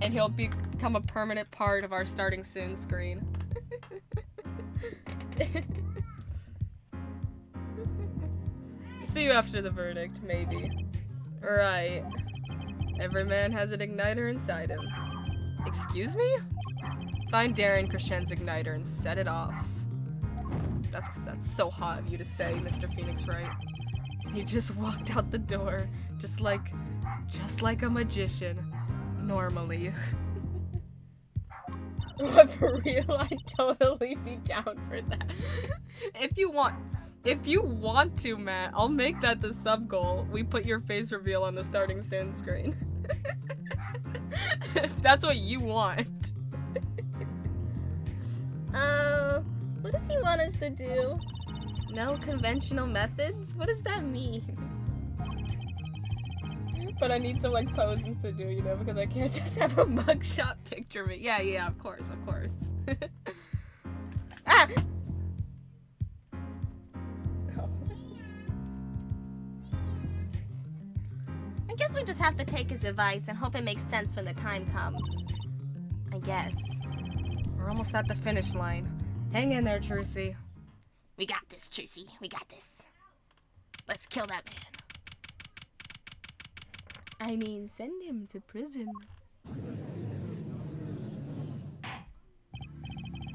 And he'll become a permanent part of our starting soon screen. See you after the verdict, maybe. Right. Every man has an igniter inside him. Excuse me? Find Darren Crescent's igniter and set it off. That's so hot of you to say, Mr. Phoenix Wright. He just walked out the door, just like a magician. Normally. But for real, I'd totally be down for that. If you want to, Matt, I'll make that the sub goal. We put your face reveal on the starting sin screen. If that's what you want. What does he want us to do? No conventional methods? What does that mean? But I need some like poses to do, you know, because I can't just have a mugshot picture of me. Yeah, of course. Ah! Oh. I guess we just have to take his advice and hope it makes sense when the time comes. I guess. We're almost at the finish line. Hang in there, Trucy. We got this, Trucy. We got this. Let's kill that man. I mean, send him to prison.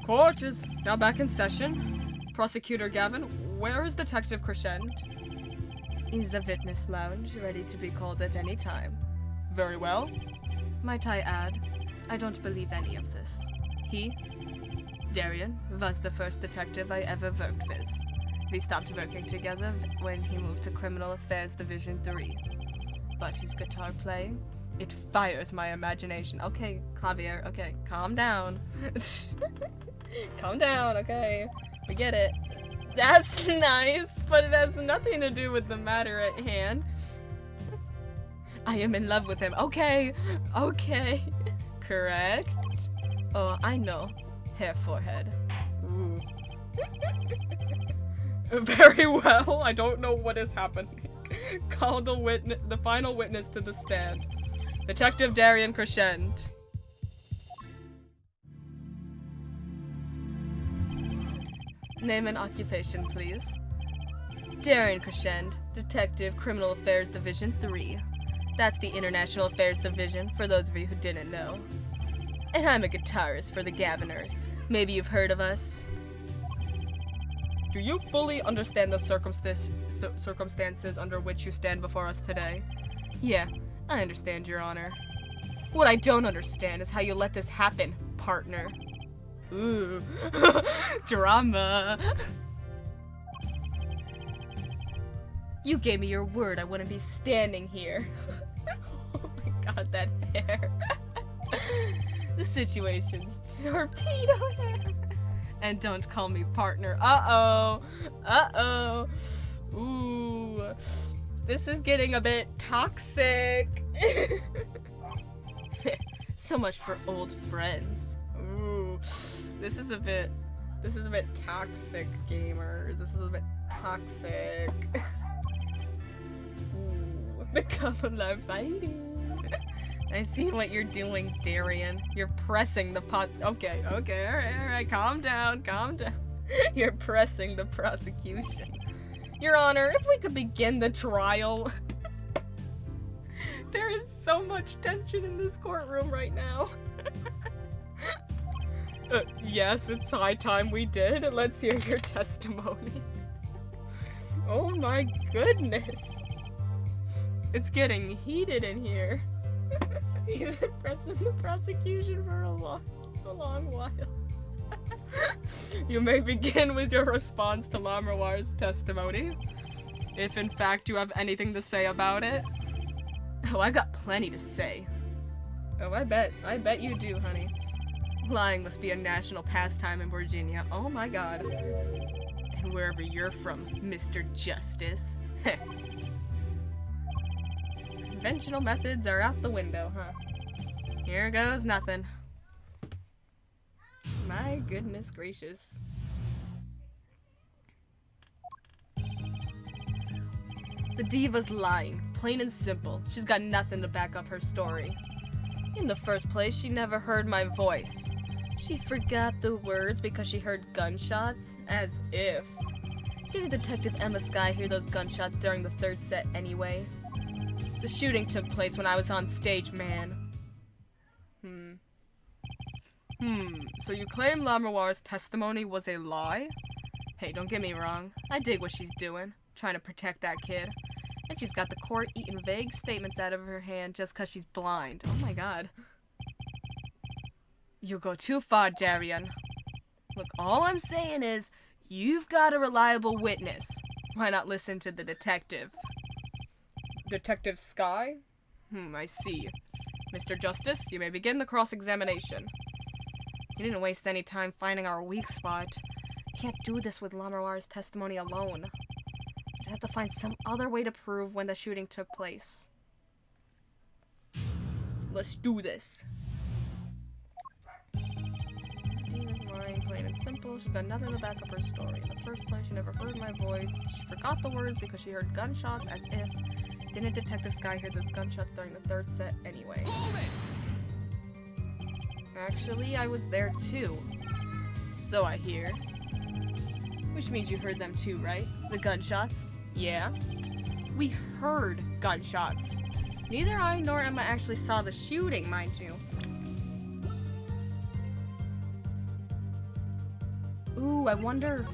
Court is now back in session. Prosecutor Gavin, where is Detective Crescent? He's the witness lounge, ready to be called at any time. Very well. Might I add, I don't believe any of this. He, Darian, was the first detective I ever worked with. We stopped working together when he moved to Criminal Affairs Division 3. But his guitar playing, it fires my imagination. Okay, Clavier, okay, calm down. Calm down, okay? We get it. That's nice, but it has nothing to do with the matter at hand. I am in love with him. Okay, okay. Correct. Oh, I know. Hair forehead. Ooh. Very well. I don't know what is happening. Call the final witness to the stand. Detective Darian Crescent. Name and occupation, please. Darian Crescent, Detective Criminal Affairs Division 3. That's the International Affairs Division, for those of you who didn't know. And I'm a guitarist for the Gaviners. Maybe you've heard of us. Do you fully understand the circumstances under which you stand before us today? Yeah, I understand, Your Honor. What I don't understand is how you let this happen, partner. Ooh. Drama. You gave me your word I wouldn't be standing here. Oh my god, that hair. The situation's torpedo hair. And don't call me partner. Uh-oh. Uh-oh. Ooh. This is getting a bit toxic. So much for old friends. Ooh. This is a bit toxic, gamers. This is a bit toxic. Ooh. The couple are fighting. I see what you're doing, Darian. You're pressing the pot. Okay, alright, calm down. You're pressing the prosecution. Your Honor, if we could begin the trial. There is so much tension in this courtroom right now. Yes, it's high time we did. Let's hear your testimony. Oh my goodness. It's getting heated in here. He's been pressing the prosecution for a long while. You may begin with your response to Lamroir's testimony, if in fact you have anything to say about it. Oh, I've got plenty to say. Oh, I bet you do, honey. Lying must be a national pastime in Virginia. Oh my god. And wherever you're from, Mr. Justice. Conventional methods are out the window, huh? Here goes nothing. My goodness gracious. The diva's lying, plain and simple. She's got nothing to back up her story. In the first place, she never heard my voice. She forgot the words because she heard gunshots? As if. Didn't Detective Emma Skye hear those gunshots during the third set anyway? The shooting took place when I was on stage, man. So you claim Lamroir's testimony was a lie? Hey, don't get me wrong. I dig what she's doing, trying to protect that kid. And she's got the court eating vague statements out of her hand just because she's blind. Oh my god. You go too far, Darian. Look, all I'm saying is, you've got a reliable witness. Why not listen to the detective? Detective Skye? I see. Mr. Justice, you may begin the cross-examination. You didn't waste any time finding our weak spot. Can't do this with Lamroir's testimony alone. I'd have to find some other way to prove when the shooting took place. Let's do this. Lying, plain and simple. She's got nothing to back up her story. In the first place, she never heard my voice. She forgot the words because she heard gunshots, as if. Didn't Detective Skye hear those gunshots during the third set anyway? Actually, I was there too. So I hear. Which means you heard them too, right? The gunshots? Yeah. We heard gunshots. Neither I nor Emma actually saw the shooting, mind you. Ooh, I wonder...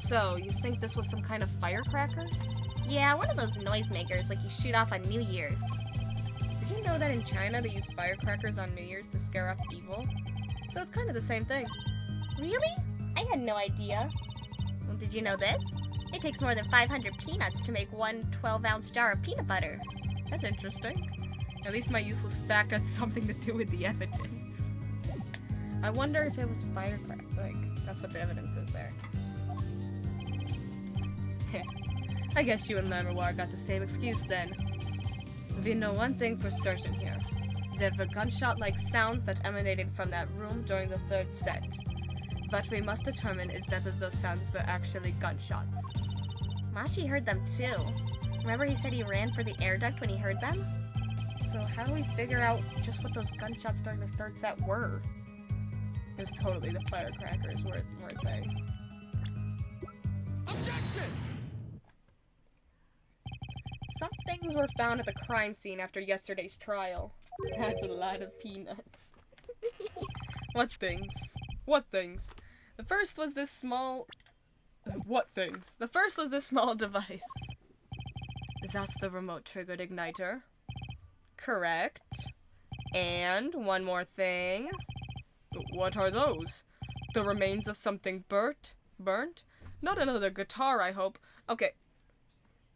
So, you think this was some kind of firecracker? Yeah, one of those noisemakers like you shoot off on New Year's. Did you know that in China they use firecrackers on New Year's to scare off evil? So it's kind of the same thing. Really? I had no idea. Well, did you know this? It takes more than 500 peanuts to make one 12-ounce jar of peanut butter. That's interesting. At least my useless fact had something to do with the evidence. I wonder if it was firecracker. Like, that's what the evidence is there. I guess you and Manuar got the same excuse then. We know one thing for certain here. There were gunshot-like sounds that emanated from that room during the third set. What we must determine is whether those sounds were actually gunshots. Machi heard them too. Remember he said he ran for the air duct when he heard them? So how do we figure out just what those gunshots during the third set were? It was totally the firecrackers, weren't they? Objection! Some things were found at the crime scene after yesterday's trial. That's a lot of peanuts. What things? What things? The first was this small... What things? The first was this small device. That's the remote-triggered igniter. Correct. And one more thing. What are those? The remains of something burnt? Not another guitar, I hope. Okay.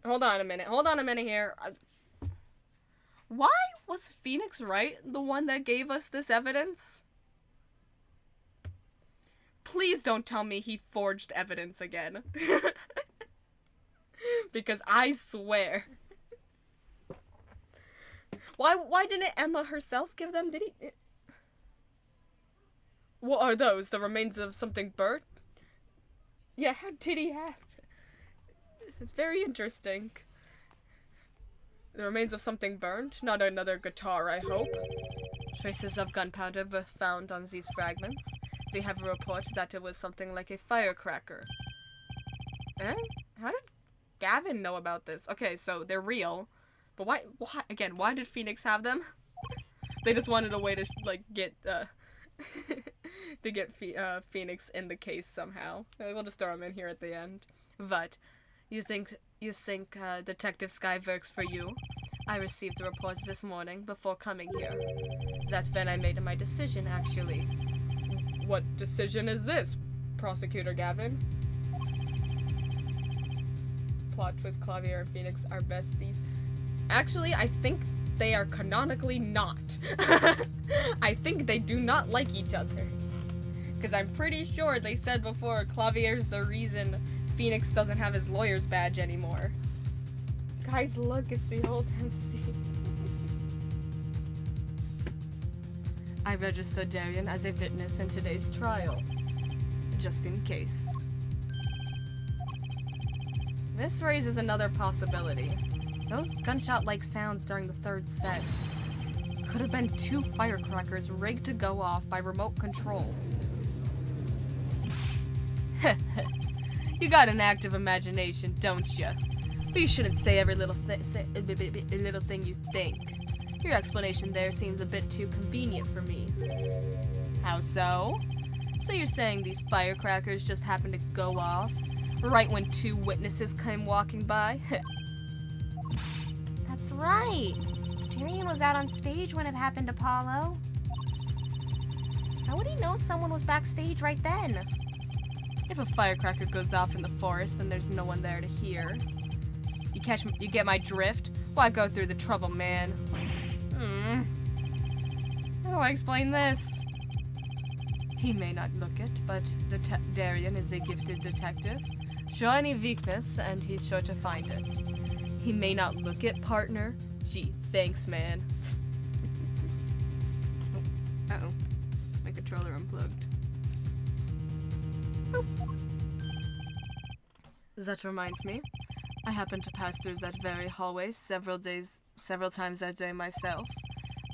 Hold on a minute here. Why was Phoenix Wright the one that gave us this evidence? Please don't tell me he forged evidence again. Because I swear. Why didn't Emma herself give them? Did he? What are those? The remains of something burnt? Yeah, how did he have? It's very interesting. The remains of something burned? Not another guitar, I hope. Traces of gunpowder were found on these fragments. We have a report that it was something like a firecracker. Eh? How did Gavin know about this? Okay, so they're real. But why why did Phoenix have them? They just wanted a way to, like, get, to get Phoenix in the case somehow. We'll just throw him in here at the end. But... You think Detective Sky works for you? I received the reports this morning before coming here. That's when I made my decision, actually. What decision is this, Prosecutor Gavin? Plot twist, Clavier and Phoenix are besties. Actually, I think they are canonically not. I think they do not like each other. Because I'm pretty sure they said before Clavier's the reason Phoenix doesn't have his lawyer's badge anymore. Guys, look, it's the old MC. I registered Darian as a witness in today's trial. Just in case. This raises another possibility. Those gunshot-like sounds during the third set could have been two firecrackers rigged to go off by remote control. You got an active imagination, don't you? But you shouldn't say every little thing you think. Your explanation there seems a bit too convenient for me. How so? So you're saying these firecrackers just happened to go off right when two witnesses came walking by? That's right. Darian was out on stage when it happened, Apollo. How would he know someone was backstage right then? If a firecracker goes off in the forest and there's no one there to hear. You get my drift? Why go through the trouble, man? How do I explain this? He may not look it, but Darian is a gifted detective. Show any weakness, and he's sure to find it. He may not look it, partner. Gee, thanks, man. Uh-oh. My controller unplugged. That reminds me. I happened to pass through that very hallway several times that day myself,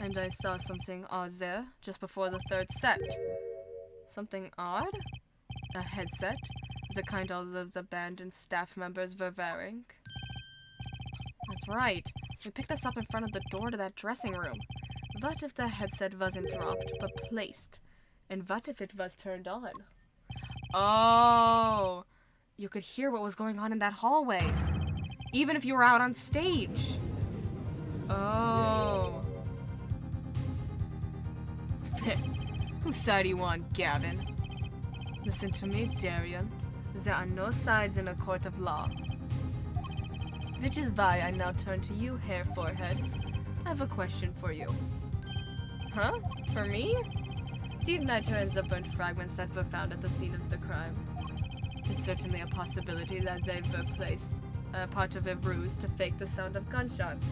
and I saw something odd there just before the third set. Something odd? A headset, the kind all of the band and staff members were wearing. That's right. We picked this up in front of the door to that dressing room. What if the headset wasn't dropped, but placed? And what if it was turned on? Oh, you could hear what was going on in that hallway, even if you were out on stage. Oh. Whose side do you want, Gavin? Listen to me, Darian. There are no sides in a court of law. Which is why I now turn to you, Hair Forehead. I have a question for you. Huh? For me? The igniter and the burnt fragments that were found at the scene of the crime. It's certainly a possibility that they were placed, part of a ruse to fake the sound of gunshots.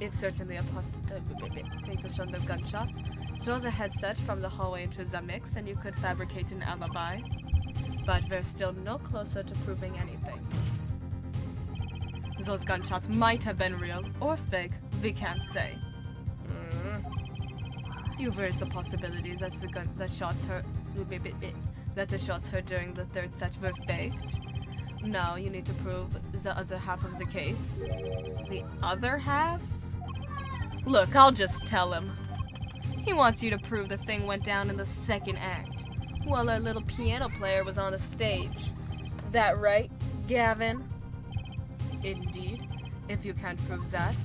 It's certainly a fake the sound of gunshots. Throw the headset from the hallway into the mix and you could fabricate an alibi. But we're still no closer to proving anything. Those gunshots might have been real or fake, we can't say. You've raised the possibilities that the shots heard during the third set were faked. Now you need to prove the other half of the case. The other half? Look, I'll just tell him. He wants you to prove the thing went down in the second act, while our little piano player was on the stage. That right, Gavin? Indeed. If you can't prove that,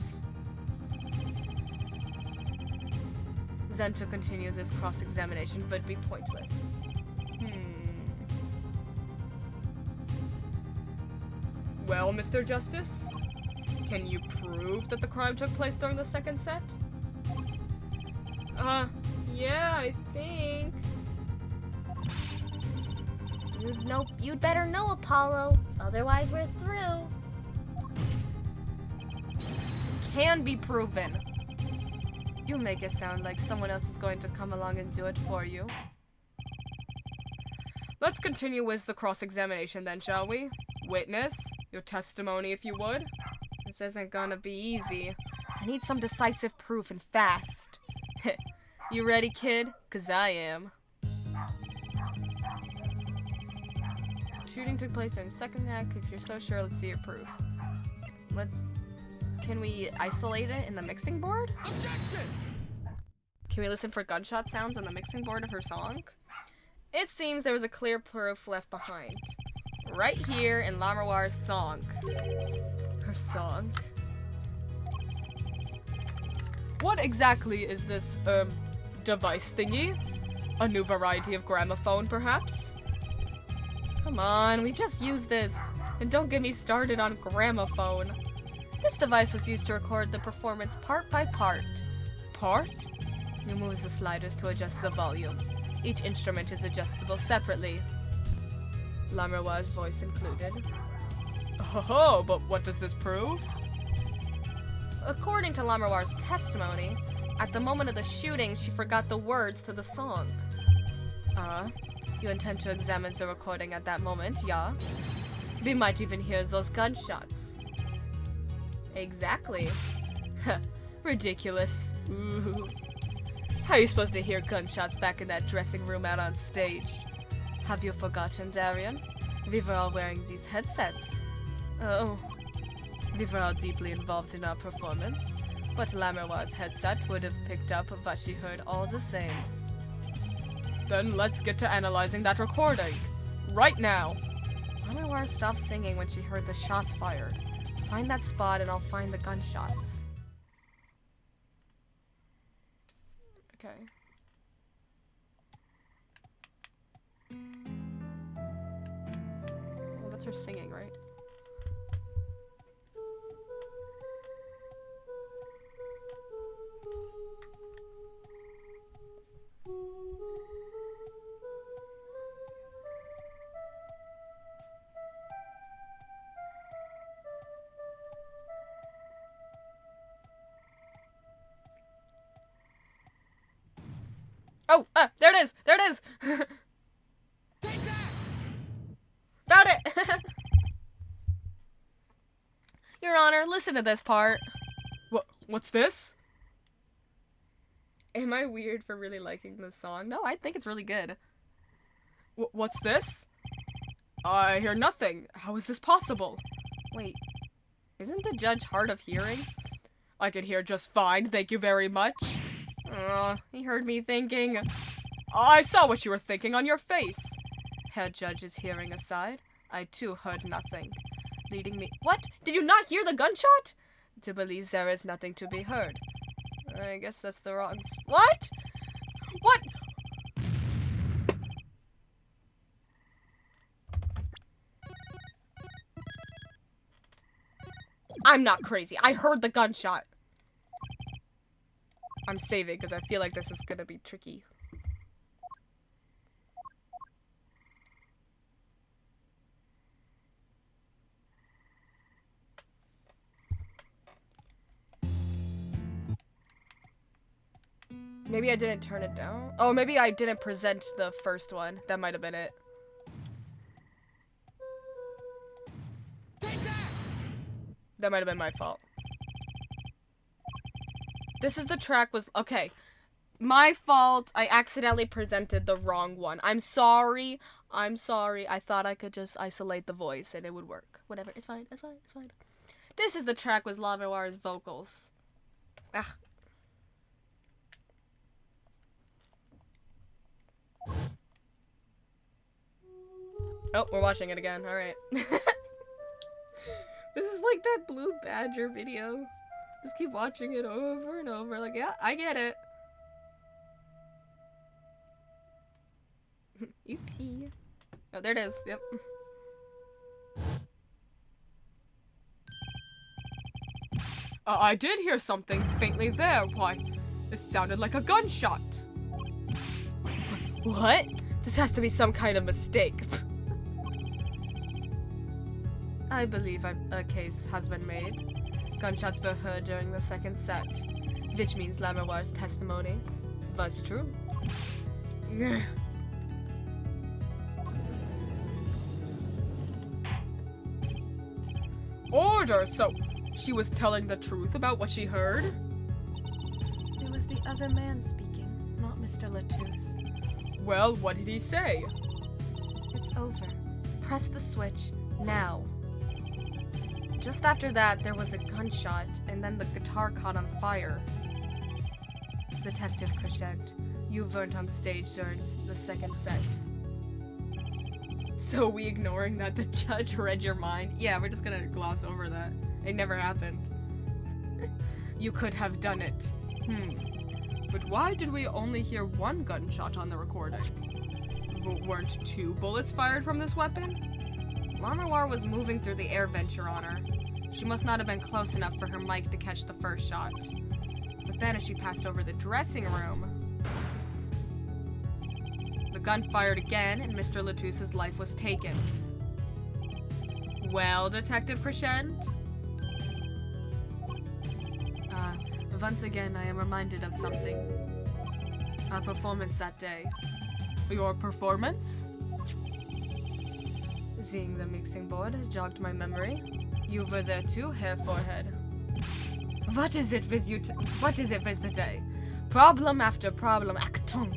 then to continue this cross-examination would be pointless. Well, Mr. Justice, can you prove that the crime took place during the second set? Yeah, I think. You'd better know, Apollo. Otherwise, we're through. Can be proven. You make it sound like someone else is going to come along and do it for you. Let's continue with the cross-examination then, shall we? Witness, your testimony if you would. This isn't gonna be easy. I need some decisive proof and fast. You ready, kid? 'Cause I am. Shooting took place during the second act. If you're so sure, let's see your proof. Can we isolate it in the mixing board? Objection! Can we listen for gunshot sounds on the mixing board of her song? It seems there was a clear proof left behind. Right here in Lamroir's song. Her song? What exactly is this, device thingy? A new variety of gramophone, perhaps? Come on, we just used this. And don't get me started on gramophone. This device was used to record the performance part by part. Part? Removes the sliders to adjust the volume. Each instrument is adjustable separately. Lamroir's voice included. Oh, but what does this prove? According to Lamroir's testimony, at the moment of the shooting, she forgot the words to the song. You intend to examine the recording at that moment, yeah? We might even hear those gunshots. Exactly. Ridiculous. Ooh. How are you supposed to hear gunshots back in that dressing room out on stage? Have you forgotten, Darian? We were all wearing these headsets. Oh. We were all deeply involved in our performance, but Lamroir's headset would have picked up what she heard all the same. Then let's get to analyzing that recording. Right now. Lamroir stopped singing when she heard the shots fired. Find that spot and I'll find the gunshots. Okay. Well, that's her singing, right? Oh, there it is! There it is! Take that! Found it! Your Honor, listen to this part. What's this? Am I weird for really liking this song? No, I think it's really good. What's this? I hear nothing. How is this possible? Wait, isn't the judge hard of hearing? I can hear just fine, thank you very much. He heard me thinking. I saw what you were thinking on your face. Herr Judge's hearing aside, I too heard nothing, leading me— What? Did you not hear the gunshot? To believe there is nothing to be heard. I guess that's the wrong— What? What? I'm not crazy. I heard the gunshot. I'm saving because I feel like this is gonna be tricky. Maybe I didn't turn it down. Oh, maybe I didn't present the first one. That might have been it. That might have been my fault. This is the track was— okay. My fault. I accidentally presented the wrong one. I'm sorry. I'm sorry. I thought I could just isolate the voice and it would work. Whatever. It's fine. It's fine. It's fine. This is the track with Lavoir's vocals. Ugh. Oh, we're watching it again. Alright. This is like that Blue Badger video. Just keep watching it over and over. Like, yeah, I get it. Oopsie. Oh, there it is. Yep. I did hear something faintly there. Why, it sounded like a gunshot. What? This has to be some kind of mistake. I believe a case has been made. Gunshots were heard during the second set, which means Lavoir's testimony was true. Order! So, she was telling the truth about what she heard? It was the other man speaking, not Mr. Latouche. Well, what did he say? It's over. Press the switch, now. Just after that, there was a gunshot, and then the guitar caught on fire. Detective Crescent, you weren't on stage during the second set. So we ignoring that the judge read your mind? Yeah, we're just gonna gloss over that. It never happened. You could have done it. But why did we only hear one gunshot on the recording? Weren't two bullets fired from this weapon? Lavoir was moving through the air vent, Your Honor. She must not have been close enough for her mic to catch the first shot. But then as she passed over the dressing room, the gun fired again and Mr. Latouche's life was taken. Well, Detective Crescent? Once again, I am reminded of something. Our performance that day. Your performance? Seeing the mixing board jogged my memory. You were there too, Herr Forehead. What is it with you? What is it with the day? Problem after problem, Achtung!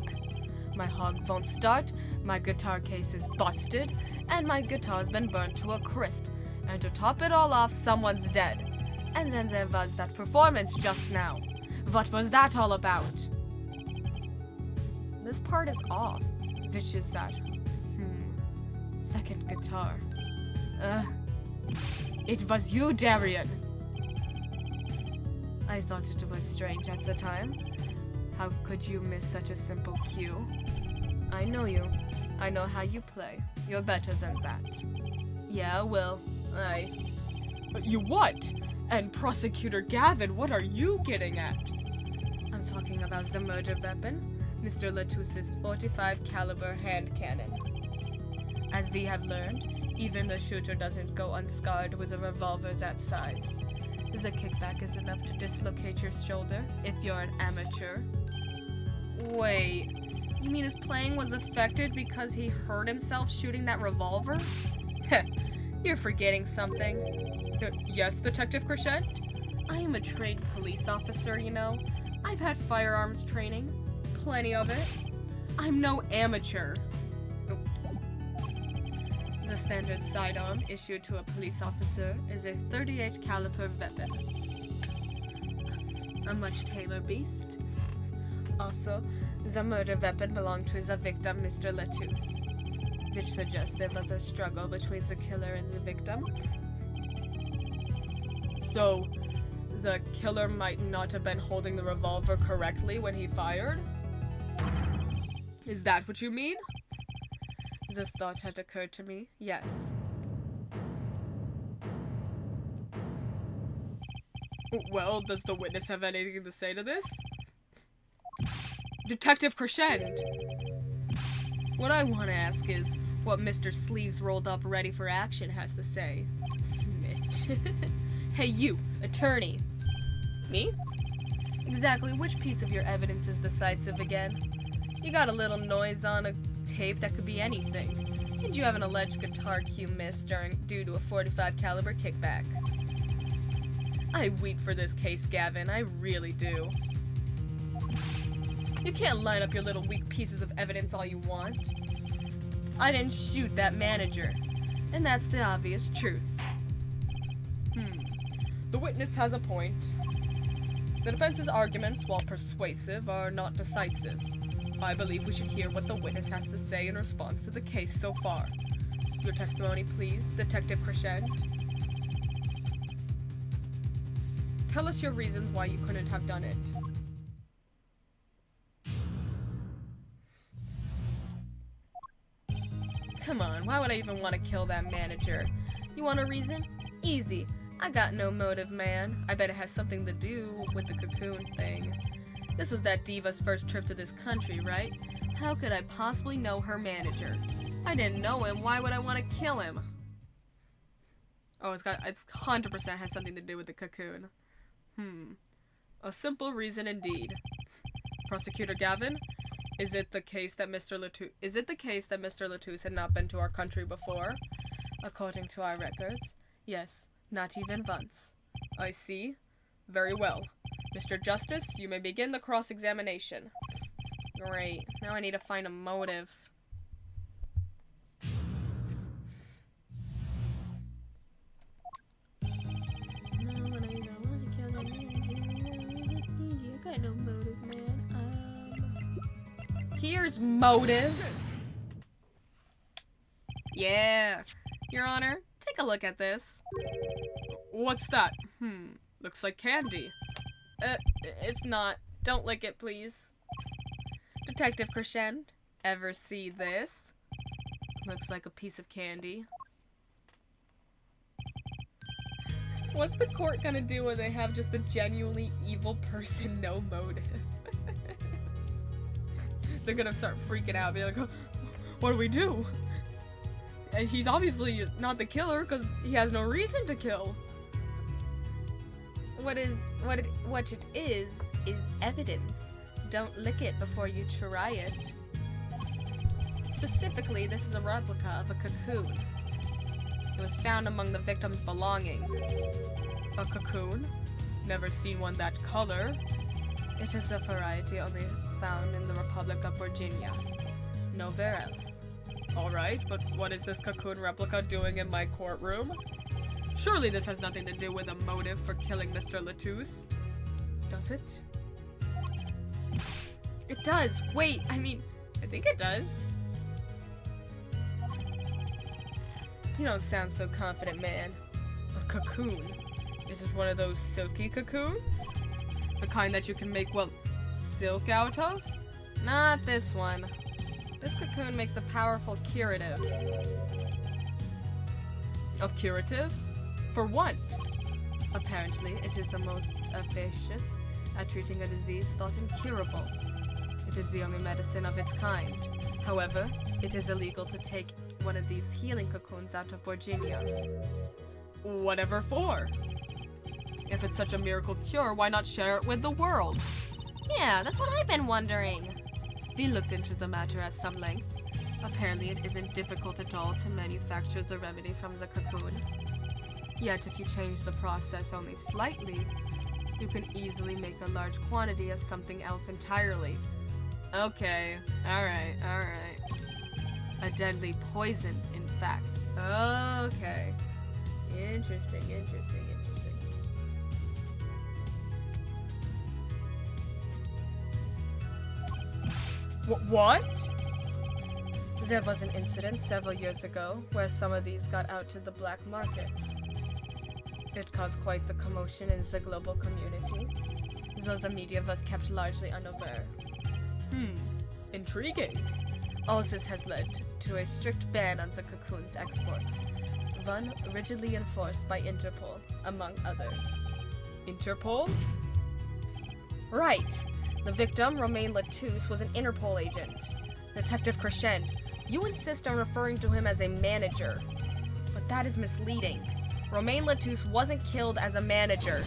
My hog won't start, my guitar case is busted, and my guitar's been burnt to a crisp. And to top it all off, someone's dead. And then there was that performance just now. What was that all about? This part is off. Which is that? Second guitar. It was you, Darian. I thought it was strange at the time. How could you miss such a simple cue? I know you. I know how you play. You're better than that. Yeah, well, You what? And Prosecutor Gavin, what are you getting at? I'm talking about the murder weapon, Mr. Latouche's .45 caliber hand cannon. As we have learned, even the shooter doesn't go unscarred with a revolver that size. The kickback is enough to dislocate your shoulder if you're an amateur. Wait, you mean his playing was affected because he hurt himself shooting that revolver? Heh, you're forgetting something. Yes, Detective Crescent? I am a trained police officer, you know. I've had firearms training. Plenty of it. I'm no amateur. The standard sidearm issued to a police officer is a .38 caliber weapon. A much tamer beast. Also, the murder weapon belonged to the victim, Mr. Latouche, which suggests there was a struggle between the killer and the victim. So, the killer might not have been holding the revolver correctly when he fired? Is that what you mean? This thought had occurred to me, yes. Well, does the witness have anything to say to this? Detective Crescend! What I want to ask is what Mr. Sleeves rolled up ready for action has to say. Snitch. Hey you, attorney. Me? Exactly which piece of your evidence is decisive again? You got a little noise on a tape that could be anything. And you have an alleged guitar cue miss due to a .45 caliber kickback. I weep for this case, Gavin. I really do. You can't line up your little weak pieces of evidence all you want. I didn't shoot that manager. And that's the obvious truth. The witness has a point. The defense's arguments, while persuasive, are not decisive. I believe we should hear what the witness has to say in response to the case so far. Your testimony, please, Detective Crescend. Tell us your reasons why you couldn't have done it. Come on, why would I even want to kill that manager? You want a reason? Easy. I got no motive, man. I bet it has something to do with the cocoon thing. This was that diva's first trip to this country, right? How could I possibly know her manager? I didn't know him, why would I want to kill him? Oh, it's 100% has something to do with the cocoon. A simple reason indeed. Prosecutor Gavin, is it the case that Mr. Latouche had not been to our country before? According to our records, yes, not even once. I see. Very well. Mr. Justice, you may begin the cross-examination. Great. Now I need to find a motive. Here's motive. Yeah. Your Honor, take a look at this. What's that? Looks like candy. It's not. Don't lick it, please. Detective Crescend, ever see this? Looks like a piece of candy. What's the court gonna do when they have just a genuinely evil person, no motive? They're gonna start freaking out, be like, oh, what do we do? And he's obviously not the killer because he has no reason to kill. What it is evidence. Don't lick it before you try it. Specifically, this is a replica of a cocoon. It was found among the victim's belongings. A cocoon? Never seen one that color. It is a variety only found in the Republic of Virginia. Nowhere else. Alright, but what is this cocoon replica doing in my courtroom? Surely this has nothing to do with a motive for killing Mr. Latouche. Does it? It does! Wait, I think it does. You don't sound so confident, man. A cocoon? Is it one of those silky cocoons? The kind that you can make, well, silk out of? Not this one. This cocoon makes a powerful curative. A curative? For what? Apparently, it is the most efficacious at treating a disease thought incurable. It is the only medicine of its kind. However, it is illegal to take one of these healing cocoons out of Virginia. Whatever for? If it's such a miracle cure, why not share it with the world? Yeah, that's what I've been wondering. We looked into the matter at some length. Apparently it isn't difficult at all to manufacture the remedy from the cocoon. Yet if you change the process only slightly, you can easily make a large quantity of something else entirely. Okay, alright. A deadly poison, in fact. Okay. Interesting. What? There was an incident several years ago where some of these got out to the black market. It caused quite the commotion in the global community, though the media was kept largely unaware. Intriguing. All this has led to a strict ban on the cocoon's export, one rigidly enforced by Interpol, among others. Interpol? Right. The victim, Romain Latouche, was an Interpol agent. Detective Crescent, you insist on referring to him as a manager, but that is misleading. Romain Latouche wasn't killed as a manager.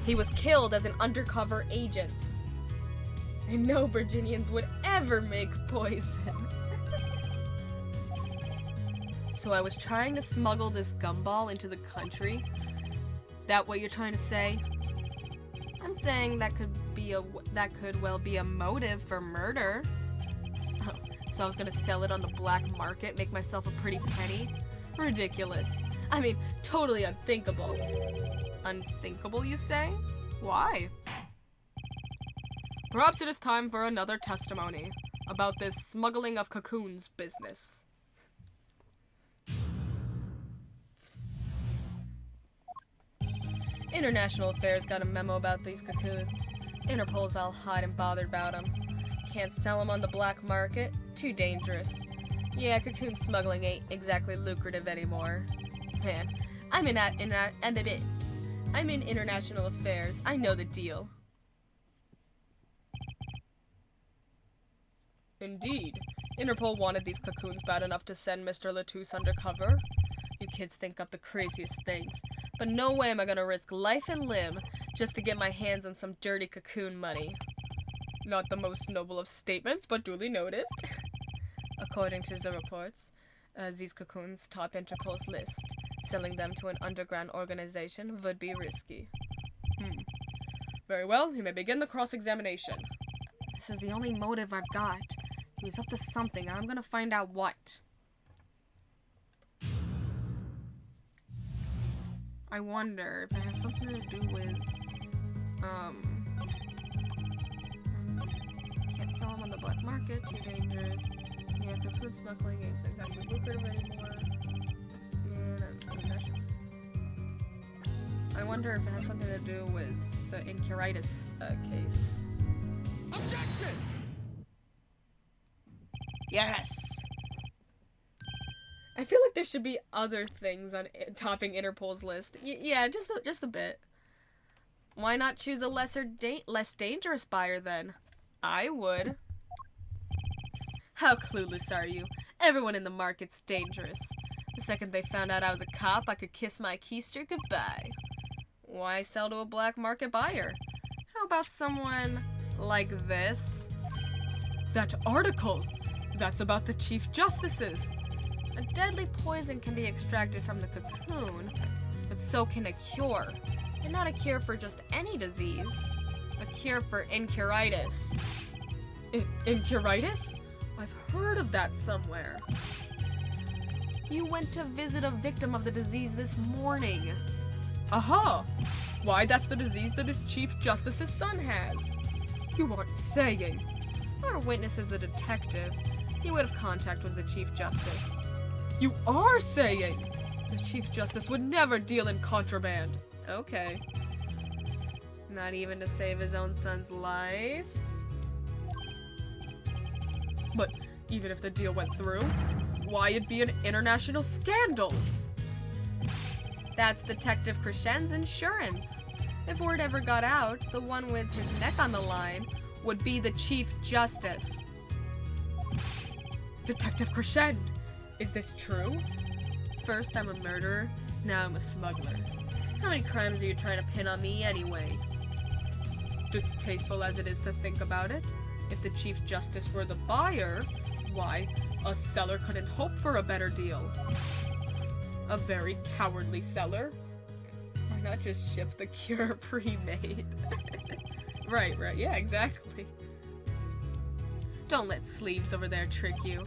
He was killed as an undercover agent. And no Virginians would ever make poison. So I was trying to smuggle this gumball into the country? That what you're trying to say? I'm saying that could well be a motive for murder. Oh, so I was gonna sell it on the black market, make myself a pretty penny? Ridiculous. I mean, totally unthinkable. Unthinkable, you say? Why? Perhaps it is time for another testimony about this smuggling of cocoons business. International Affairs got a memo about these cocoons. Interpol's all hot and bothered about them. Can't sell them on the black market. Too dangerous. Yeah, cocoon smuggling ain't exactly lucrative anymore. Man, I'm in international affairs. I know the deal. Indeed. Interpol wanted these cocoons bad enough to send Mr. Latouche undercover. You kids think up the craziest things. But no way am I gonna risk life and limb just to get my hands on some dirty cocoon money. Not the most noble of statements, but duly noted. According to the reports, these cocoons top Interpol's list. Selling them to an underground organization would be risky. Very well, you may begin the cross-examination. This is the only motive I've got. He's up to something, and I'm gonna find out what. I wonder if it has something to do with, can't sell them on the black market, too dangerous. Yeah, cocoon smuggling ain't exactly lucrative anymore. I wonder if it has something to do with the incuritis case. Objection! Yes! I feel like there should be other things on topping Interpol's list. Yeah, just a bit. Why not choose a less dangerous buyer then? I would. How clueless are you? Everyone in the market's dangerous. The second they found out I was a cop, I could kiss my keister goodbye. Why sell to a black market buyer? How about someone like this? That article! That's about the Chief Justices! A deadly poison can be extracted from the cocoon, but so can a cure. And not a cure for just any disease. A cure for incuritis. Incuritis? I've heard of that somewhere. You went to visit a victim of the disease this morning. Aha! Why, that's the disease that the Chief Justice's son has. You aren't saying. Our witness is a detective. He would have contact with the Chief Justice. You are saying! The Chief Justice would never deal in contraband. Okay. Not even to save his own son's life? But even if the deal went through, why it'd be an international scandal? That's Detective Crescent's insurance. If word ever got out, the one with his neck on the line would be the Chief Justice. Detective Crescent! Is this true? First I'm a murderer, now I'm a smuggler. How many crimes are you trying to pin on me anyway? Distasteful as it is to think about it, if the Chief Justice were the buyer, why, a seller couldn't hope for a better deal. A very cowardly seller. Why not just ship the cure pre-made? Right, yeah, exactly. Don't let sleeves over there trick you.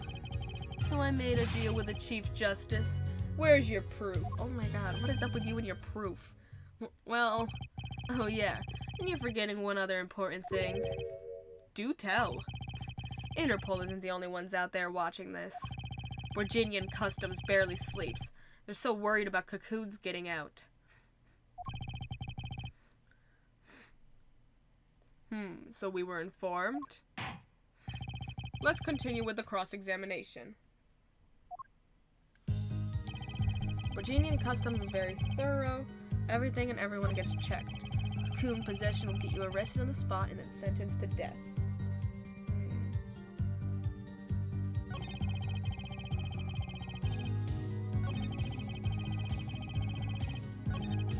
So I made a deal with the Chief Justice. Where's your proof? Oh my god, what is up with you and your proof? Well, oh yeah, and you're forgetting one other important thing. Do tell. Interpol isn't the only ones out there watching this. Virginian Customs barely sleeps. They're so worried about cocoons getting out. So we were informed? Let's continue with the cross-examination. Virginian Customs is very thorough. Everything and everyone gets checked. Cocoon possession will get you arrested on the spot and then sentenced to death.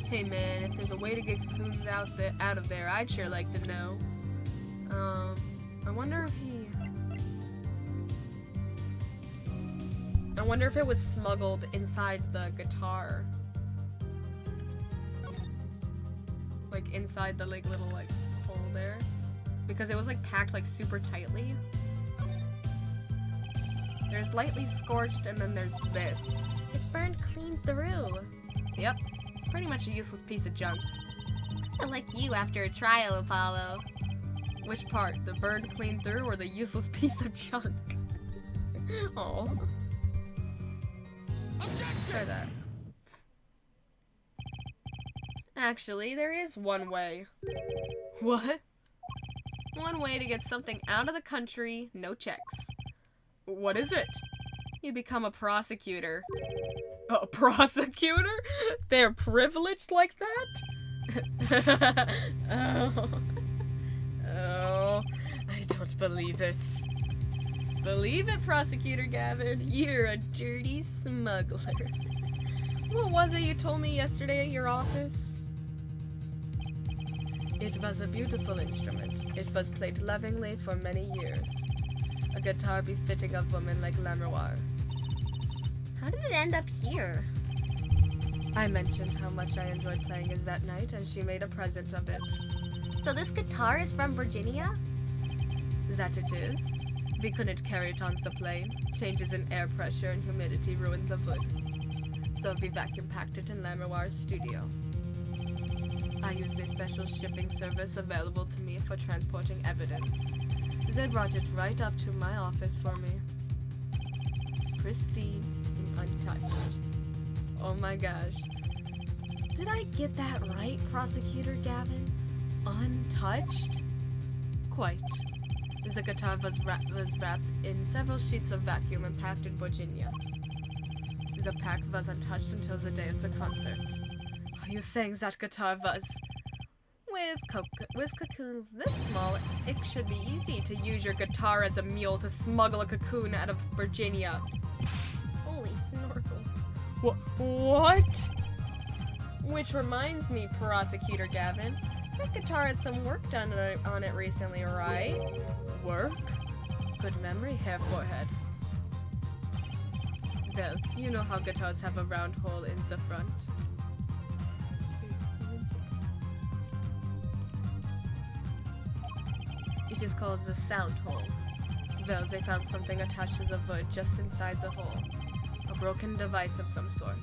Hey man, if there's a way to get cocoons out of there, I'd sure like to know. I wonder if it was smuggled inside the guitar. Like inside the little hole there. Because it was packed super tightly. There's lightly scorched and then there's this. It's burned clean through. Yep. It's pretty much a useless piece of junk. Kinda like you after a trial, Apollo. Which part? The burned clean through or the useless piece of junk? Oh. Try that. Actually, there is one way. What? One way to get something out of the country, no checks. What is it? You become a prosecutor. A prosecutor? They're privileged like that? Oh, I don't believe it. Believe it, Prosecutor Gavin. You're a dirty smuggler. What was it you told me yesterday at your office? It was a beautiful instrument. It was played lovingly for many years. A guitar befitting a woman like Lamoire. How did it end up here? I mentioned how much I enjoyed playing it that night, and she made a present of it. So this guitar is from Virginia? That it is. We couldn't carry it on the plane. Changes in air pressure and humidity ruined the wood. So we vacuum packed it in Lamoire's studio. I used a special shipping service available to me for transporting evidence. They brought it right up to my office for me. Pristine and untouched. Oh my gosh. Did I get that right, Prosecutor Gavin? Untouched? Quite. The guitar was wrapped in several sheets of vacuum and packed in Virginia. The pack was untouched until the day of the concert. Are you saying that guitar was... With cocoons this small, it should be easy to use your guitar as a mule to smuggle a cocoon out of Virginia. Holy snorkels. What? Which reminds me, Prosecutor Gavin, that guitar had some work done on it recently, right? Work? Good memory, hair forehead. Well, you know how guitars have a round hole in the front. It is called the sound hole. Well, they found something attached to the wood just inside the hole. A broken device of some sort.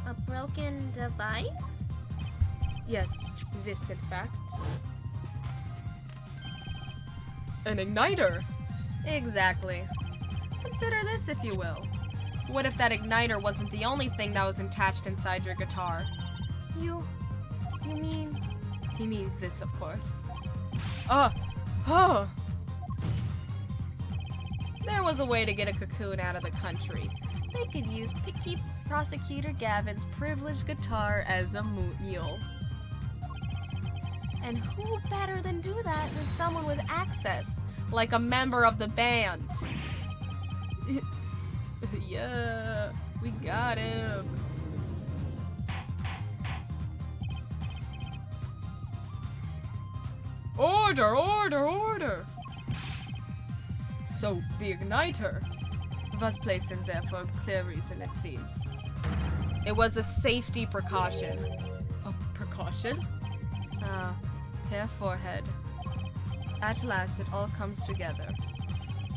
A broken device? Yes, this in fact. An igniter! Exactly. Consider this, if you will. What if that igniter wasn't the only thing that was attached inside your guitar? You mean... He means this, of course. There was a way to get a cocoon out of the country. They could use picky Prosecutor Gavin's privileged guitar as a mule. And who better than do that than someone with access, like a member of the band? Yeah, we got him. Order, order, order! So, the igniter was placed in there for a clear reason, it seems. It was a safety precaution. A precaution? Hair forehead. At last, it all comes together.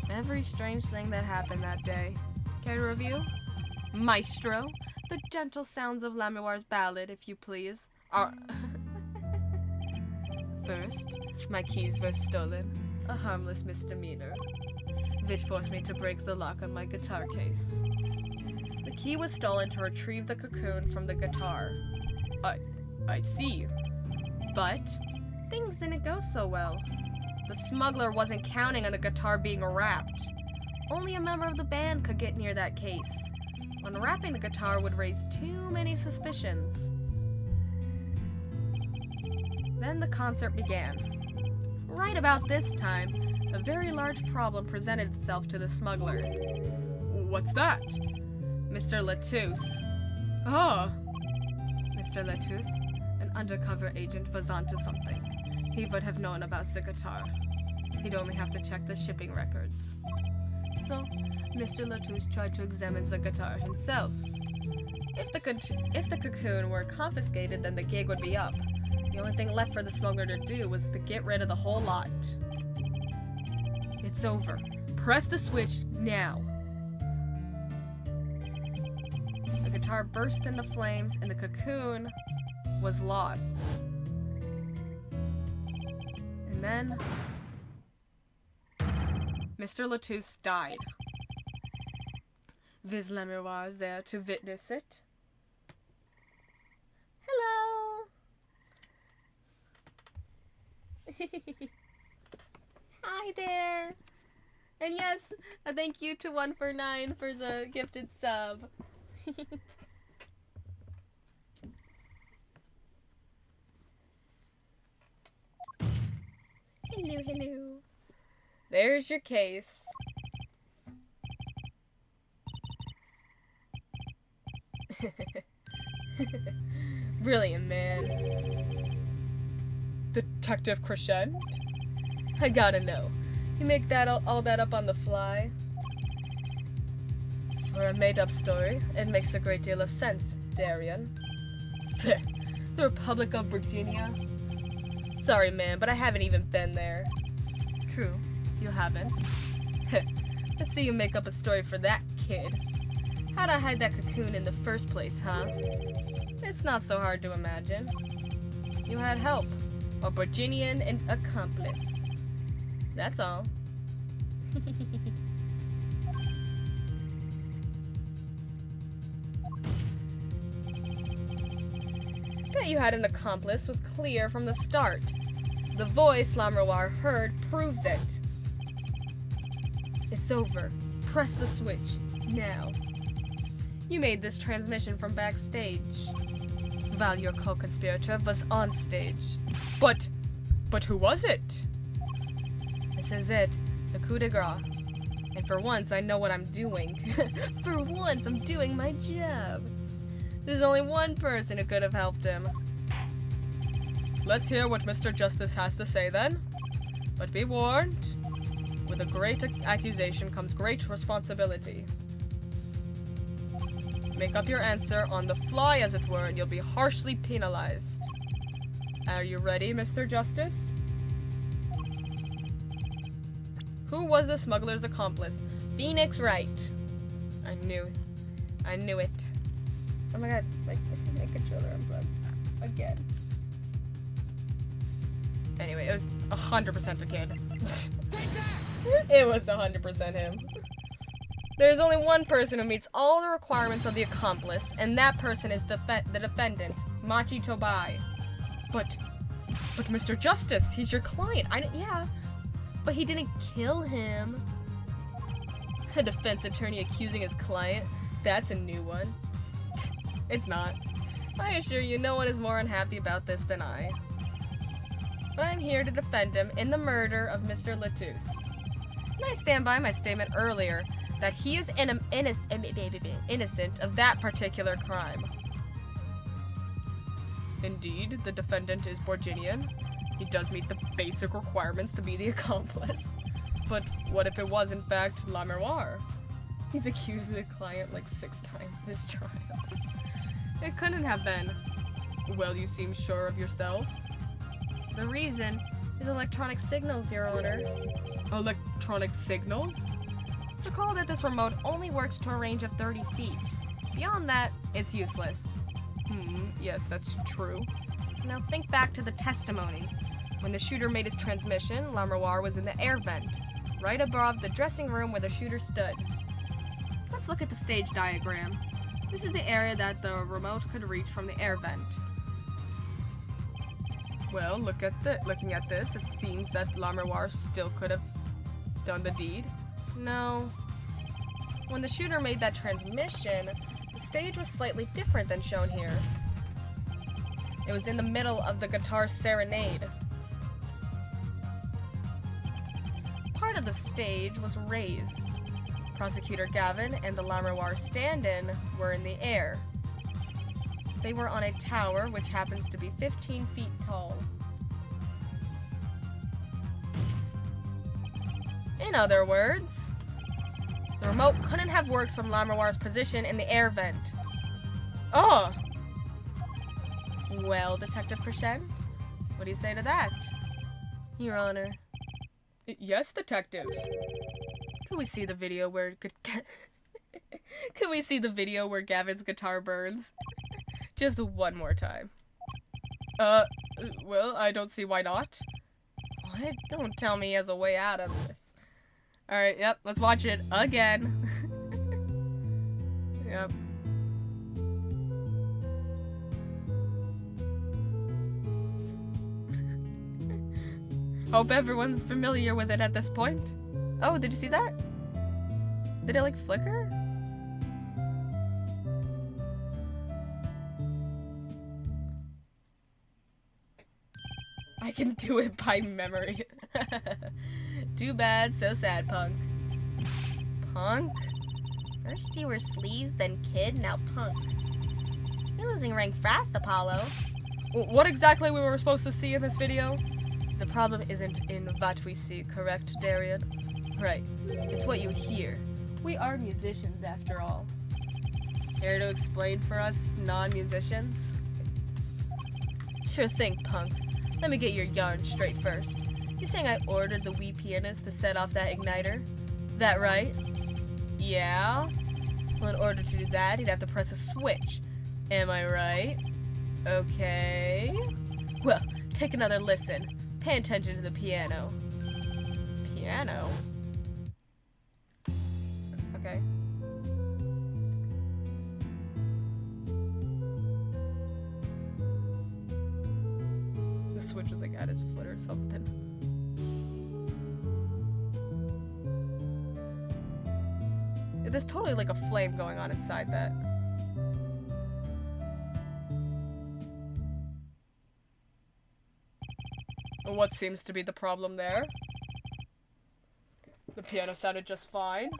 Every strange thing that happened that day. Care to review? Maestro, the gentle sounds of Lamoire's ballad, if you please, are... First, my keys were stolen, a harmless misdemeanor, which forced me to break the lock on my guitar case. The key was stolen to retrieve the cocoon from the guitar. I see. But things didn't go so well. The smuggler wasn't counting on the guitar being wrapped. Only a member of the band could get near that case. Unwrapping the guitar would raise too many suspicions. Then the concert began. Right about this time, a very large problem presented itself to the smuggler. What's that? Mr. Latouche. Oh! Mr. Latouche, an undercover agent, was onto something. He would have known about the guitar. He'd only have to check the shipping records. So, Mr. Latouche tried to examine the guitar himself. If the cocoon were confiscated, then the gig would be up. The only thing left for the smuggler to do was to get rid of the whole lot. It's over. Press the switch now. The guitar burst into flames and the cocoon was lost. And then Mr. Latouche died. Viz Lemoire was there to witness it. Hello! Hi there! And yes, a thank you to 149 for the gifted sub. Hello, hello. There's your case. Brilliant, man. Detective Crescent? I gotta know. You make that all that up on the fly? For a made-up story, it makes a great deal of sense, Darian. The Republic of Virginia? Sorry, man, but I haven't even been there. True, you haven't. Let's see you make up a story for that kid. How'd I hide that cocoon in the first place, huh? It's not so hard to imagine. You had help. A Virginian and accomplice. That's all. That you had an accomplice was clear from the start. The voice Lamoire heard proves it. It's over. Press the switch. Now. You made this transmission from backstage, while your co-conspirator was on stage. But who was it? This is it. The coup de grace. And for once, I know what I'm doing. For once, I'm doing my job. There's only one person who could have helped him. Let's hear what Mr. Justice has to say then. But be warned, with a great accusation comes great responsibility. Make up your answer on the fly, as it were, and you'll be harshly penalized. Are you ready, Mr. Justice? Who was the smuggler's accomplice? Phoenix Wright. I knew it. Oh my god, my controller unplugged again. Anyway, it was 100% a kid. It was 100% him. There's only one person who meets all the requirements of the accomplice, and that person is the defendant, Machi Tobai. But Mr. Justice, he's your client. Yeah, but he didn't kill him. A defense attorney accusing his client? That's a new one. It's not. I assure you, no one is more unhappy about this than I. But I'm here to defend him in the murder of Mr. Latouche. And I stand by my statement earlier that he is innocent of that particular crime. Indeed, the defendant is Borginian. He does meet the basic requirements to be the accomplice. But what if it was, in fact, Lamoire? He's accused the client like 6 times this trial. It couldn't have been. Well, you seem sure of yourself. The reason These electronic signals, Your Honor. Electronic signals? Recall that this remote only works to a range of 30 feet. Beyond that, it's useless. Yes, that's true. Now think back to the testimony. When the shooter made his transmission, Lamroir was in the air vent, right above the dressing room where the shooter stood. Let's look at the stage diagram. This is the area that the remote could reach from the air vent. Well, looking at this, it seems that Lamroir still could have done the deed. No. When the shooter made that transmission, the stage was slightly different than shown here. It was in the middle of the guitar serenade. Part of the stage was raised. Prosecutor Gavin and the Lamroir stand-in were in the air. They were on a tower which happens to be 15 feet tall. In other words, the remote couldn't have worked from Lamroir's position in the air vent. Oh! Well, Detective Crescent, what do you say to that? Your Honor. Yes, Detective. Could we see the video where Gavin's guitar burns? Just one more time. Well, I don't see why not. What? Don't tell me he has a way out of this. Alright, yep, let's watch it again. Yep. Hope everyone's familiar with it at this point. Oh, did you see that? Did it like flicker? I can do it by memory. Too bad, so sad, Punk. Punk? First you were sleeves, then kid, now punk. You're losing rank fast, Apollo. What exactly we were supposed to see in this video? The problem isn't in what we see, correct, Darian? Right. It's what you hear. We are musicians, after all. Care to explain for us non-musicians? Sure thing, Punk. Let me get your yarn straight first. You're saying I ordered the wee pianist to set off that igniter? That right? Yeah? Well, in order to do that, he'd have to press a switch. Am I right? Okay. Well, take another listen. Pay attention to the piano. Piano? Okay. The switch is like at his foot or something. There's totally like a flame going on inside that. What seems to be the problem there? The piano sounded just fine.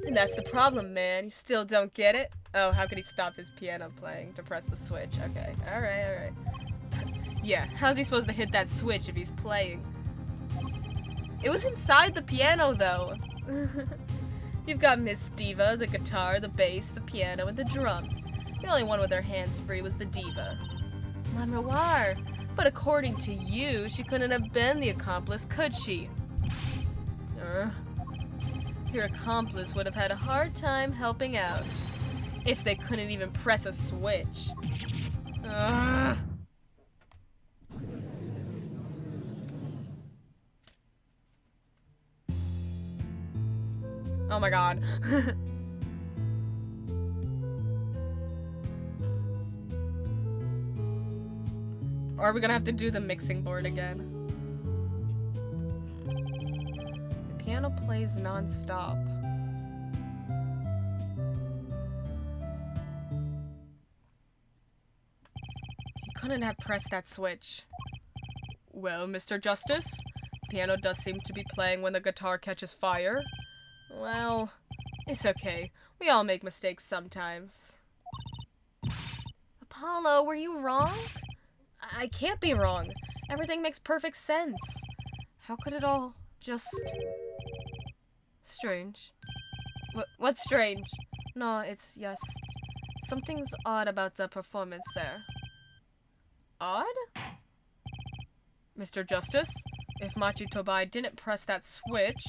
And that's the problem, man. You still don't get it? Oh, how could he stop his piano playing to press the switch? Okay, alright. Yeah, how's he supposed to hit that switch if he's playing? It was inside the piano, though. You've got Miss Diva, the guitar, the bass, the piano, and the drums. The only one with her hands free was the diva. Lamroir. But according to you, she couldn't have been the accomplice, could she? Your accomplice would have had a hard time helping out. If they couldn't even press a switch. Oh my god. Or are we gonna have to do the mixing board again? The piano plays non-stop. He couldn't have pressed that switch. Well, Mr. Justice, piano does seem to be playing when the guitar catches fire. Well, it's okay. We all make mistakes sometimes. Apollo, were you wrong? I can't be wrong. Everything makes perfect sense. How could it all just... Strange. What's strange? No, it's just... Something's odd about the performance there. Odd? Mr. Justice, if Machi Tobai didn't press that switch,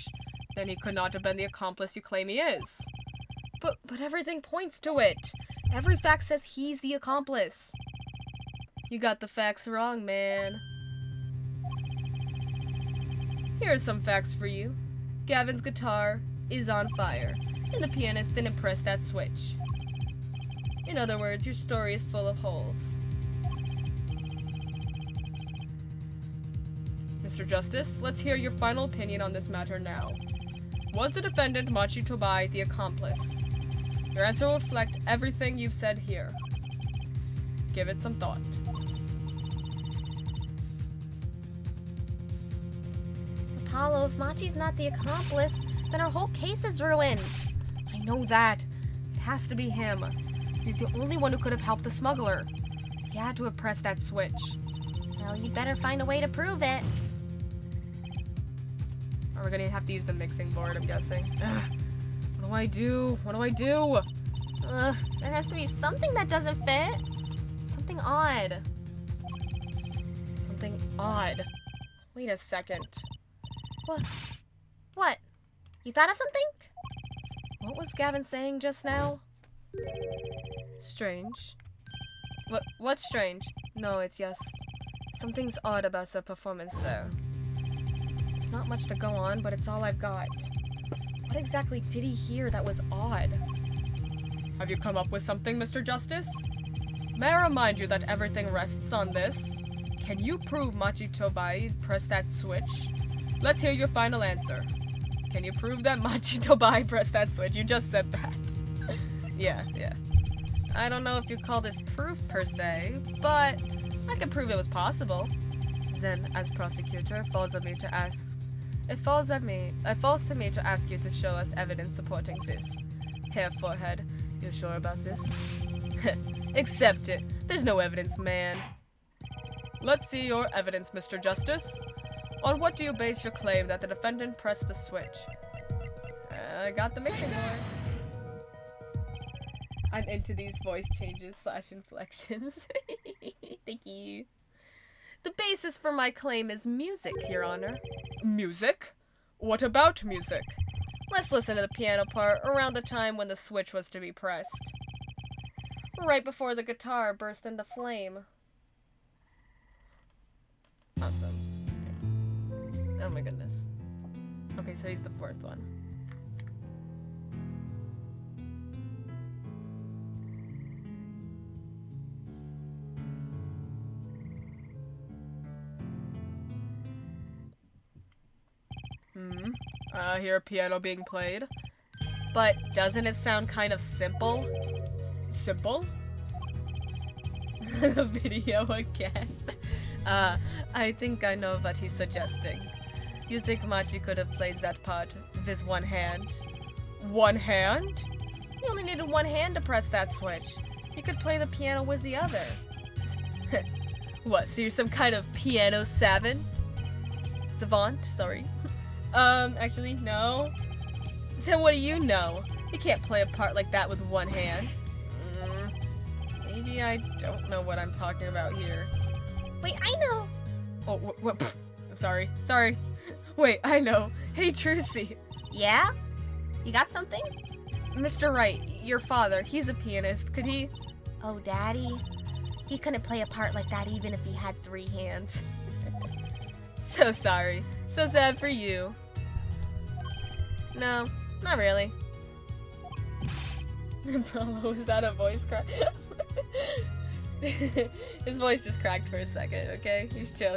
then he could not have been the accomplice you claim he is. But everything points to it. Every fact says he's the accomplice. You got the facts wrong, man. Here are some facts for you. Gavin's guitar is on fire, and the pianist didn't press that switch. In other words, your story is full of holes. Mr. Justice, let's hear your final opinion on this matter now. Was the defendant Machi Tobai the accomplice? Your answer will reflect everything you've said here. Give it some thought. Apollo, if Machi's not the accomplice, then our whole case is ruined. I know that. It has to be him. He's the only one who could have helped the smuggler. He had to have pressed that switch. Well, you'd better find a way to prove it. Are we gonna have to use the mixing board, I'm guessing? Ugh. What do I do? What do I do? There has to be something that doesn't fit. Something odd. Something odd. Wait a second. What? You thought of something? What was Gavin saying just now? Strange. What's strange? No, it's just something's odd about the performance there. It's not much to go on, but it's all I've got. What exactly did he hear that was odd? Have you come up with something, Mr. Justice? May I remind you that everything rests on this? Can you prove Machi Tobai pressed that switch? Let's hear your final answer. Can you prove that Machi Tobai pressed that switch? You just said that. Yeah. I don't know if you call this proof per se, but I can prove it was possible. Then, as prosecutor, it falls to me to ask you to show us evidence supporting this. Hair forehead, you sure about this? Accept it. There's no evidence, man. Let's see your evidence, Mr. Justice. On what do you base your claim that the defendant pressed the switch? I got the mixing board. I'm into these voice changes / inflections. Thank you. The basis for my claim is music, Your Honor. Music? What about music? Let's listen to the piano part around the time when the switch was to be pressed. Right before the guitar burst into flame. Awesome. Oh my goodness. Okay, so he's the fourth one. I hear a piano being played. But doesn't it sound kind of simple? Simple? The video again. I think I know what he's suggesting. You think Machi could have played that part with one hand? One hand? He only needed one hand to press that switch. He could play the piano with the other. What, so you're some kind of piano savant? Sorry. Actually, no. Then what do you know? You can't play a part like that with one hand. Maybe I don't know what I'm talking about here. Wait, I know. Oh, what? Sorry. Wait, I know. Hey, Trucy. Yeah? You got something? Mr. Wright, your father, he's a pianist. Could he? Oh, Daddy. He couldn't play a part like that even if he had 3 hands. So sorry. So sad for you. No, not really. Apollo, was that a voice crack? His voice just cracked for a second, okay? He's chill.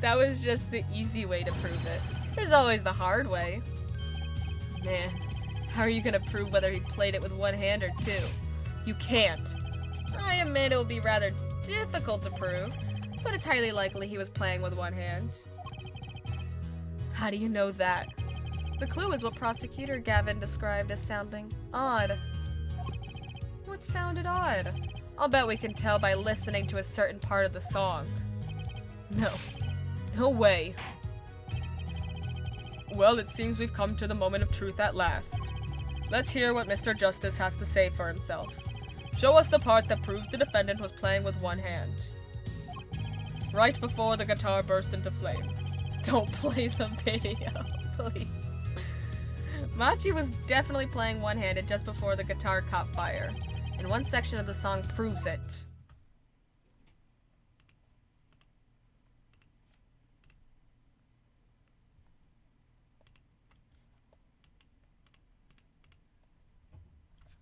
That was just the easy way to prove it. There's always the hard way. Man, how are you gonna prove whether he played it with one hand or 2? You can't. I admit it will be rather difficult to prove, but it's highly likely he was playing with one hand. How do you know that? The clue is what Prosecutor Gavin described as sounding odd. What sounded odd? I'll bet we can tell by listening to a certain part of the song. No way. Well, it seems we've come to the moment of truth at last. Let's hear what Mr. Justice has to say for himself. Show us the part that proves the defendant was playing with one hand. right before the guitar burst into flame. Don't play the video, please. Machi was definitely playing one-handed just before the guitar caught fire, and one section of the song proves it.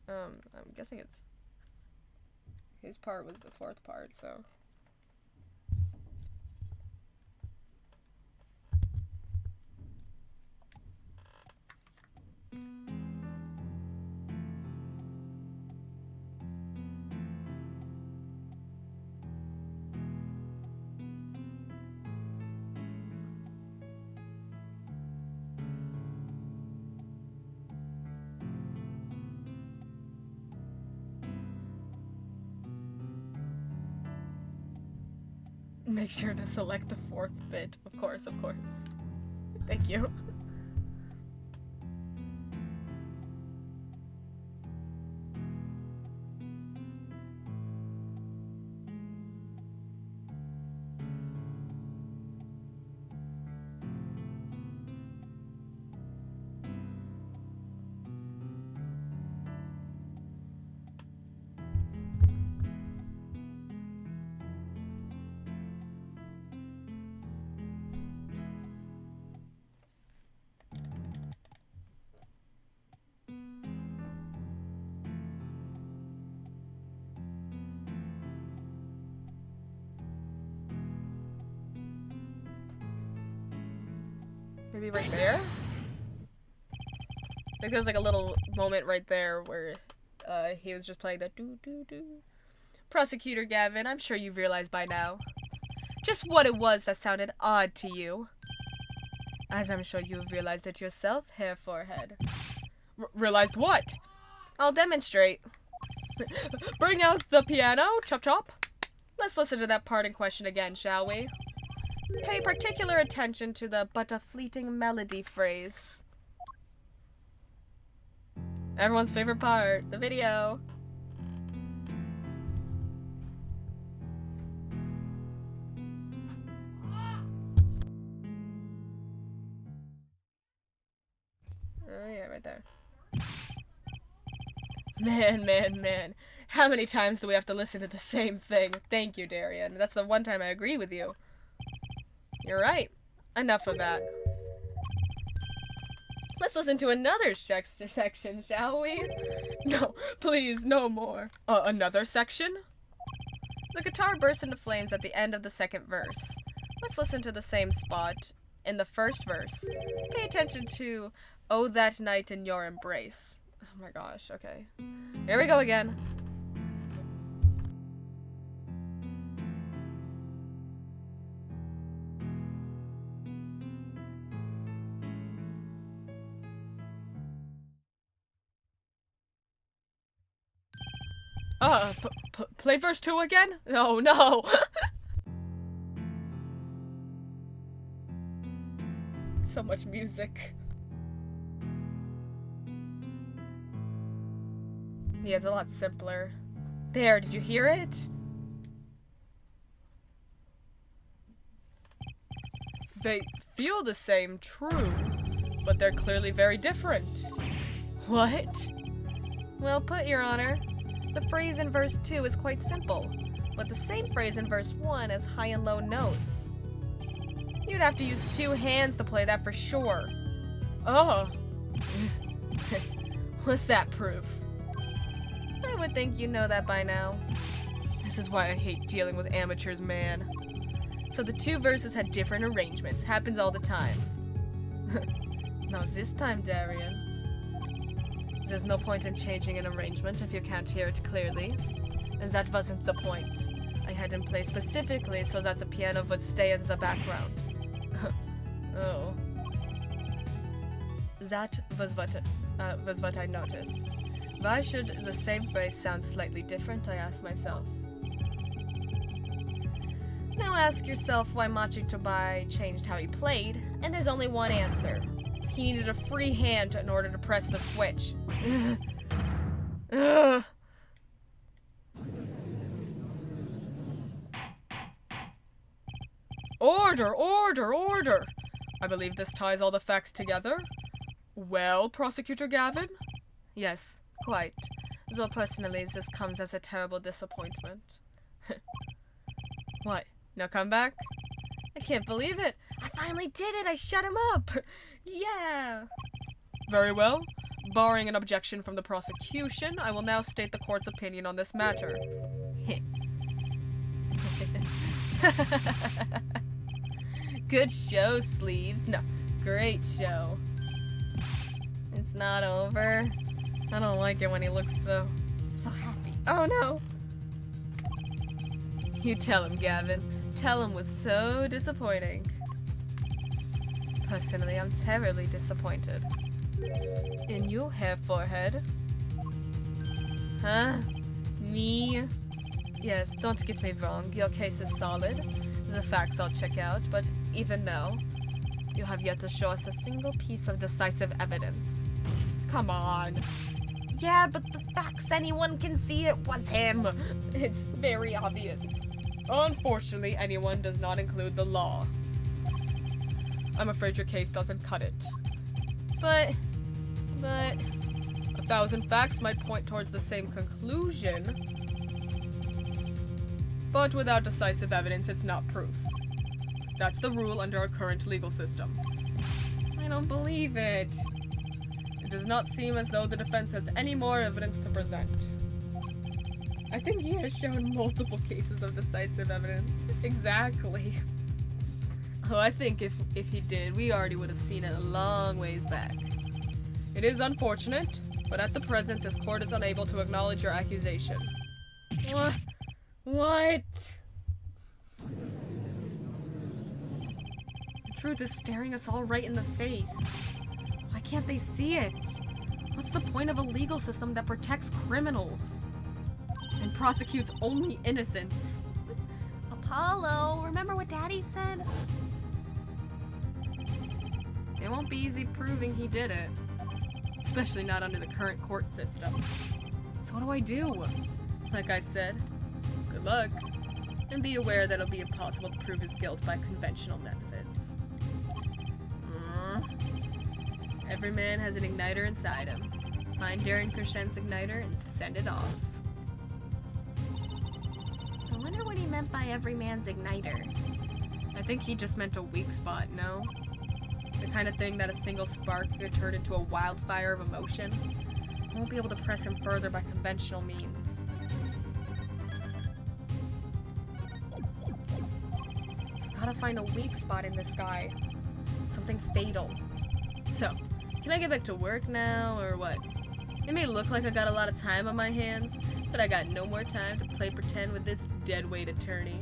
I'm guessing it's... His part was the fourth part, so... Make sure to select the fourth bit. Of course, of course. Thank you. Maybe right there? I think there was like a little moment right there where he was just playing that doo-doo-doo. Prosecutor Gavin, I'm sure you've realized by now just what it was that sounded odd to you. As I'm sure you've realized it yourself, Hair Forehead. Realized what? I'll demonstrate. Bring out the piano, Chop Chop. Let's listen to that part in question again, shall we? Pay particular attention to the "but a fleeting melody" phrase. Everyone's favorite part, the video. Oh yeah, right there. Man. How many times do we have to listen to the same thing? Thank you, Darian. That's the one time I agree with you. You're right. Enough of that. Let's listen to another section, shall we? No, please, no more. Another section? The guitar bursts into flames at the end of the second verse. Let's listen to the same spot in the first verse. Pay attention to "Oh, that night in your embrace." Oh my gosh, okay. Here we go again. Play verse 2 again? Oh, no! So much music. Yeah, it's a lot simpler. There, did you hear it? They feel the same, true, but they're clearly very different. What? Well put, Your Honor. The phrase in verse 2 is quite simple, but the same phrase in verse 1 has high and low notes. You'd have to use two hands to play that for sure. Oh. What's that proof? I would think you know that by now. This is why I hate dealing with amateurs, man. So the two verses had different arrangements. Happens all the time. Not this time, Darian. There's no point in changing an arrangement if you can't hear it clearly. And that wasn't the point. I had him play specifically so that the piano would stay in the background. Oh. That was what I noticed. Why should the same phrase sound slightly different, I asked myself. Now ask yourself why Machi Tobai changed how he played, and there's only one answer. He needed a free hand in order to press the switch. Order, order, order! I believe this ties all the facts together. Well, Prosecutor Gavin? Yes, quite. Though personally, this comes as a terrible disappointment. What? Now come back? I can't believe it! I finally did it! I shut him up! Yeah! Very well. Barring an objection from the prosecution, I will now state the court's opinion on this matter. Good show, Sleeves. No, great show. It's not over. I don't like it when he looks so happy. Oh no! You tell him, Gavin. Tell him what's so disappointing. Personally, I'm terribly disappointed. In you, hair forehead. Huh? Me? Yes, don't get me wrong. Your case is solid. The facts I'll check out, but even now, you have yet to show us a single piece of decisive evidence. Come on. Yeah, but the facts, anyone can see it was him. It's very obvious. Unfortunately, anyone does not include the law. I'm afraid your case doesn't cut it. But 1,000 facts might point towards the same conclusion. But without decisive evidence, it's not proof. That's the rule under our current legal system. I don't believe it. It does not seem as though the defense has any more evidence to present. I think he has shown multiple cases of decisive evidence. Exactly. Oh, I think if he did, we already would have seen it a long ways back. It is unfortunate, but at the present, this court is unable to acknowledge your accusation. What? The truth is staring us all right in the face. Why can't they see it? What's the point of a legal system that protects criminals and prosecutes only innocents? Apollo, remember what Daddy said? It won't be easy proving he did it. Especially not under the current court system. So what do I do? Like I said, good luck. And be aware that it'll be impossible to prove his guilt by conventional methods. Every man has an igniter inside him. Find Darren Krishen's igniter and send it off. I wonder what he meant by every man's igniter. I think he just meant a weak spot, no? The kind of thing that a single spark could turn into a wildfire of emotion. I won't be able to press him further by conventional means. I've gotta find a weak spot in this guy. Something fatal. So, can I get back to work now, or what? It may look like I got a lot of time on my hands, but I got no more time to play pretend with this deadweight attorney.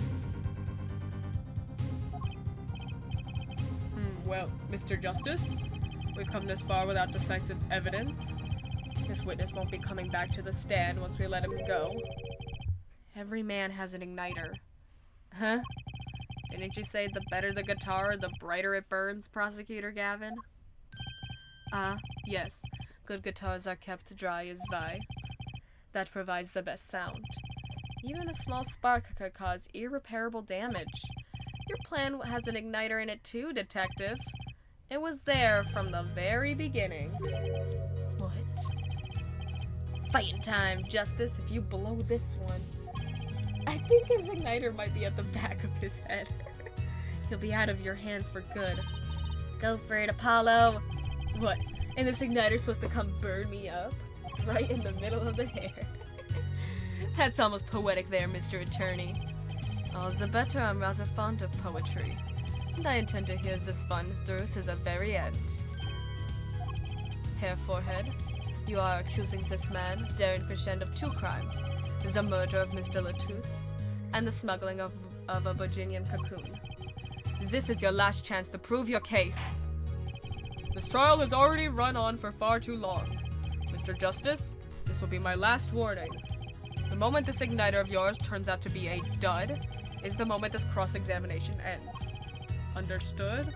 Well, Mr. Justice, we've come this far without decisive evidence. This witness won't be coming back to the stand once we let him go. Every man has an igniter. Huh? Didn't you say the better the guitar, the brighter it burns, Prosecutor Gavin? Yes. Good guitars are kept dry as Vi. That provides the best sound. Even a small spark could cause irreparable damage. Your plan has an igniter in it too, Detective. It was there from the very beginning. What? Fighting time, Justice, if you blow this one. I think his igniter might be at the back of his head. He'll be out of your hands for good. Go for it, Apollo. What? And this igniter's supposed to come burn me up? Right in the middle of the hair. That's almost poetic there, Mr. Attorney. All the better, I'm rather fond of poetry. And I intend to hear this fun through to the very end. Hair forehead, you are accusing this man, Darren Krishen, of 2 crimes. The murder of Mr. Latouche, and the smuggling of a Virginian cocoon. This is your last chance to prove your case. This trial has already run on for far too long. Mr. Justice, this will be my last warning. The moment this igniter of yours turns out to be a dud is the moment this cross-examination ends. Understood?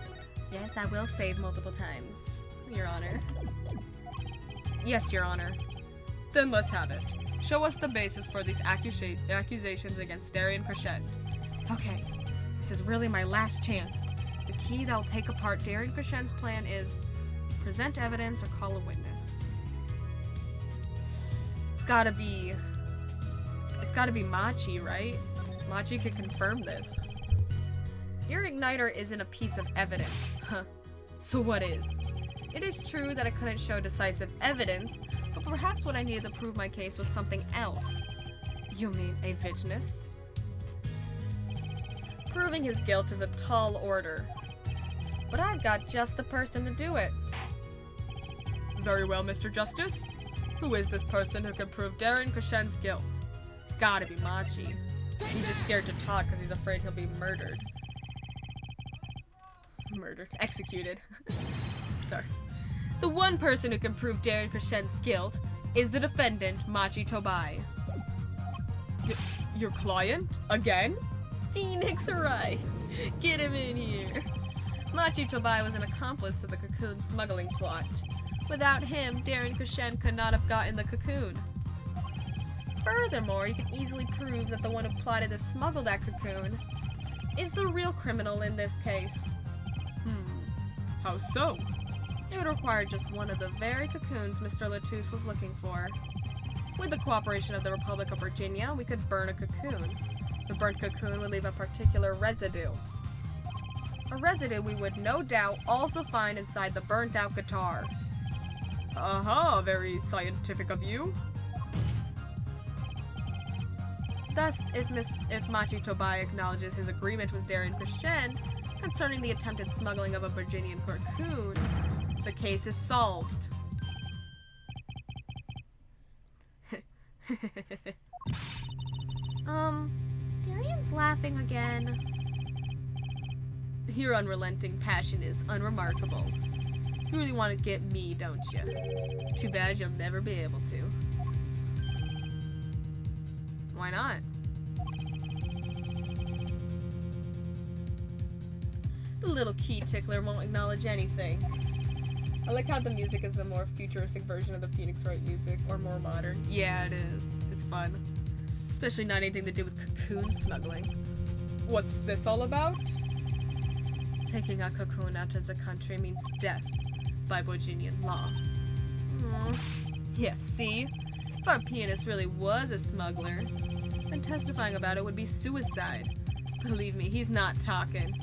Yes, I will save multiple times, Your Honor. Yes, Your Honor. Then let's have it. Show us the basis for these accusations against Darren Krishen. Okay, This is really my last chance. The key that'll take apart Darren Krishen's plan is present evidence or call a witness. It's gotta be Machi, right? Machi can confirm this. Your igniter isn't a piece of evidence. Huh. So what is? It is true that I couldn't show decisive evidence, but perhaps what I needed to prove my case was something else. You mean a witness? Proving his guilt is a tall order. But I've got just the person to do it. Very well, Mr. Justice. Who is this person who can prove Darren Krishen's guilt? It's gotta be Machi. He's just scared to talk because he's afraid he'll be murdered. Executed. Sorry. The one person who can prove Darren Krishen's guilt is the defendant, Machi Tobai. Your client? Again? Phoenix Wright. Get him in here. Machi Tobai was an accomplice to the cocoon smuggling plot. Without him, Darren Krishen could not have gotten the cocoon. Furthermore, you can easily prove that the one who plotted to smuggle that cocoon is the real criminal in this case. How so? It would require just one of the very cocoons Mr. Latouche was looking for. With the cooperation of the Republic of Virginia, we could burn a cocoon. The burnt cocoon would leave a particular residue. A residue we would no doubt also find inside the burnt-out guitar. Aha, very scientific of you. Thus, if Machi Tobai acknowledges his agreement with Darren Krishen concerning the attempted smuggling of a Virginian cocoon, the case is solved. Darian's laughing again. Your unrelenting passion is unremarkable. You really want to get me, don't you? Too bad you'll never be able to. Why not? The little key tickler won't acknowledge anything. I like how the music is a more futuristic version of the Phoenix Wright music, or more modern. Yeah, it is. It's fun. Especially not anything to do with cocoon smuggling. What's this all about? Taking a cocoon out of the country means death by Virginian law. Yeah, see? If our pianist really was a smuggler, then testifying about it would be suicide. Believe me, he's not talking.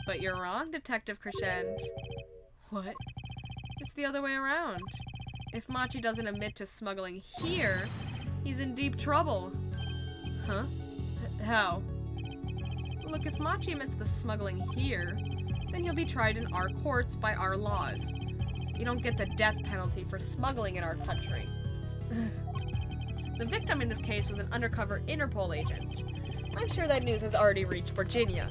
But you're wrong, Detective Krishen. What? It's the other way around. If Machi doesn't admit to smuggling here, he's in deep trouble. Huh? How? Look, if Machi admits the smuggling here, then he'll be tried in our courts by our laws. You don't get the death penalty for smuggling in our country. The victim in this case was an undercover Interpol agent. I'm sure that news has already reached Virginia,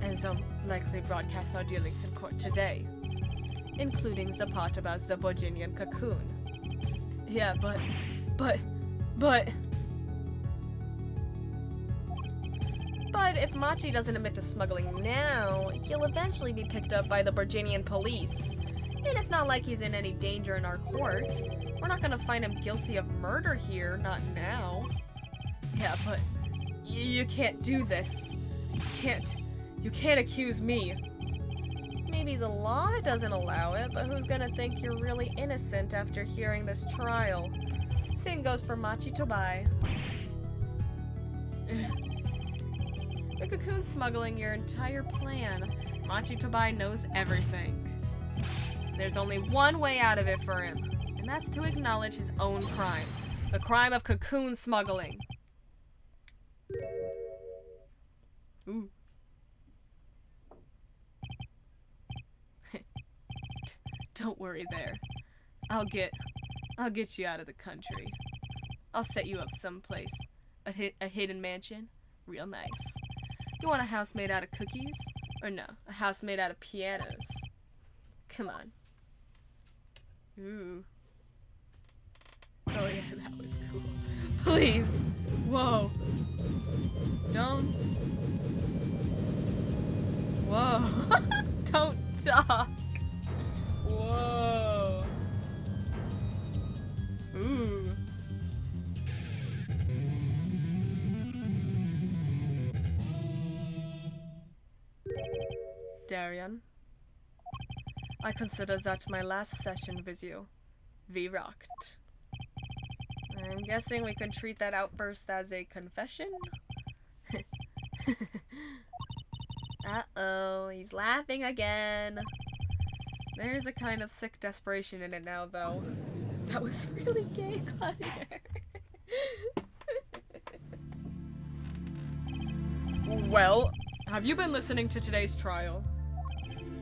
and they'll likely broadcast our dealings in court today, including the part about the Virginian cocoon. Yeah, but... But if Machi doesn't admit to smuggling now, he'll eventually be picked up by the Virginian police. And it's not like he's in any danger in our court. We're not gonna find him guilty of murder here, not now. Yeah, but you can't do this. You can't accuse me. Maybe the law doesn't allow it, but who's gonna think you're really innocent after hearing this trial? Same goes for Machi Tobai. The cocoon smuggling your entire plan. Machi Tobai knows everything. There's only one way out of it for him, and that's to acknowledge his own crime. The crime of cocoon smuggling. Ooh. Don't worry there. I'll get you out of the country. I'll set you up someplace. A hidden mansion. Real nice. You want a house made out of cookies? Or no, a house made out of pianos. Come on. Ooh. Oh yeah, that was cool. Please! Whoa. Don't. Whoa. Don't talk. Whoa. Ooh. Darian. I consider that my last session with you. We rocked. I'm guessing we can treat that outburst as a confession? Uh-oh, he's laughing again. There's a kind of sick desperation in it now, though. That was really gay, Claudia. Well, have you been listening to today's trial?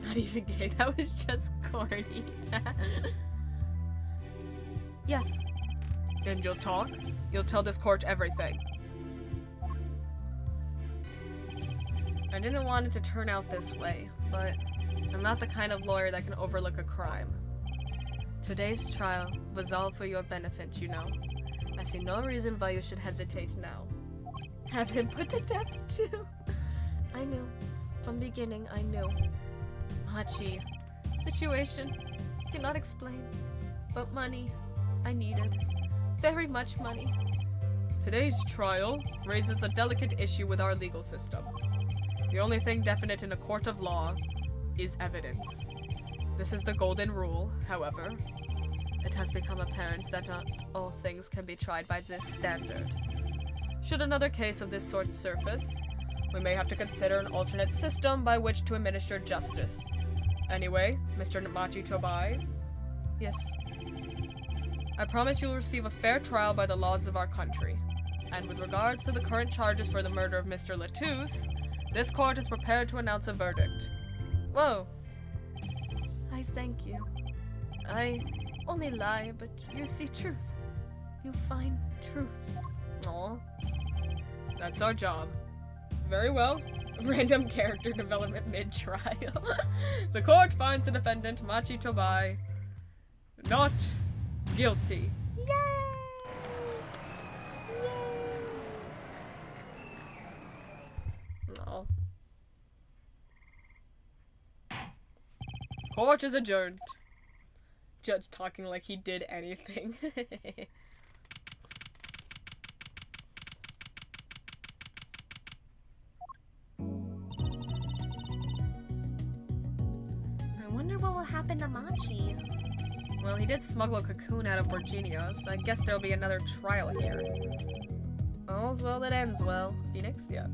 Not even gay, that was just corny. Yes. And you'll talk? You'll tell this court everything. I didn't want it to turn out this way, but I'm not the kind of lawyer that can overlook a crime. Today's trial was all for your benefit, you know. I see no reason why you should hesitate now. Have him put to death, too. I knew. From beginning, I knew. Hachi. Situation. Cannot explain. But money. I needed. Very much money. Today's trial raises a delicate issue with our legal system. The only thing definite in a court of law is evidence. This is the golden rule, however. It has become apparent that not all things can be tried by this standard. Should another case of this sort surface, we may have to consider an alternate system by which to administer justice. Anyway, Mr. Namachi Tobai. Yes. I promise you will receive a fair trial by the laws of our country. And with regards to the current charges for the murder of Mr. Latouche, this court is prepared to announce a verdict. Whoa. I thank you. I only lie, but you see truth. You find truth. Aw. That's our job. Very well. Random character development mid-trial. The court finds the defendant, Machi Tobai, not guilty. Yay! Aw. Court is adjourned. Judge talking like he did anything. I wonder what will happen to Machi. Well, he did smuggle a cocoon out of Virginia, so I guess there'll be another trial here. All's well that ends well. Phoenix? Yeah.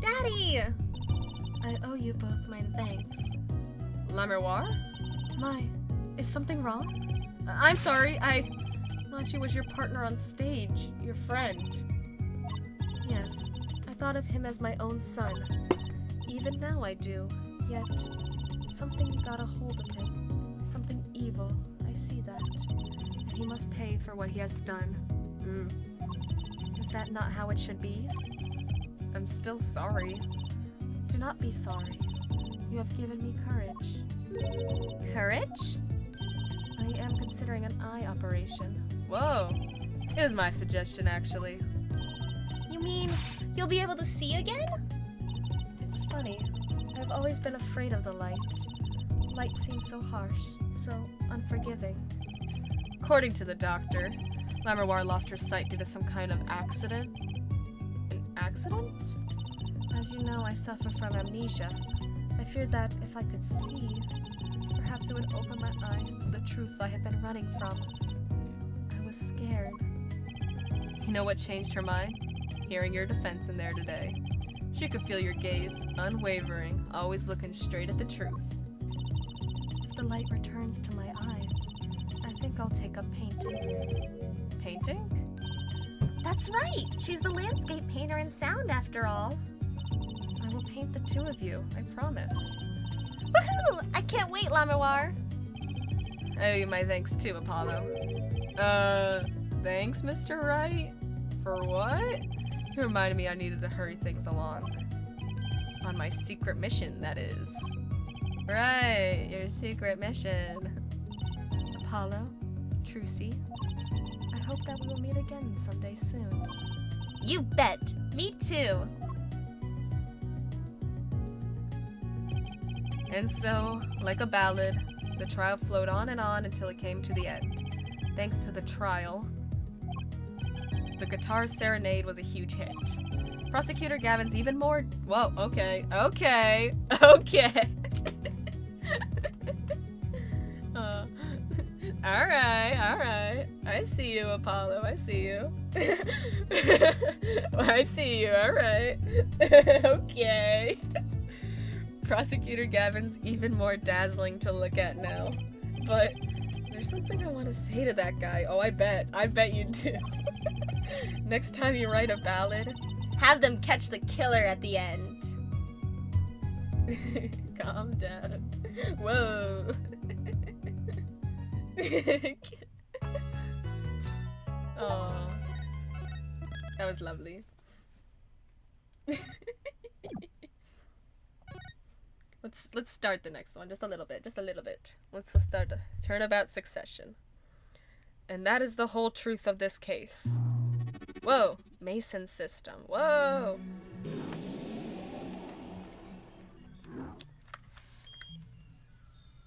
Daddy! I owe you both my thanks. La Miroir? Is something wrong? I'm sorry, Machi was your partner on stage, your friend. Yes, I thought of him as my own son. Even now I do, yet something got a hold of him. Something evil, I see that. And he must pay for what he has done. Is that not how it should be? I'm still sorry. Do not be sorry. You have given me courage. Courage? I am considering an eye operation. Whoa. It was my suggestion, actually. You mean you'll be able to see again? It's funny. I've always been afraid of the light. Light seems so harsh, so unforgiving. According to the doctor, La Miroir lost her sight due to some kind of accident. An accident? As you know, I suffer from amnesia. I feared that if I could see, perhaps it would open my eyes to the truth I had been running from. I was scared. You know what changed her mind? Hearing your defense in there today. She could feel your gaze, unwavering, always looking straight at the truth. If the light returns to my eyes, I think I'll take up painting. Painting? That's right! She's the landscape painter in sound, after all. I will paint the two of you, I promise. Woohoo! I can't wait, La Miroir. Hey, my thanks too, Apollo. Thanks, Mr. Wright? For what? You reminded me I needed to hurry things along. On my secret mission, that is. Right, your secret mission. Apollo, Trucy, I hope that we will meet again someday soon. You bet! Me too! And so, like a ballad, the trial flowed on and on until it came to the end. Thanks to the trial, the guitar serenade was a huge hit. Prosecutor Gavin's even more... Whoa, okay. Okay. Okay. Alright. I see you, Apollo. I see you. I see you. Alright. Okay. Prosecutor Gavin's even more dazzling to look at now. But there's something I want to say to that guy. Oh, I bet you do. Next time you write a ballad, have them catch the killer at the end. Calm down. Whoa. Oh, that was lovely. Let's start the next one just a little bit. Let's start Turnabout Succession. And that is the whole truth of this case. Whoa, Mason system. Whoa.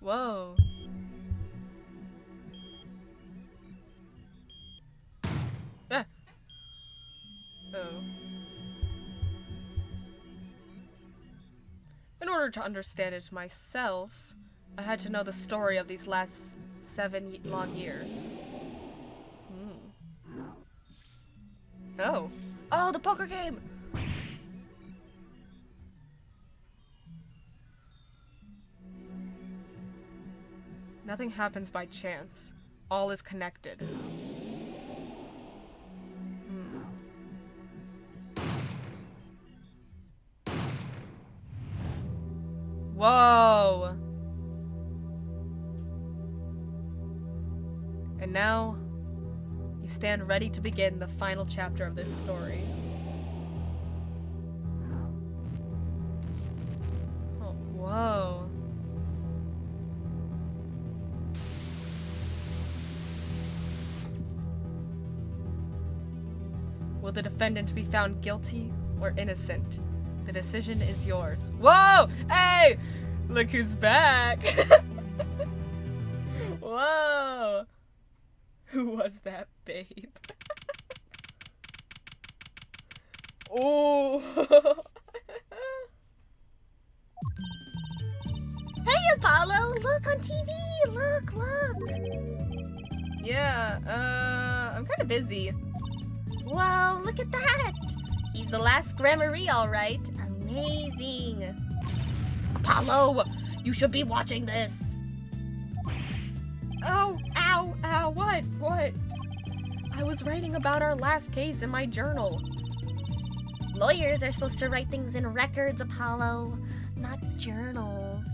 Whoa. Ah. Oh. In order to understand it myself, I had to know the story of these last 7 long years. Oh. Oh, the poker game! Nothing happens by chance. All is connected. Whoa! And now, you stand ready to begin the final chapter of this story. Oh, whoa. Will the defendant be found guilty or innocent? The decision is yours. Whoa! Hey! Look who's back! Whoa! Who was that, babe? Oh! Hey, Apollo! Look on TV! Look! Yeah, I'm kinda busy. Wow, look at that! He's the last Gramarye, alright. Amazing! Apollo! You should be watching this! Oh, ow, what? I was writing about our last case in my journal. Lawyers are supposed to write things in records, Apollo, not journals.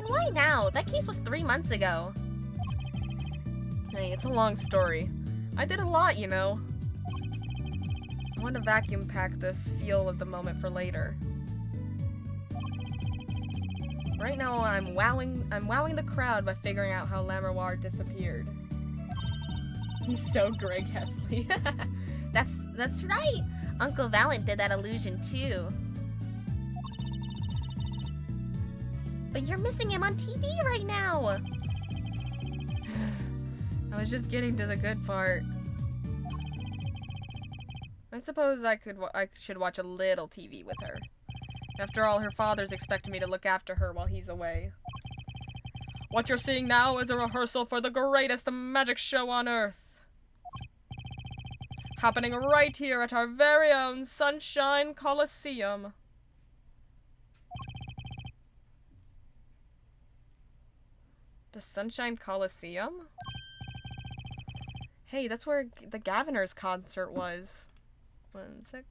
Why now? That case was 3 months ago. Hey, it's a long story. I did a lot, you know. I want to vacuum pack the feel of the moment for later. Right now, I'm wowing the crowd by figuring out how Lammerwar disappeared. He's so Greg Heffley. That's right. Uncle Valent did that illusion too. But you're missing him on TV right now. I was just getting to the good part. I suppose I should watch a little TV with her. After all, her father's expecting me to look after her while he's away. What you're seeing now is a rehearsal for the greatest magic show on Earth. Happening right here at our very own Sunshine Coliseum. The Sunshine Coliseum? Hey, that's where the Gaviners concert was. One sec.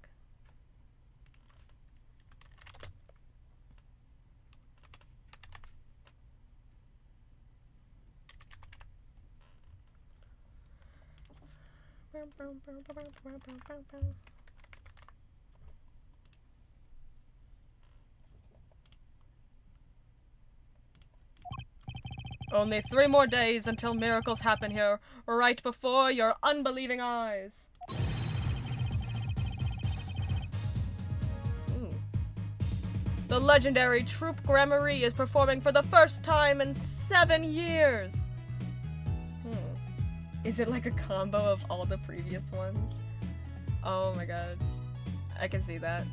Only 3 more days until miracles happen here, right before your unbelieving eyes. The legendary troupe Gramarye is performing for the first time in 7 years. Is it like a combo of all the previous ones? Oh my god. I can see that.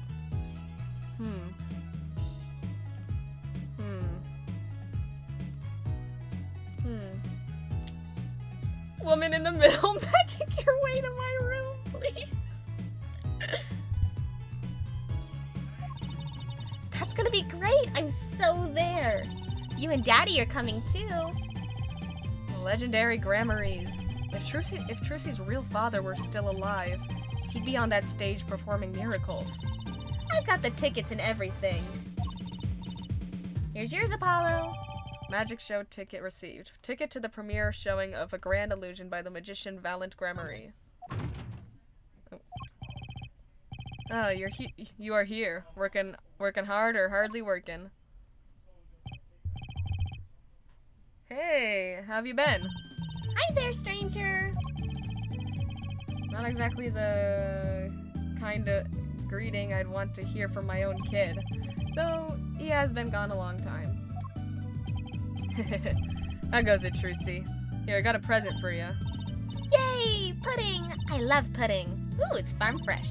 Woman in the middle, magic your way to my room, please. That's gonna be great. I'm so there. You and Daddy are coming too. Legendary Gramarys. If Trucy's real father were still alive, he'd be on that stage performing miracles. I've got the tickets and everything. Here's yours, Apollo. Magic show ticket received. Ticket to the premiere showing of A Grand Illusion by the magician Valiant Grammarye. Oh, you are here. Working hard or hardly working? Hey, how have you been? Hi there, stranger. Not exactly the kind of greeting I'd want to hear from my own kid, though he has been gone a long time. How goes it, Trucy? Here, I got a present for you. Yay, pudding! I love pudding. Ooh, it's farm fresh.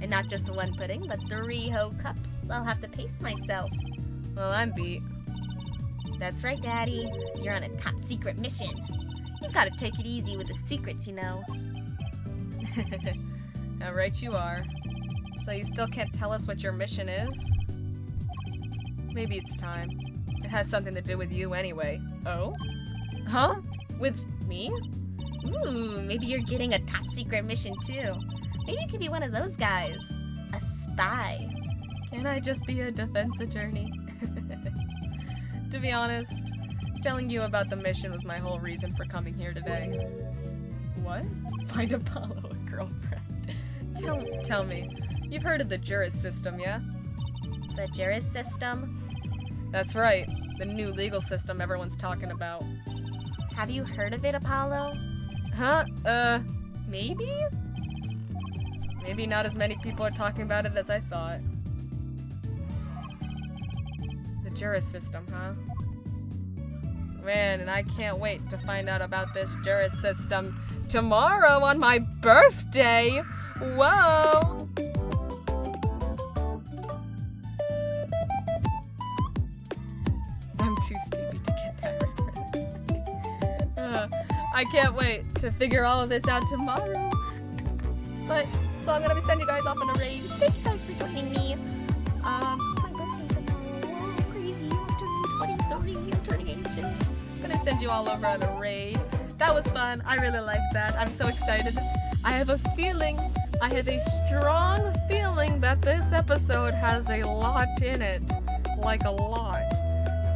And not just the one pudding, but 3 whole cups. I'll have to pace myself. Well, I'm beat. That's right, Daddy. You're on a top secret mission. You've got to take it easy with the secrets, you know. Now, right you are. So you still can't tell us what your mission is? Maybe it's time. It has something to do with you anyway. Oh? Huh? With me? Ooh, maybe you're getting a top secret mission too. Maybe you could be one of those guys. A spy. Can I just be a defense attorney? To be honest, telling you about the mission was my whole reason for coming here today. What? Find Apollo a girlfriend. Tell me, you've heard of the Juris system, yeah? The Juris system? That's right, the new legal system everyone's talking about. Have you heard of it, Apollo? Huh? Maybe? Maybe not as many people are talking about it as I thought. The Juris system, huh? Man, and I can't wait to find out about this Juris system tomorrow on my birthday! Whoa! I'm too sleepy to get that reference. I can't wait to figure all of this out tomorrow. But, so I'm gonna be sending you guys off on a raid. Thank you guys for joining me. It's my birthday tomorrow. Whoa, crazy. I'm turning 23. I'm turning ancient. I'm gonna send you all over on a raid. That was fun. I really liked that. I'm so excited. I have a strong feeling that this episode has a lot in it. Like a lot.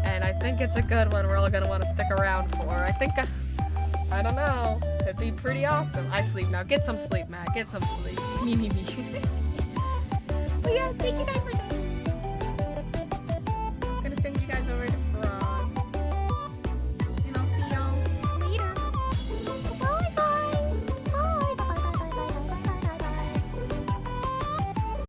And I think it's a good one we're all gonna want to stick around for. I don't know. It'd be pretty awesome. I sleep now. Get some sleep, Matt. Get some sleep. Me. But yeah, thank you guys for joining